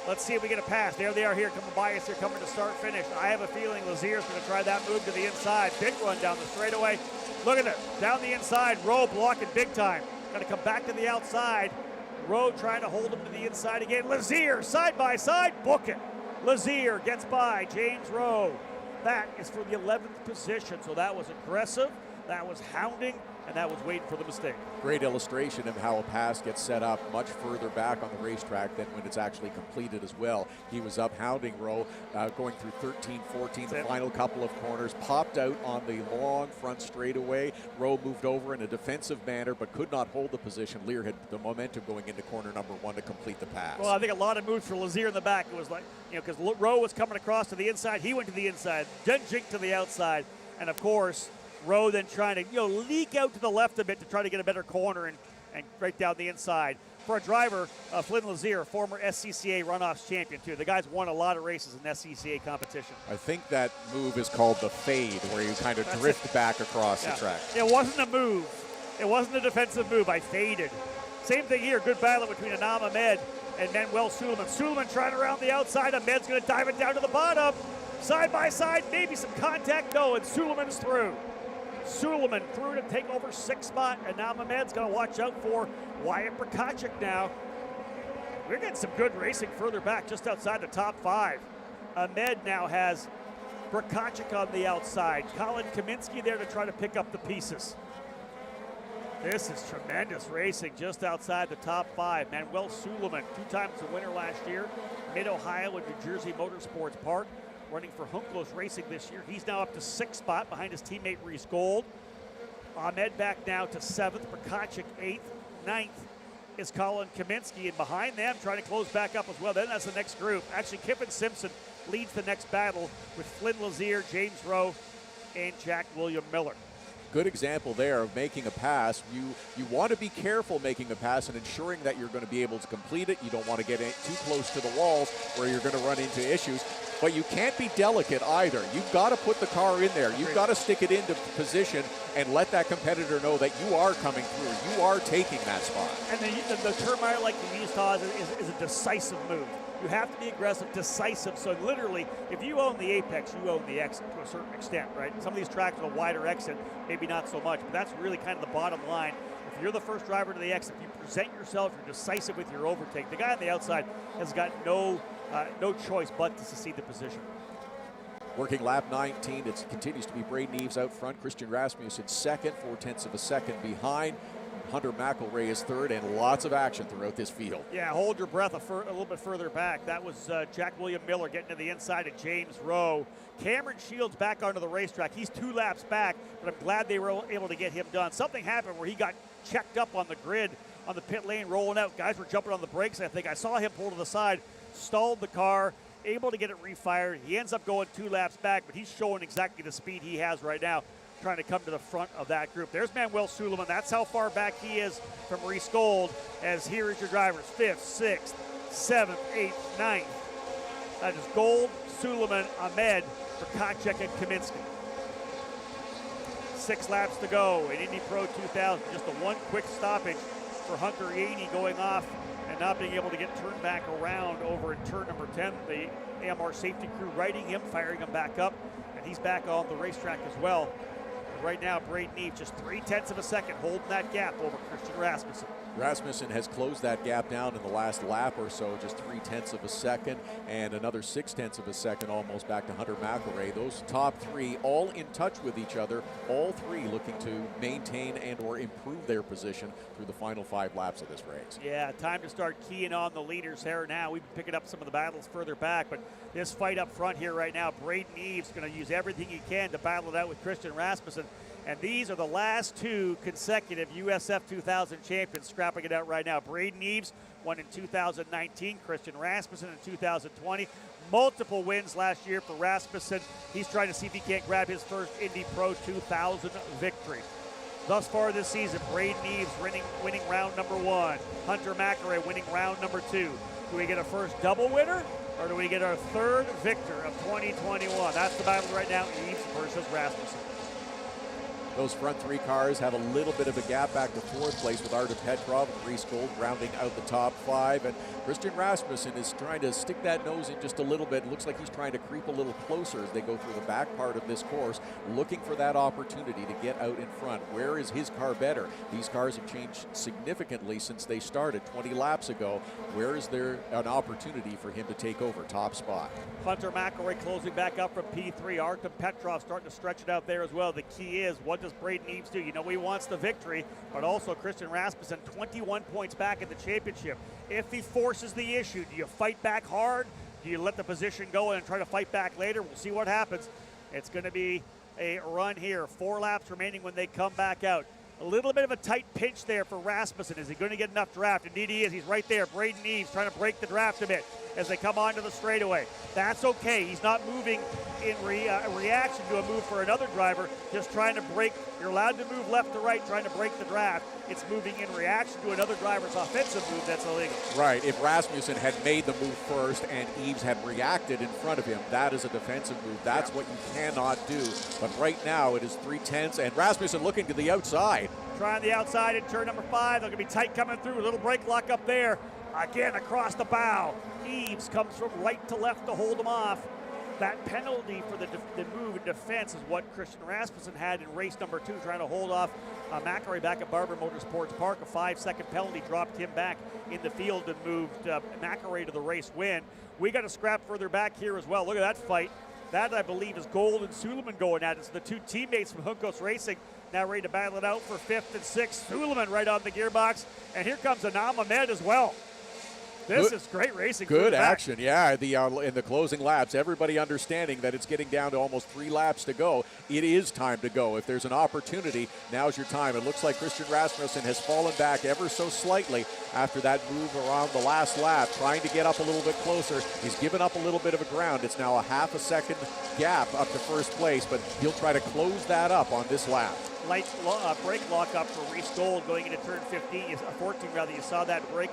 Let's see if we get a pass. There they are here, coming by us here, coming to start finish. I have a feeling Lazier's going to try that move to the inside. Big run down the straightaway. Look at it. Down the inside, Rowe blocking big time. Going to come back to the outside. Rowe trying to hold him to the inside again. Lazier, side by side, book it. Lazier gets by James Rowe. That is for the 11th position, so that was aggressive, that was hounding, and that was waiting for the mistake. Great illustration of how a pass gets set up much further back on the racetrack than when it's actually completed as well. He was up hounding Rowe, going through 13, 14, the final couple of corners, popped out on the long front straightaway. Rowe moved over in a defensive manner but could not hold the position. Lear had the momentum going into corner number 1 to complete the pass. Well, I think a lot of moves for Lazier in the back. It was like, because Rowe was coming across to the inside, he went to the inside, then jinked to the outside, and of course, Rowe then trying to leak out to the left a bit to try to get a better corner and right down the inside. For a driver, Flynn Lazier, former SCCA runoffs champion too. The guy's won a lot of races in SCCA competition. I think that move is called the fade, where you kind of drift back across the track. It wasn't a move. It wasn't a defensive move. I faded. Same thing here. Good battle between Anam Ahmed and Manuel Suleiman. Suleiman trying around the outside. Ahmed's going to dive it down to the bottom. Side by side, maybe some contact. No, and Suleiman is through. Suleiman through to take over 6th spot, and now Ahmed's going to watch out for Wyatt Prokachik now. We're getting some good racing further back, just outside the top 5. Ahmed now has Prokachik on the outside. Colin Kaminsky there to try to pick up the pieces. This is tremendous racing just outside the top 5. Manuel Suleiman, 2 times the winner last year, Mid-Ohio at New Jersey Motorsports Park. Running for Hunklos Racing this year. He's now up to 6th spot behind his teammate Reese Gold. Ahmed back now to 7th, Prokachik 8th. 9th is Colin Kaminsky, and behind them trying to close back up as well. Then that's the next group. Actually, Kiffin Simpson leads the next battle with Flynn Lazier, James Rowe, and Jack William Miller. Good example there of making a pass. You want to be careful making a pass and ensuring that you're going to be able to complete it. You don't want to get too close to the walls where you're going to run into issues. But you can't be delicate either. You've got to put the car in there. You've got to stick it into position and let that competitor know that you are coming through. You are taking that spot. And the term I like to use, Todd, is a decisive move. You have to be aggressive, decisive. So literally, if you own the apex, you own the exit to a certain extent, right? Some of these tracks with a wider exit, maybe not so much, but that's really kind of the bottom line. If you're the first driver to the exit, if you present yourself, you're decisive with your overtake. The guy on the outside has got no choice but to secede the position. Working lap 19, it continues to be Braden Eves out front. Christian Rasmussen second, 0.4 of a second behind. Hunter McElray is third, and lots of action throughout this field. Yeah, hold your breath a little bit further back. That was Jack William Miller getting to the inside of James Rowe. Cameron Shields back onto the racetrack. He's 2 laps back, but I'm glad they were able to get him done. Something happened where he got checked up on the grid on the pit lane rolling out. Guys were jumping on the brakes, I think. I saw him pull to the side, stalled the car, able to get it refired. He ends up going 2 laps back, but he's showing exactly the speed he has right now, trying to come to the front of that group. There's Manuel Suleiman. That's how far back he is from Reese Gold, as here is your drivers, 5th, 6th, 7th, 8th, 9th. That is Gold, Suleiman, Ahmed, Prokachik, and Kaminsky. 6 laps to go in Indy Pro 2000. Just the one quick stoppage for Hunter Yeaney going off and not being able to get turned back around over in turn number 10. The AMR safety crew righting him, firing him back up, and he's back on the racetrack as well. But right now, Braden Eve just 0.3 of a second holding that gap over Christian Rasmussen. Rasmussen has closed that gap down in the last lap or so, just 0.3 of a second, and another 0.6 of a second almost back to Hunter McElray. Those top 3 all in touch with each other, all 3 looking to maintain and or improve their position through the final 5 laps of this race. Yeah, time to start keying on the leaders here now. We've been picking up some of the battles further back, but this fight up front here right now, Braden Eve's going to use everything he can to battle it out with Christian Rasmussen. And these are the last 2 consecutive USF2000 champions scrapping it out right now. Braden Eves won in 2019, Christian Rasmussen in 2020. Multiple wins last year for Rasmussen. He's trying to see if he can't grab his first Indy Pro 2000 victory. Thus far this season, Braden Eves winning round number 1. Hunter McElray winning round number 2. Do we get a first double winner, or do we get our 3rd victor of 2021? That's the battle right now, Eves versus Rasmussen. Those front three cars have a little bit of a gap back to fourth place with Artem Petrov and Reese Gold rounding out the top five. And Christian Rasmussen is trying to stick that nose in just a little bit. It looks like he's trying to creep a little closer as they go through the back part of this course, looking for that opportunity to get out in front. Where is his car better? These cars have changed significantly since they started 20 laps ago. Where is there an opportunity for him to take over top spot? Hunter McElroy closing back up from P3. Artem Petrov starting to stretch it out there as well. The key is, what does Braden Eve do? You know, he wants the victory, but also Christian Rasmussen 21 points back in the championship. If he forces the issue, do you fight back hard? Do you let the position go and try to fight back later? We'll see what happens. It's going to be a run here. 4 laps remaining when they come back out. A little bit of a tight pinch there for Rasmussen. Is he going to get enough draft? Indeed he is. He's right there. Braden Eves trying to break the draft a bit as they come onto the straightaway. That's okay. He's not moving in reaction to a move for another driver, just trying to break. You're allowed to move left to right, trying to break the draft. It's moving in reaction to another driver's offensive move that's illegal. Right. If Rasmussen had made the move first and Eves had reacted in front of him, that is a defensive move. That's what you cannot do. But right now it is 3/10, and Rasmussen looking to the outside. Trying the outside in turn number 5. They're going to be tight coming through. A little brake lock up there. Again, across the bow. Eves comes from right to left to hold him off. That penalty for the move in defense is what Christian Rasmussen had in race number 2, trying to hold off McElroy back at Barber Motorsports Park. A 5-second penalty dropped him back in the field and moved McElroy to the race win. We got a scrap further back here as well. Look at that fight. That, I believe, is Gold and Suleiman going at it. It's the 2 teammates from Juncos Racing now ready to battle it out for 5th and 6th. Suleiman right on the gearbox. And here comes Anam Ahmed as well. This is great racing. Good action, yeah. In the closing laps, everybody understanding that it's getting down to almost 3 laps to go. It is time to go. If there's an opportunity, now's your time. It looks like Christian Rasmussen has fallen back ever so slightly after that move around the last lap, trying to get up a little bit closer. He's given up a little bit of a ground. It's now a half a second gap up to first place, but he'll try to close that up on this lap. Light brake lock up for Reese Gold going into turn 14 rather. You saw that brake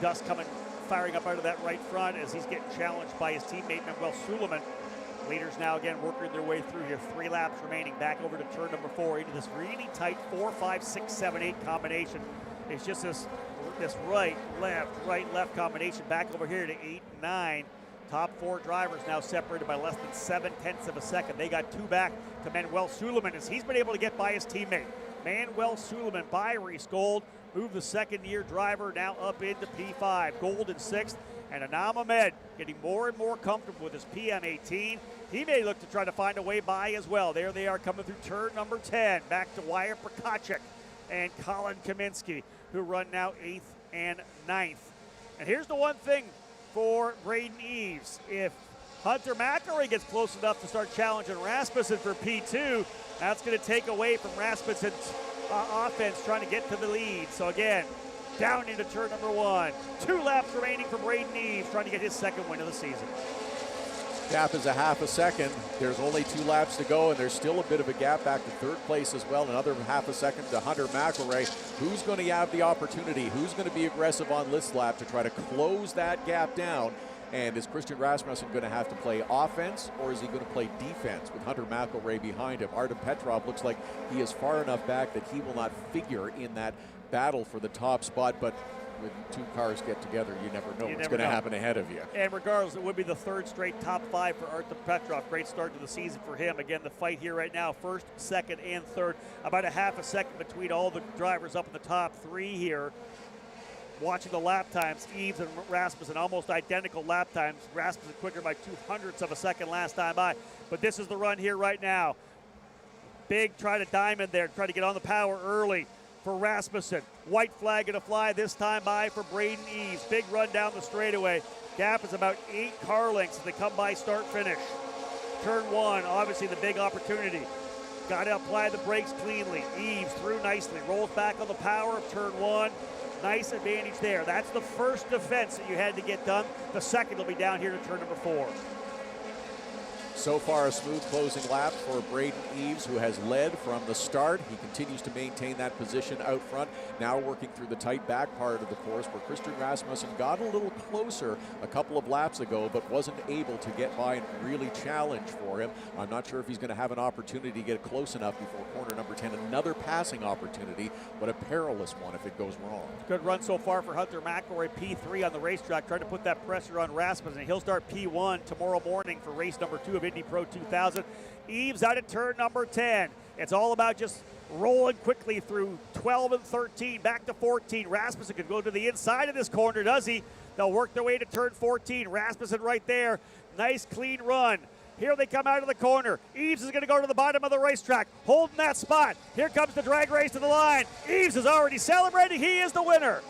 dust firing up out of that right front as he's getting challenged by his teammate Manuel Suleiman. Leaders now again working their way through here. 3 laps remaining. Back over to turn number 4 into this really tight 4, 5, 6, 7, 8 combination. It's just this right, left combination. Back over here to 8 and 9. Top 4 drivers now separated by less than 7/10 of a second. They got 2 back to Manuel Suleiman as he's been able to get by his teammate. Manuel Suleiman by Reese Gold. Move the second-year driver now up into P5. Gold in 6th, and Anam Ahmed getting more and more comfortable with his PM18. He may look to try to find a way by as well. There they are coming through turn number 10. Back to Wyatt Prokachek and Colin Kaminsky, who run now 8th and 9th. And here's the one thing for Braden Eves. If Hunter McElroy gets close enough to start challenging Rasmussen for P2, that's going to take away from Rasmussen's offense trying to get to the lead. So again, down into turn number 1. 2 laps remaining for Braden Eves trying to get his 2nd win of the season. Gap is a half a second. There's only 2 laps to go, and there's still a bit of a gap back to 3rd place as well. Another half a second to Hunter McElroy. Who's going to have the opportunity? Who's going to be aggressive on this lap to try to close that gap down? And is Christian Rasmussen going to have to play offense, or is he going to play defense with Hunter McElroy behind him? Artem Petrov looks like he is far enough back that he will not figure in that battle for the top spot, but when 2 cars get together, you never know what's going to happen ahead of you. And regardless, it would be the 3rd straight top 5 for Artem Petrov. Great start to the season for him. Again, the fight here right now, 1st, 2nd, and 3rd. About a half a second between all the drivers up in the top 3 here. Watching the lap times, Eves and Rasmussen almost identical lap times. Rasmussen quicker by 0.02 of a second last time by. But this is the run here right now. Big try to diamond there, try to get on the power early for Rasmussen. White flag going to fly this time by for Braden Eves. Big run down the straightaway. Gap is about 8 car lengths as they come by start finish. Turn 1, obviously the big opportunity. Got to apply the brakes cleanly. Eves through nicely, rolls back on the power of turn 1. Nice advantage there. That's the first defense that you had to get done. The second will be down here to turn number 4. So far, a smooth closing lap for Braden Eves, who has led from the start. He continues to maintain that position out front, now working through the tight back part of the course, where Christian Rasmussen got a little closer a couple of laps ago, but wasn't able to get by and really challenge for him. I'm not sure if he's going to have an opportunity to get close enough before corner number 10. Another passing opportunity, but a perilous one if it goes wrong. Good run so far for Hunter McElroy, P3 on the racetrack, trying to put that pressure on Rasmussen. He'll start P1 tomorrow morning for race number 2 of Indy Pro 2000. Eves out at turn number 10. It's all about just rolling quickly through 12 and 13, back to 14. Rasmussen could go to the inside of this corner, does he? They'll work their way to turn 14. Rasmussen right there. Nice clean run. Here they come out of the corner. Eves is going to go to the bottom of the racetrack, holding that spot. Here comes the drag race to the line. Eves is already celebrating. He is the winner.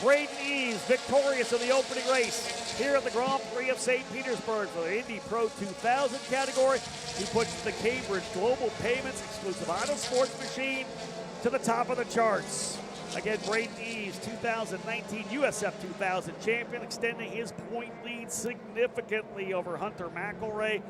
Braden Eves victorious in the opening race here at the Grand Prix of St. Petersburg for the Indy Pro 2000 category. He puts the Cambridge Global Payments exclusive auto sports machine to the top of the charts. Again, Braden Eves, 2019 USF2000 champion, extending his point lead significantly over Hunter McElroy.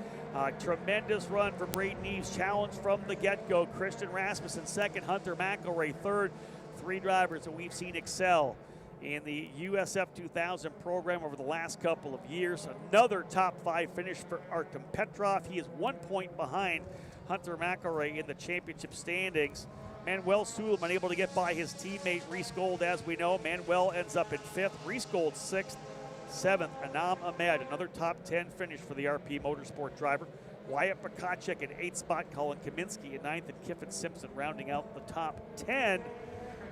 Tremendous run for Braden Eves, challenge from the get-go. Christian Rasmussen second, Hunter McElroy third. Three drivers that we've seen excel in the USF2000 program over the last couple of years. Another top 5 finish for Artem Petrov. He is 1 point behind Hunter McElroy in the championship standings. Manuel Suleiman able to get by his teammate Reese Gold, as we know. Manuel ends up in 5th, Reese Gold 6th, 7th, Anam Ahmed, another top 10 finish for the RP Motorsport driver. Wyatt Bekacek in 8th spot, Colin Kaminsky in 9th, and Kiffin Simpson rounding out the top 10.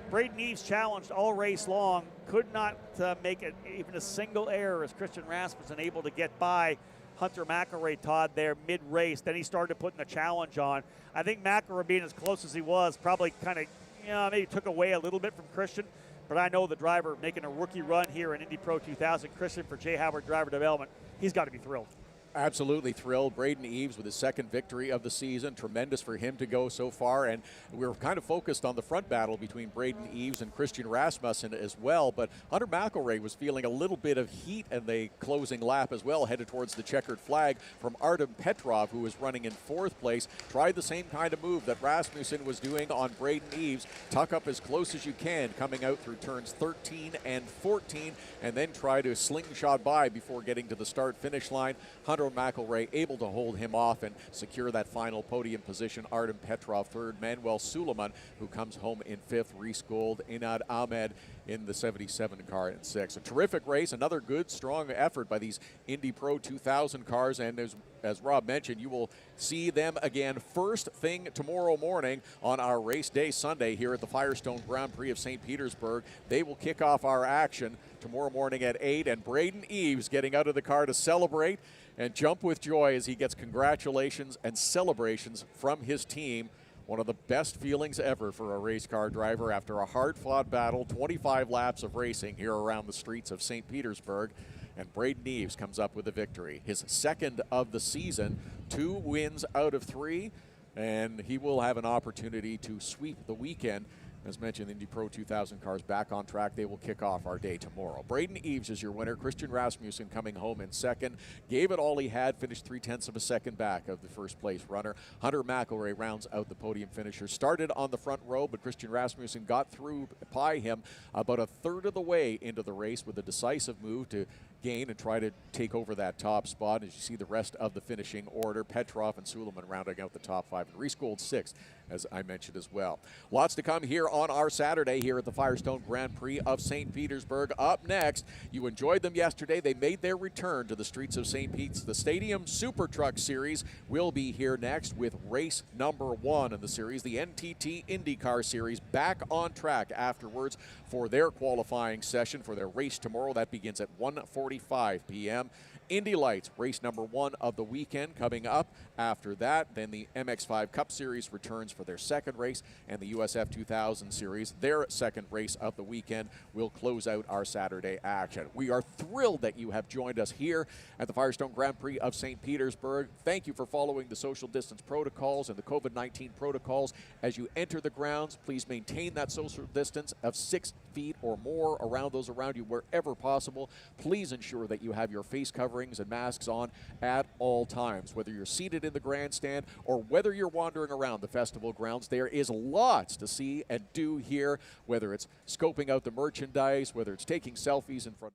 Braden Eves challenged all race long, could not make it even a single error as Christian Rasmussen able to get by Hunter McElroy, Todd, there mid-race. Then he started putting the challenge on. I think McElroy, being as close as he was, probably kind of, maybe took away a little bit from Christian. But I know the driver making a rookie run here in Indy Pro 2000, Christian for Jay Howard Driver Development, he's got to be thrilled. Absolutely thrilled. Braden Eves with his second victory of the season. Tremendous for him to go so far. And we're kind of focused on the front battle between Braden Eves and Christian Rasmussen as well. But Hunter McElroy was feeling a little bit of heat in the closing lap as well, headed towards the checkered flag from Artem Petrov, who was running in 4th place. Tried the same kind of move that Rasmussen was doing on Braden Eves. Tuck up as close as you can, coming out through turns 13 and 14, and then try to slingshot by before getting to the start-finish line. Hunter McElroy able to hold him off and secure that final podium position. Artem Petrov 3rd, Manuel Suleiman, who comes home in 5th, Reese Gold, Inad Ahmed in the 77 car in 6th. A terrific race, another good, strong effort by these Indy Pro 2000 cars, and as Rob mentioned, you will see them again first thing tomorrow morning on our race day Sunday here at the Firestone Grand Prix of St. Petersburg. They will kick off our action tomorrow morning at 8, and Braden Eves getting out of the car to celebrate and jump with joy as he gets congratulations and celebrations from his team. One of the best feelings ever for a race car driver after a hard-fought battle, 25 laps of racing here around the streets of St. Petersburg. And Braden Eves comes up with a victory. His second of the season, 2 wins out of 3, and he will have an opportunity to sweep the weekend. As mentioned, Indy Pro 2000 cars back on track. They will kick off our day tomorrow. Braden Eves is your winner. Christian Rasmussen coming home in second. Gave it all he had, finished 3/10 of a second back of the first place runner. Hunter McElroy rounds out the podium finisher. Started on the front row, but Christian Rasmussen got through by him about a third of the way into the race with a decisive move to gain and try to take over that top spot. As you see the rest of the finishing order, Petrov and Suleiman rounding out the top 5, and Reese Gold 6th, as I mentioned as well. Lots to come here on our Saturday here at the Firestone Grand Prix of St. Petersburg. Up next, you enjoyed them yesterday. They made their return to the streets of St. Pete's. The Stadium Super Truck Series will be here next with race number 1 in the series, the NTT IndyCar Series, back on track afterwards for their qualifying session for their race tomorrow. That begins at 1:45 p.m. Indy Lights, race number 1 of the weekend coming up after that. Then the MX5 Cup Series returns for their second race, and the USF2000 Series, their second race of the weekend, will close out our Saturday action. We are thrilled that you have joined us here at the Firestone Grand Prix of St. Petersburg. Thank you for following the social distance protocols and the COVID-19 protocols. As you enter the grounds, please maintain that social distance of 6 feet or more around those around you wherever possible. Please ensure that you have your face coverings and masks on at all times. Whether you're seated in the grandstand or whether you're wandering around the festival grounds, there is lots to see and do here, whether it's scoping out the merchandise, whether it's taking selfies in front.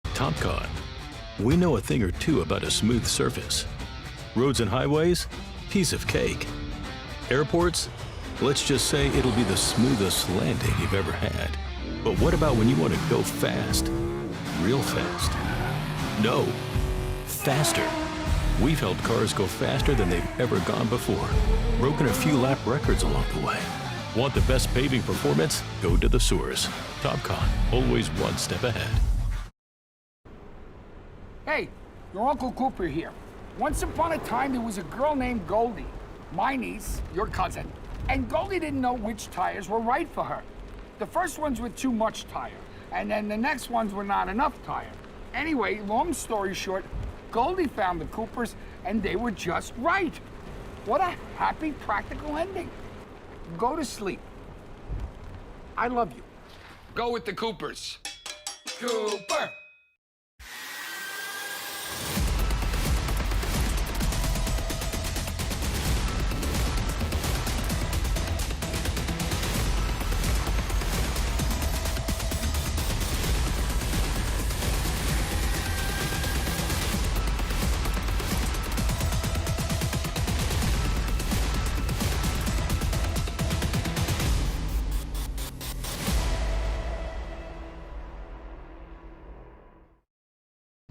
TopCon. We know a thing or two about a smooth surface. Roads and highways? Piece of cake. Airports? Let's just say it'll be the smoothest landing you've ever had. But what about when you want to go fast? Real fast? No. Faster. We've helped cars go faster than they've ever gone before. Broken a few lap records along the way. Want the best paving performance? Go to the source. TopCon. Always one step ahead. Hey, your Uncle Cooper here. Once upon a time, there was a girl named Goldie, my niece, your cousin, and Goldie didn't know which tires were right for her. The first ones were too much tire, and then the next ones were not enough tire. Anyway, long story short, Goldie found the Coopers, and they were just right. What a happy, practical ending. Go to sleep. I love you. Go with the Coopers. Cooper.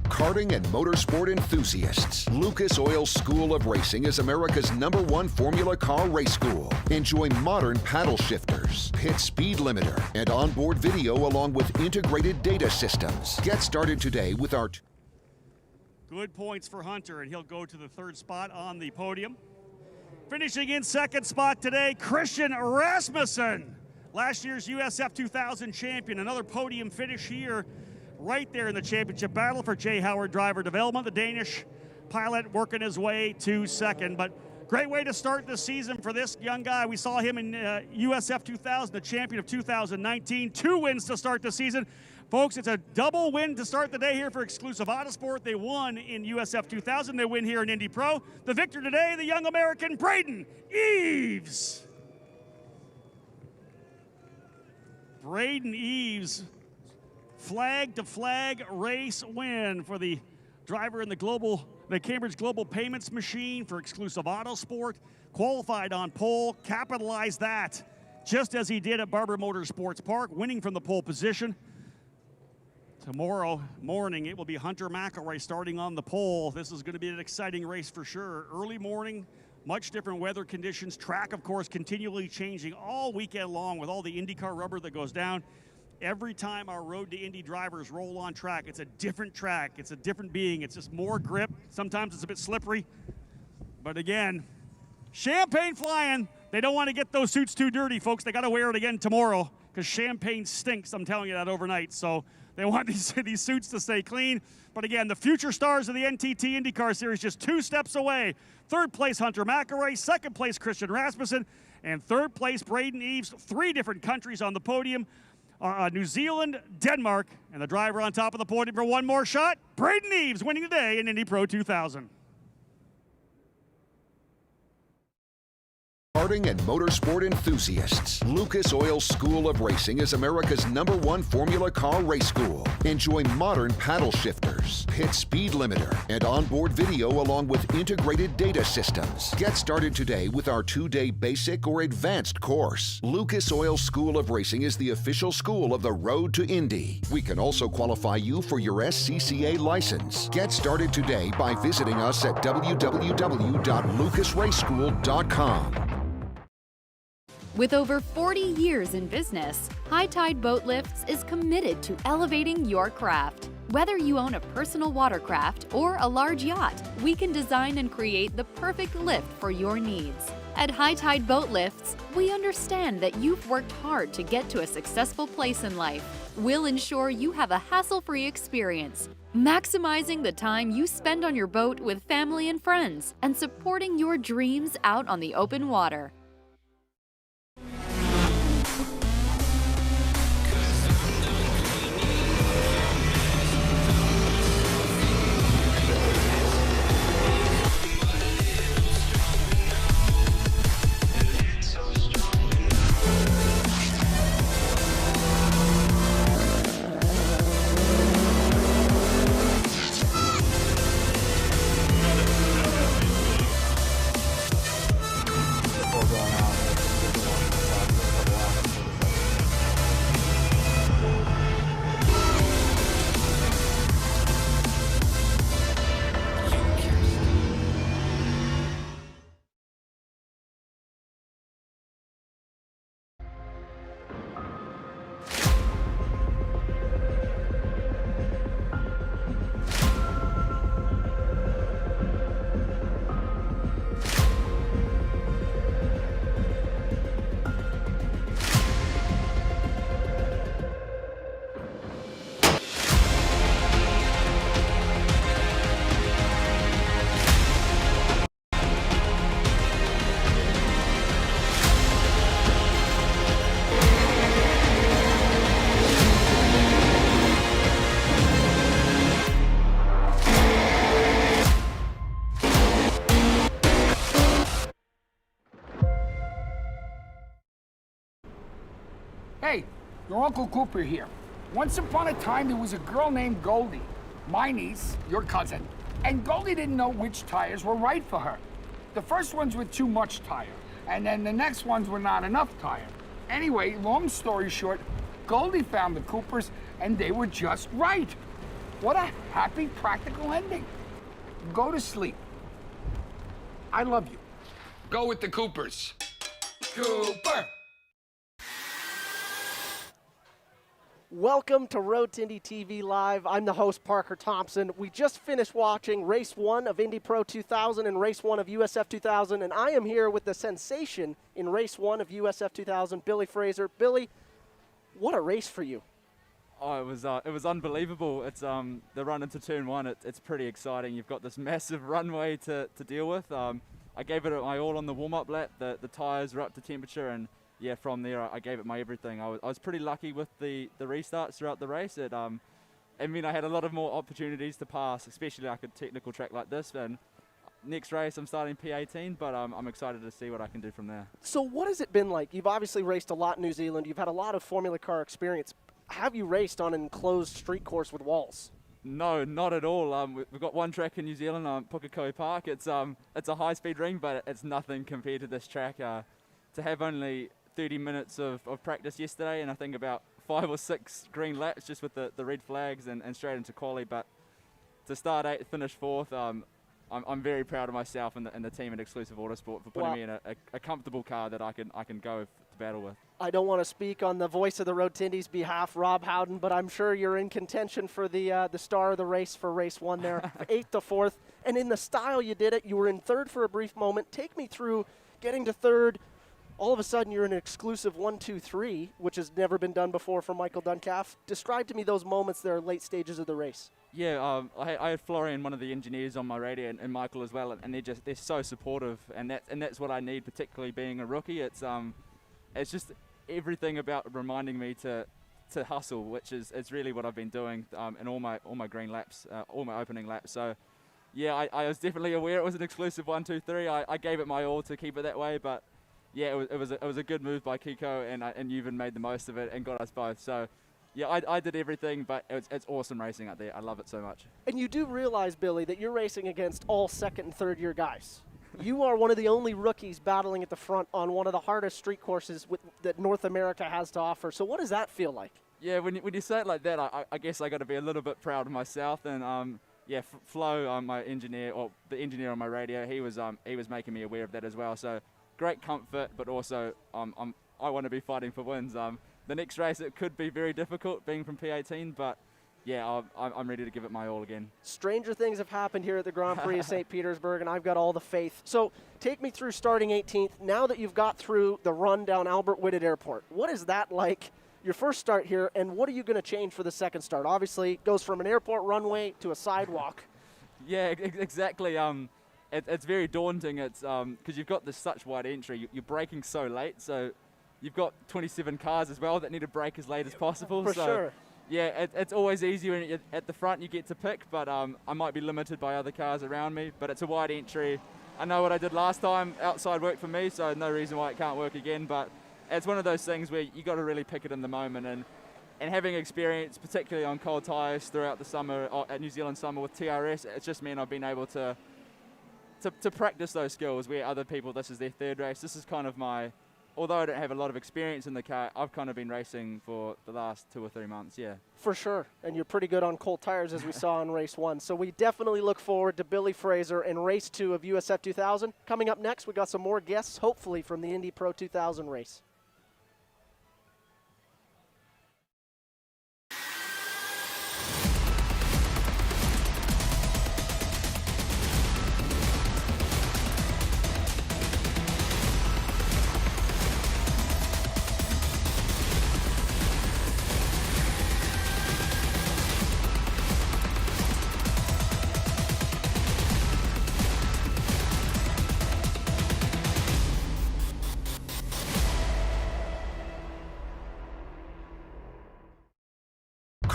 Karting and motorsport enthusiasts, Lucas Oil School of Racing is America's #1 Formula Car race school. Enjoy modern paddle shifters, pit speed limiter, and onboard video along with integrated data systems. Get started today with our... Good points for Hunter, and he'll go to the third spot on the podium. Finishing in second spot today, Christian Rasmussen, last year's USF2000 champion. Another podium finish here, right there in the championship battle for J. Howard Driver Development. The Danish pilot working his way to second, but great way to start the season for this young guy. We saw him in USF2000, the champion of 2019. 2 wins to start the season. Folks, it's a double win to start the day here for Exclusive Autosport. They won in USF2000. They win here in Indy Pro. The victor today, the young American Braden Eves. Braden Eves, flag-to-flag race win for the driver in the Cambridge Global Payments Machine for Exclusive Autosport. Qualified on pole, capitalized that just as he did at Barber Motorsports Park, winning from the pole position. Tomorrow morning, it will be Hunter McElroy starting on the pole. This is going to be an exciting race for sure. Early morning, much different weather conditions. Track, of course, continually changing all weekend long with all the IndyCar rubber that goes down. Every time our Road to Indy drivers roll on track, it's a different track. It's a different being. It's just more grip. Sometimes it's a bit slippery. But again, champagne flying. They don't want to get those suits too dirty, folks. They got to wear it again tomorrow because champagne stinks. I'm telling you that overnight. So they want these suits to stay clean. But again, the future stars of the NTT IndyCar Series just 2 steps away. Third place, Hunter McElroy. Second place, Christian Rasmussen. And third place, Braden Eves. 3 different countries on the podium. New Zealand, Denmark, and the driver on top of the podium for one more shot, Braden Eves, winning today in Indy Pro 2000. Karting and motorsport enthusiasts, Lucas Oil School of Racing is America's #1 Formula Car race school. Enjoy modern paddle shifters, pit speed limiter, and onboard video along with integrated data systems. Get started today with our 2-day basic or advanced course. Lucas Oil School of Racing is the official school of the Road to Indy. We can also qualify you for your SCCA license. Get started today by visiting us at www.lucasraceschool.com. With over 40 years in business, High Tide Boat Lifts is committed to elevating your craft. Whether you own a personal watercraft or a large yacht, we can design and create the perfect lift for your needs. At High Tide Boat Lifts, we understand that you've worked hard to get to a successful place in life. We'll ensure you have a hassle-free experience, maximizing the time you spend on your boat with family and friends, and supporting your dreams out on the open water. Hey, your Uncle Cooper here. Once upon a time, there was a girl named Goldie, my niece, your cousin, and Goldie didn't know which tires were right for her. The first ones were too much tire, and then the next ones were not enough tire. Anyway, long story short, Goldie found the Coopers, and they were just right. What a happy, practical ending. Go to sleep. I love you. Go with the Coopers. Cooper. Welcome to Road to Indy TV Live. I'm the host, Parker Thompson. We just finished watching Race 1 of Indy Pro 2000 and Race 1 of USF 2000, and I am here with the sensation in Race 1 of USF 2000, Billy Fraser. Billy, what a race for you. Oh, it was unbelievable. It's the run into turn one. It's pretty exciting. You've got this massive runway to deal with. I gave it my all on the warm-up lap. The tires were up to temperature, and yeah, from there I gave it my everything. I was pretty lucky with the restarts throughout the race. I mean, I had a lot of more opportunities to pass, especially like a technical track like this. And next race I'm starting P18, but I'm excited to see what I can do from there. So what has it been like? You've obviously raced a lot in New Zealand. You've had a lot of Formula Car experience. Have you raced on an enclosed street course with walls? No, not at all. We've got one track in New Zealand, Pukekohe Park. It's a high-speed ring, but it's nothing compared to this track. To have only 30 minutes of practice yesterday, and I think about 5 or 6 green laps just with the red flags and straight into quali. But to start 8th, finish 4th, I'm very proud of myself and the team at Exclusive Autosport for putting me in a comfortable car that I can go to battle with. I don't want to speak on the voice of the Road to Indy's behalf, Rob Howden, but I'm sure you're in contention for the star of the race for race 1 there, 8th to 4th. And in the style you did it, you were in 3rd for a brief moment. Take me through getting to 3rd. All of a sudden, you're in an exclusive 1, 2, 3, which has never been done before for Michael Duncalf. Describe to me those moments there, late stages of the race. Yeah, I had Florian, one of the engineers, on my radio, and Michael as well, and they're so supportive, and that's what I need, particularly being a rookie. It's just everything about reminding me to hustle, which is really what I've been doing in all my green laps, all my opening laps. So yeah, I was definitely aware it was an exclusive 1, 2, 3. I gave it my all to keep it that way, but yeah, it was a good move by Kiko, and you even made the most of it and got us both. So yeah, I did everything, but it's awesome racing out there. I love it so much. And you do realize, Billy, that you're racing against all 2nd and 3rd year guys. You are one of the only rookies battling at the front on one of the hardest street courses that North America has to offer. So what does that feel like? Yeah, when you say it like that, I guess I got to be a little bit proud of myself. And yeah, Flo, my engineer, or the engineer on my radio, he was making me aware of that as well. So great comfort, but also I want to be fighting for wins. The next race, it could be very difficult being from P18, but yeah, I'm ready to give it my all again. Stranger things have happened here at the Grand Prix of St. Petersburg, and I've got all the faith. So take me through starting 18th. Now that you've got through the run down Albert Whitted Airport, what is that like, your first start here, and what are you going to change for the second start? Obviously, it goes from an airport runway to a sidewalk. Yeah, exactly. It's very daunting. It's because you've got such wide entry. You're braking so late, so you've got 27 cars as well that need to brake as late as possible. For sure. Yeah, it's always easier when you're at the front, you get to pick, but I might be limited by other cars around me, but it's a wide entry. I know what I did last time, outside worked for me, so no reason why it can't work again, but it's one of those things where you got to really pick it in the moment, and having experience, particularly on cold tyres throughout the summer, at New Zealand summer with TRS, it's just meant I've been able to practice those skills where other people, this is their 3rd race. This is kind of although I don't have a lot of experience in the car, I've kind of been racing for the last 2 or 3 months, yeah. For sure, and you're pretty good on cold tires as we saw in race 1. So we definitely look forward to Billy Fraser in race 2 of USF 2000. Coming up next, we got some more guests, hopefully from the Indy Pro 2000 race.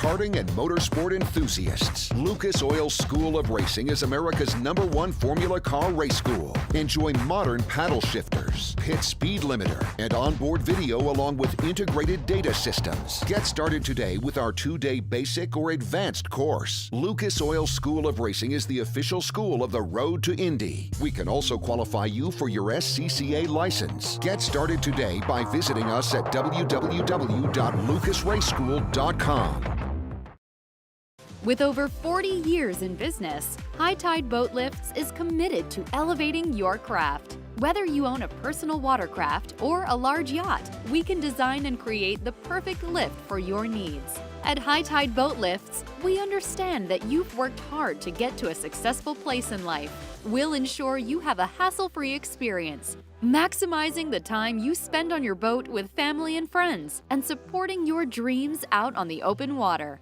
Karting and motorsport enthusiasts, Lucas Oil School of Racing is America's #1 Formula Car race school. Enjoy modern paddle shifters, pit speed limiter, and onboard video along with integrated data systems. Get started today with our 2-day basic or advanced course. Lucas Oil School of Racing is the official school of the road to Indy. We can also qualify you for your SCCA license. Get started today by visiting us at www.lucasraceschool.com. With over 40 years in business, High Tide Boat Lifts is committed to elevating your craft. Whether you own a personal watercraft or a large yacht, we can design and create the perfect lift for your needs. At High Tide Boat Lifts, we understand that you've worked hard to get to a successful place in life. We'll ensure you have a hassle-free experience, maximizing the time you spend on your boat with family and friends, and supporting your dreams out on the open water.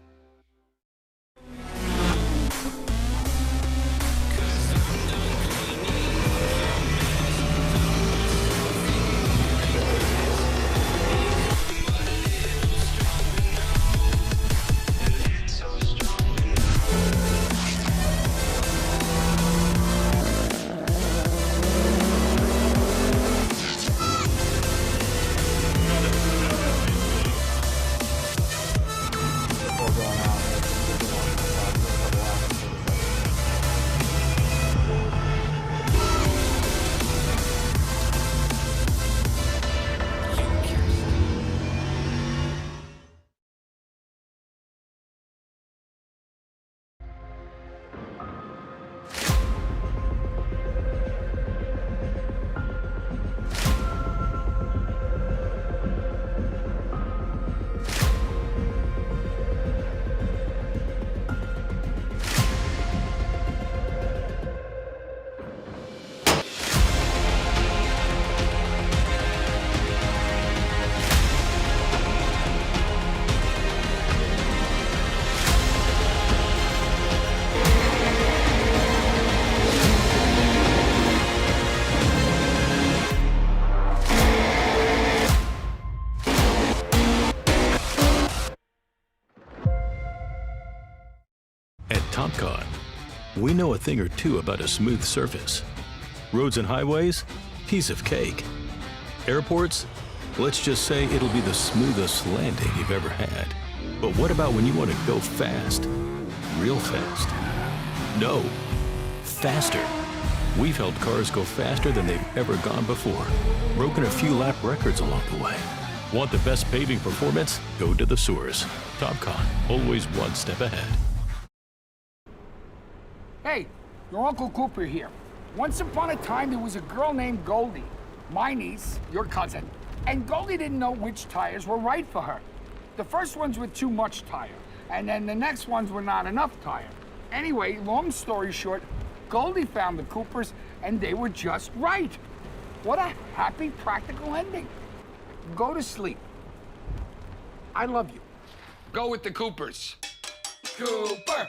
We know a thing or two about a smooth surface. Roads and highways, piece of cake. Airports, let's just say it'll be the smoothest landing you've ever had. But what about when you want to go fast? Real fast? No, faster. We've helped cars go faster than they've ever gone before. Broken a few lap records along the way. Want the best paving performance? Go to the source. Topcon, always one step ahead. Hey, your Uncle Cooper here. Once upon a time, there was a girl named Goldie, my niece, your cousin, and Goldie didn't know which tires were right for her. The first ones were too much tire, and then the next ones were not enough tire. Anyway, long story short, Goldie found the Coopers, and they were just right. What a happy, practical ending. Go to sleep. I love you. Go with the Coopers. Cooper!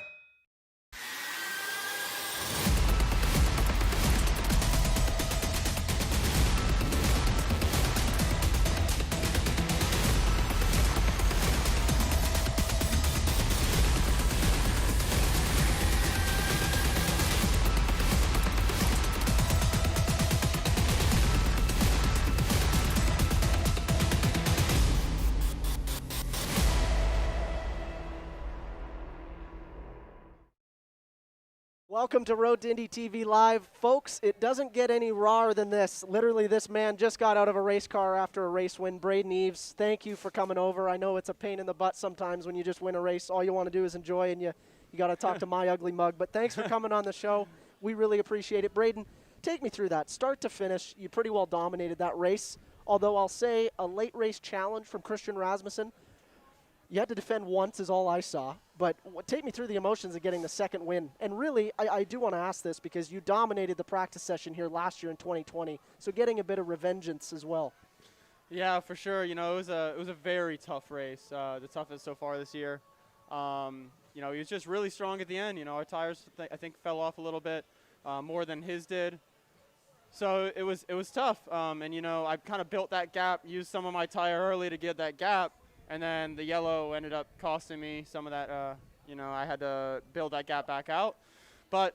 Welcome to Road to Indy TV Live. Folks, it doesn't get any rawer than this. Literally, this man just got out of a race car after a race win. Braden Eves, thank you for coming over. I know it's a pain in the butt sometimes when you just win a race. All you want to do is enjoy, and you got to talk to my ugly mug. But thanks for coming on the show. We really appreciate it. Braden, take me through that. Start to finish, you pretty well dominated that race. Although I'll say a late race challenge from Christian Rasmussen. You had to defend once is all I saw, but take me through the emotions of getting the second win. And really, I do want to ask this because you dominated the practice session here last year in 2020, so getting a bit of revengeance as well. Yeah, for sure. You know, it was a very tough race, the toughest so far this year. You know, he was just really strong at the end. You know, our tires, I think, fell off a little bit more than his did. So it was tough. And, you know, I kind of built that gap, used some of my tire early to get that gap. and then the yellow ended up costing me some of that. I had to build that gap back out. But,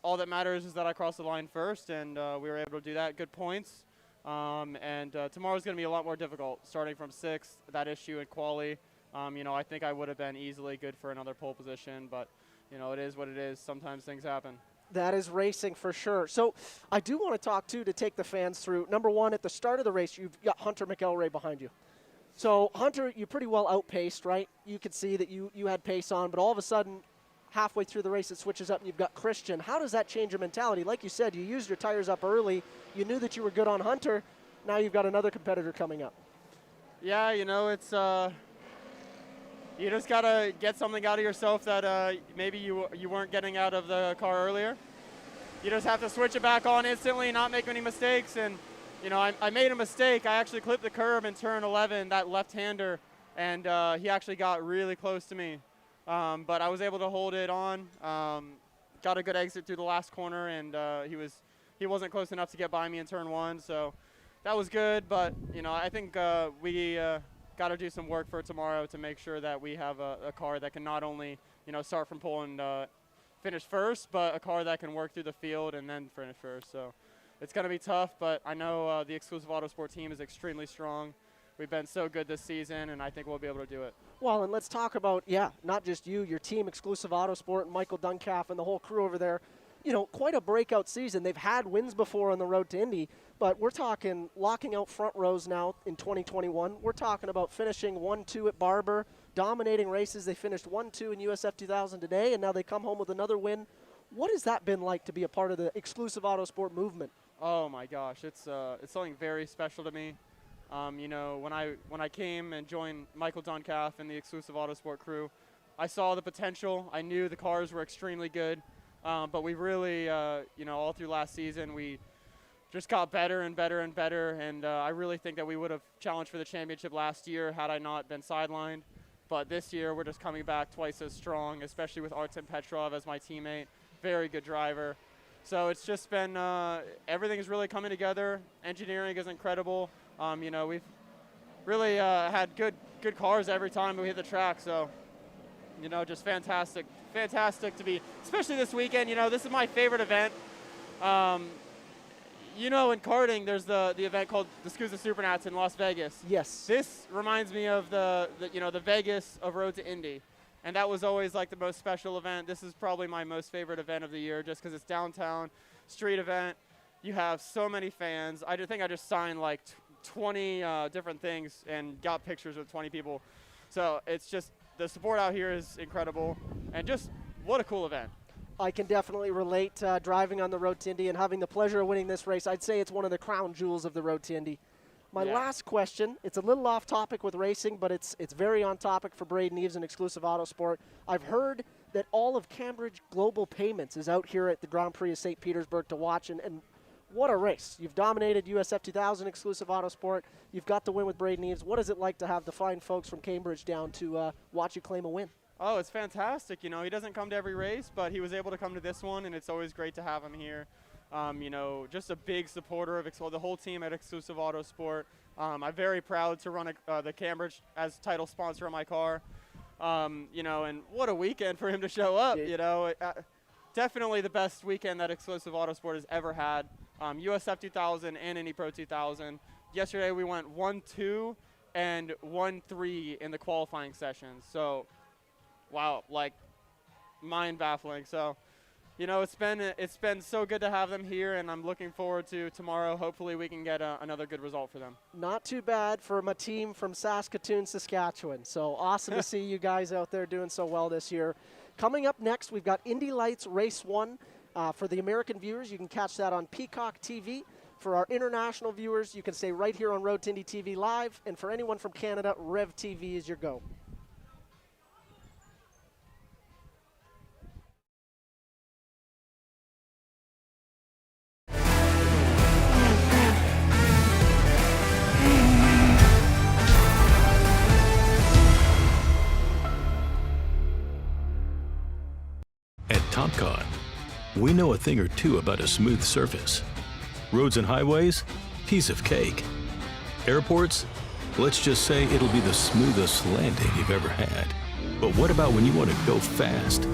all that matters is that I crossed the line first, and we were able to do that. Good points. Tomorrow's going to be a lot more difficult, starting from 6th, that issue in quali. I think I would have been easily good for another pole position, but, it is what it is. Sometimes things happen. That is racing for sure. So I do want to talk, too, to take the fans through. Number one, at the start of the race, you've got Hunter McElroy behind you. So, Hunter, you pretty well outpaced, right? You could see that you had pace on, but all of a sudden, halfway through the race, it switches up and you've got Christian. How does that change your mentality? Like you said, you used your tires up early. You knew that you were good on Hunter. Now you've got another competitor coming up. Yeah, it's you just got to get something out of yourself that maybe you weren't getting out of the car earlier. You just have to switch it back on instantly, not make any mistakes. And, I made a mistake. I actually clipped the curb in turn 11, that left-hander, and he actually got really close to me. But I was able to hold it on, got a good exit through the last corner, and he wasn't close enough to get by me in turn 1, so that was good. But, I think we got to do some work for tomorrow to make sure that we have a car that can not only, start from pole and finish first, but a car that can work through the field and then finish first. So it's going to be tough, but I know the Exclusive Autosport team is extremely strong. We've been so good this season, and I think we'll be able to do it. Well, and let's talk about, not just you, your team, Exclusive Autosport, and Michael Duncalf and the whole crew over there. Quite a breakout season. They've had wins before on the road to Indy, but we're talking locking out front rows now in 2021. We're talking about finishing 1-2 at Barber, dominating races. They finished 1-2 in USF2000 today, and now they come home with another win. What has that been like to be a part of the Exclusive Autosport movement? Oh my gosh, it's something very special to me. When I came and joined Michael Duncalf and the Exclusive Autosport crew, I saw the potential. I knew the cars were extremely good, but we really, all through last season, we just got better and better and better, and I really think that we would have challenged for the championship last year had I not been sidelined. But this year, we're just coming back twice as strong, especially with Artem Petrov as my teammate. Very good driver. So it's just been, everything is really coming together. Engineering is incredible. We've really had good cars every time we hit the track. So, just fantastic to be, especially this weekend. This is my favorite event. In karting, there's the event called the SCUSA Supernats in Las Vegas. Yes. This reminds me of the Vegas of Road to Indy. And that was always like the most special event. This is probably my most favorite event of the year just because it's downtown, street event. You have so many fans. I think I just signed like 20 different things and got pictures with 20 people. So it's just, the support out here is incredible. And just what a cool event. I can definitely relate driving on the road to Indy and having the pleasure of winning this race. I'd say it's one of the crown jewels of the road to Indy. My last question, it's a little off topic with racing, but it's very on topic for Braden Eves and Exclusive Autosport. I've heard that all of Cambridge Global Payments is out here at the Grand Prix of St. Petersburg to watch, and what a race. You've dominated USF2000 Exclusive Autosport. You've got the win with Braden Eves. What is it like to have the fine folks from Cambridge down to watch you claim a win? Oh, it's fantastic. He doesn't come to every race, but he was able to come to this one, and it's always great to have him here. Just a big supporter of the whole team at Exclusive Autosport. I'm very proud to run the Cambridge as title sponsor of my car. And what a weekend for him to show up. Definitely the best weekend that Exclusive Autosport has ever had. USF2000 and Indy Pro 2000. Yesterday we went 1-2 and 1-3 in the qualifying sessions. So, wow, like mind-baffling. So, it's been so good to have them here, and I'm looking forward to tomorrow. Hopefully we can get another good result for them. Not too bad for my team from Saskatoon, Saskatchewan. So awesome to see you guys out there doing so well this year. Coming up next, we've got Indy Lights Race 1. For the American viewers, you can catch that on Peacock TV. For our international viewers, you can stay right here on Road to Indy TV Live. And for anyone from Canada, Rev TV is your go. At TopCon, we know a thing or two about a smooth surface. Roads and highways, piece of cake. Airports, let's just say it'll be the smoothest landing you've ever had. But what about when you want to go fast?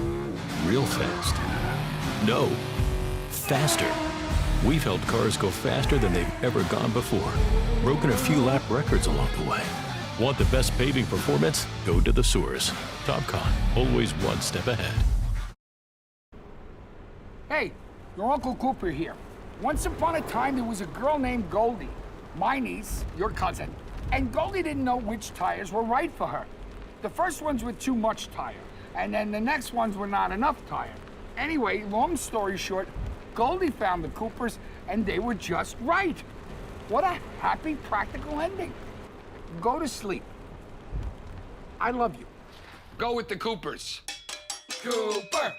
Real fast? No, faster. We've helped cars go faster than they've ever gone before. Broken a few lap records along the way. Want the best paving performance? Go to the source. Topcon, always one step ahead. Hey, your Uncle Cooper here. Once upon a time, there was a girl named Goldie, my niece, your cousin, and Goldie didn't know which tires were right for her. The first ones were too much tire, and then the next ones were not enough tire. Anyway, long story short, Goldie found the Coopers, and they were just right. What a happy, practical ending. Go to sleep. I love you. Go with the Coopers. Cooper.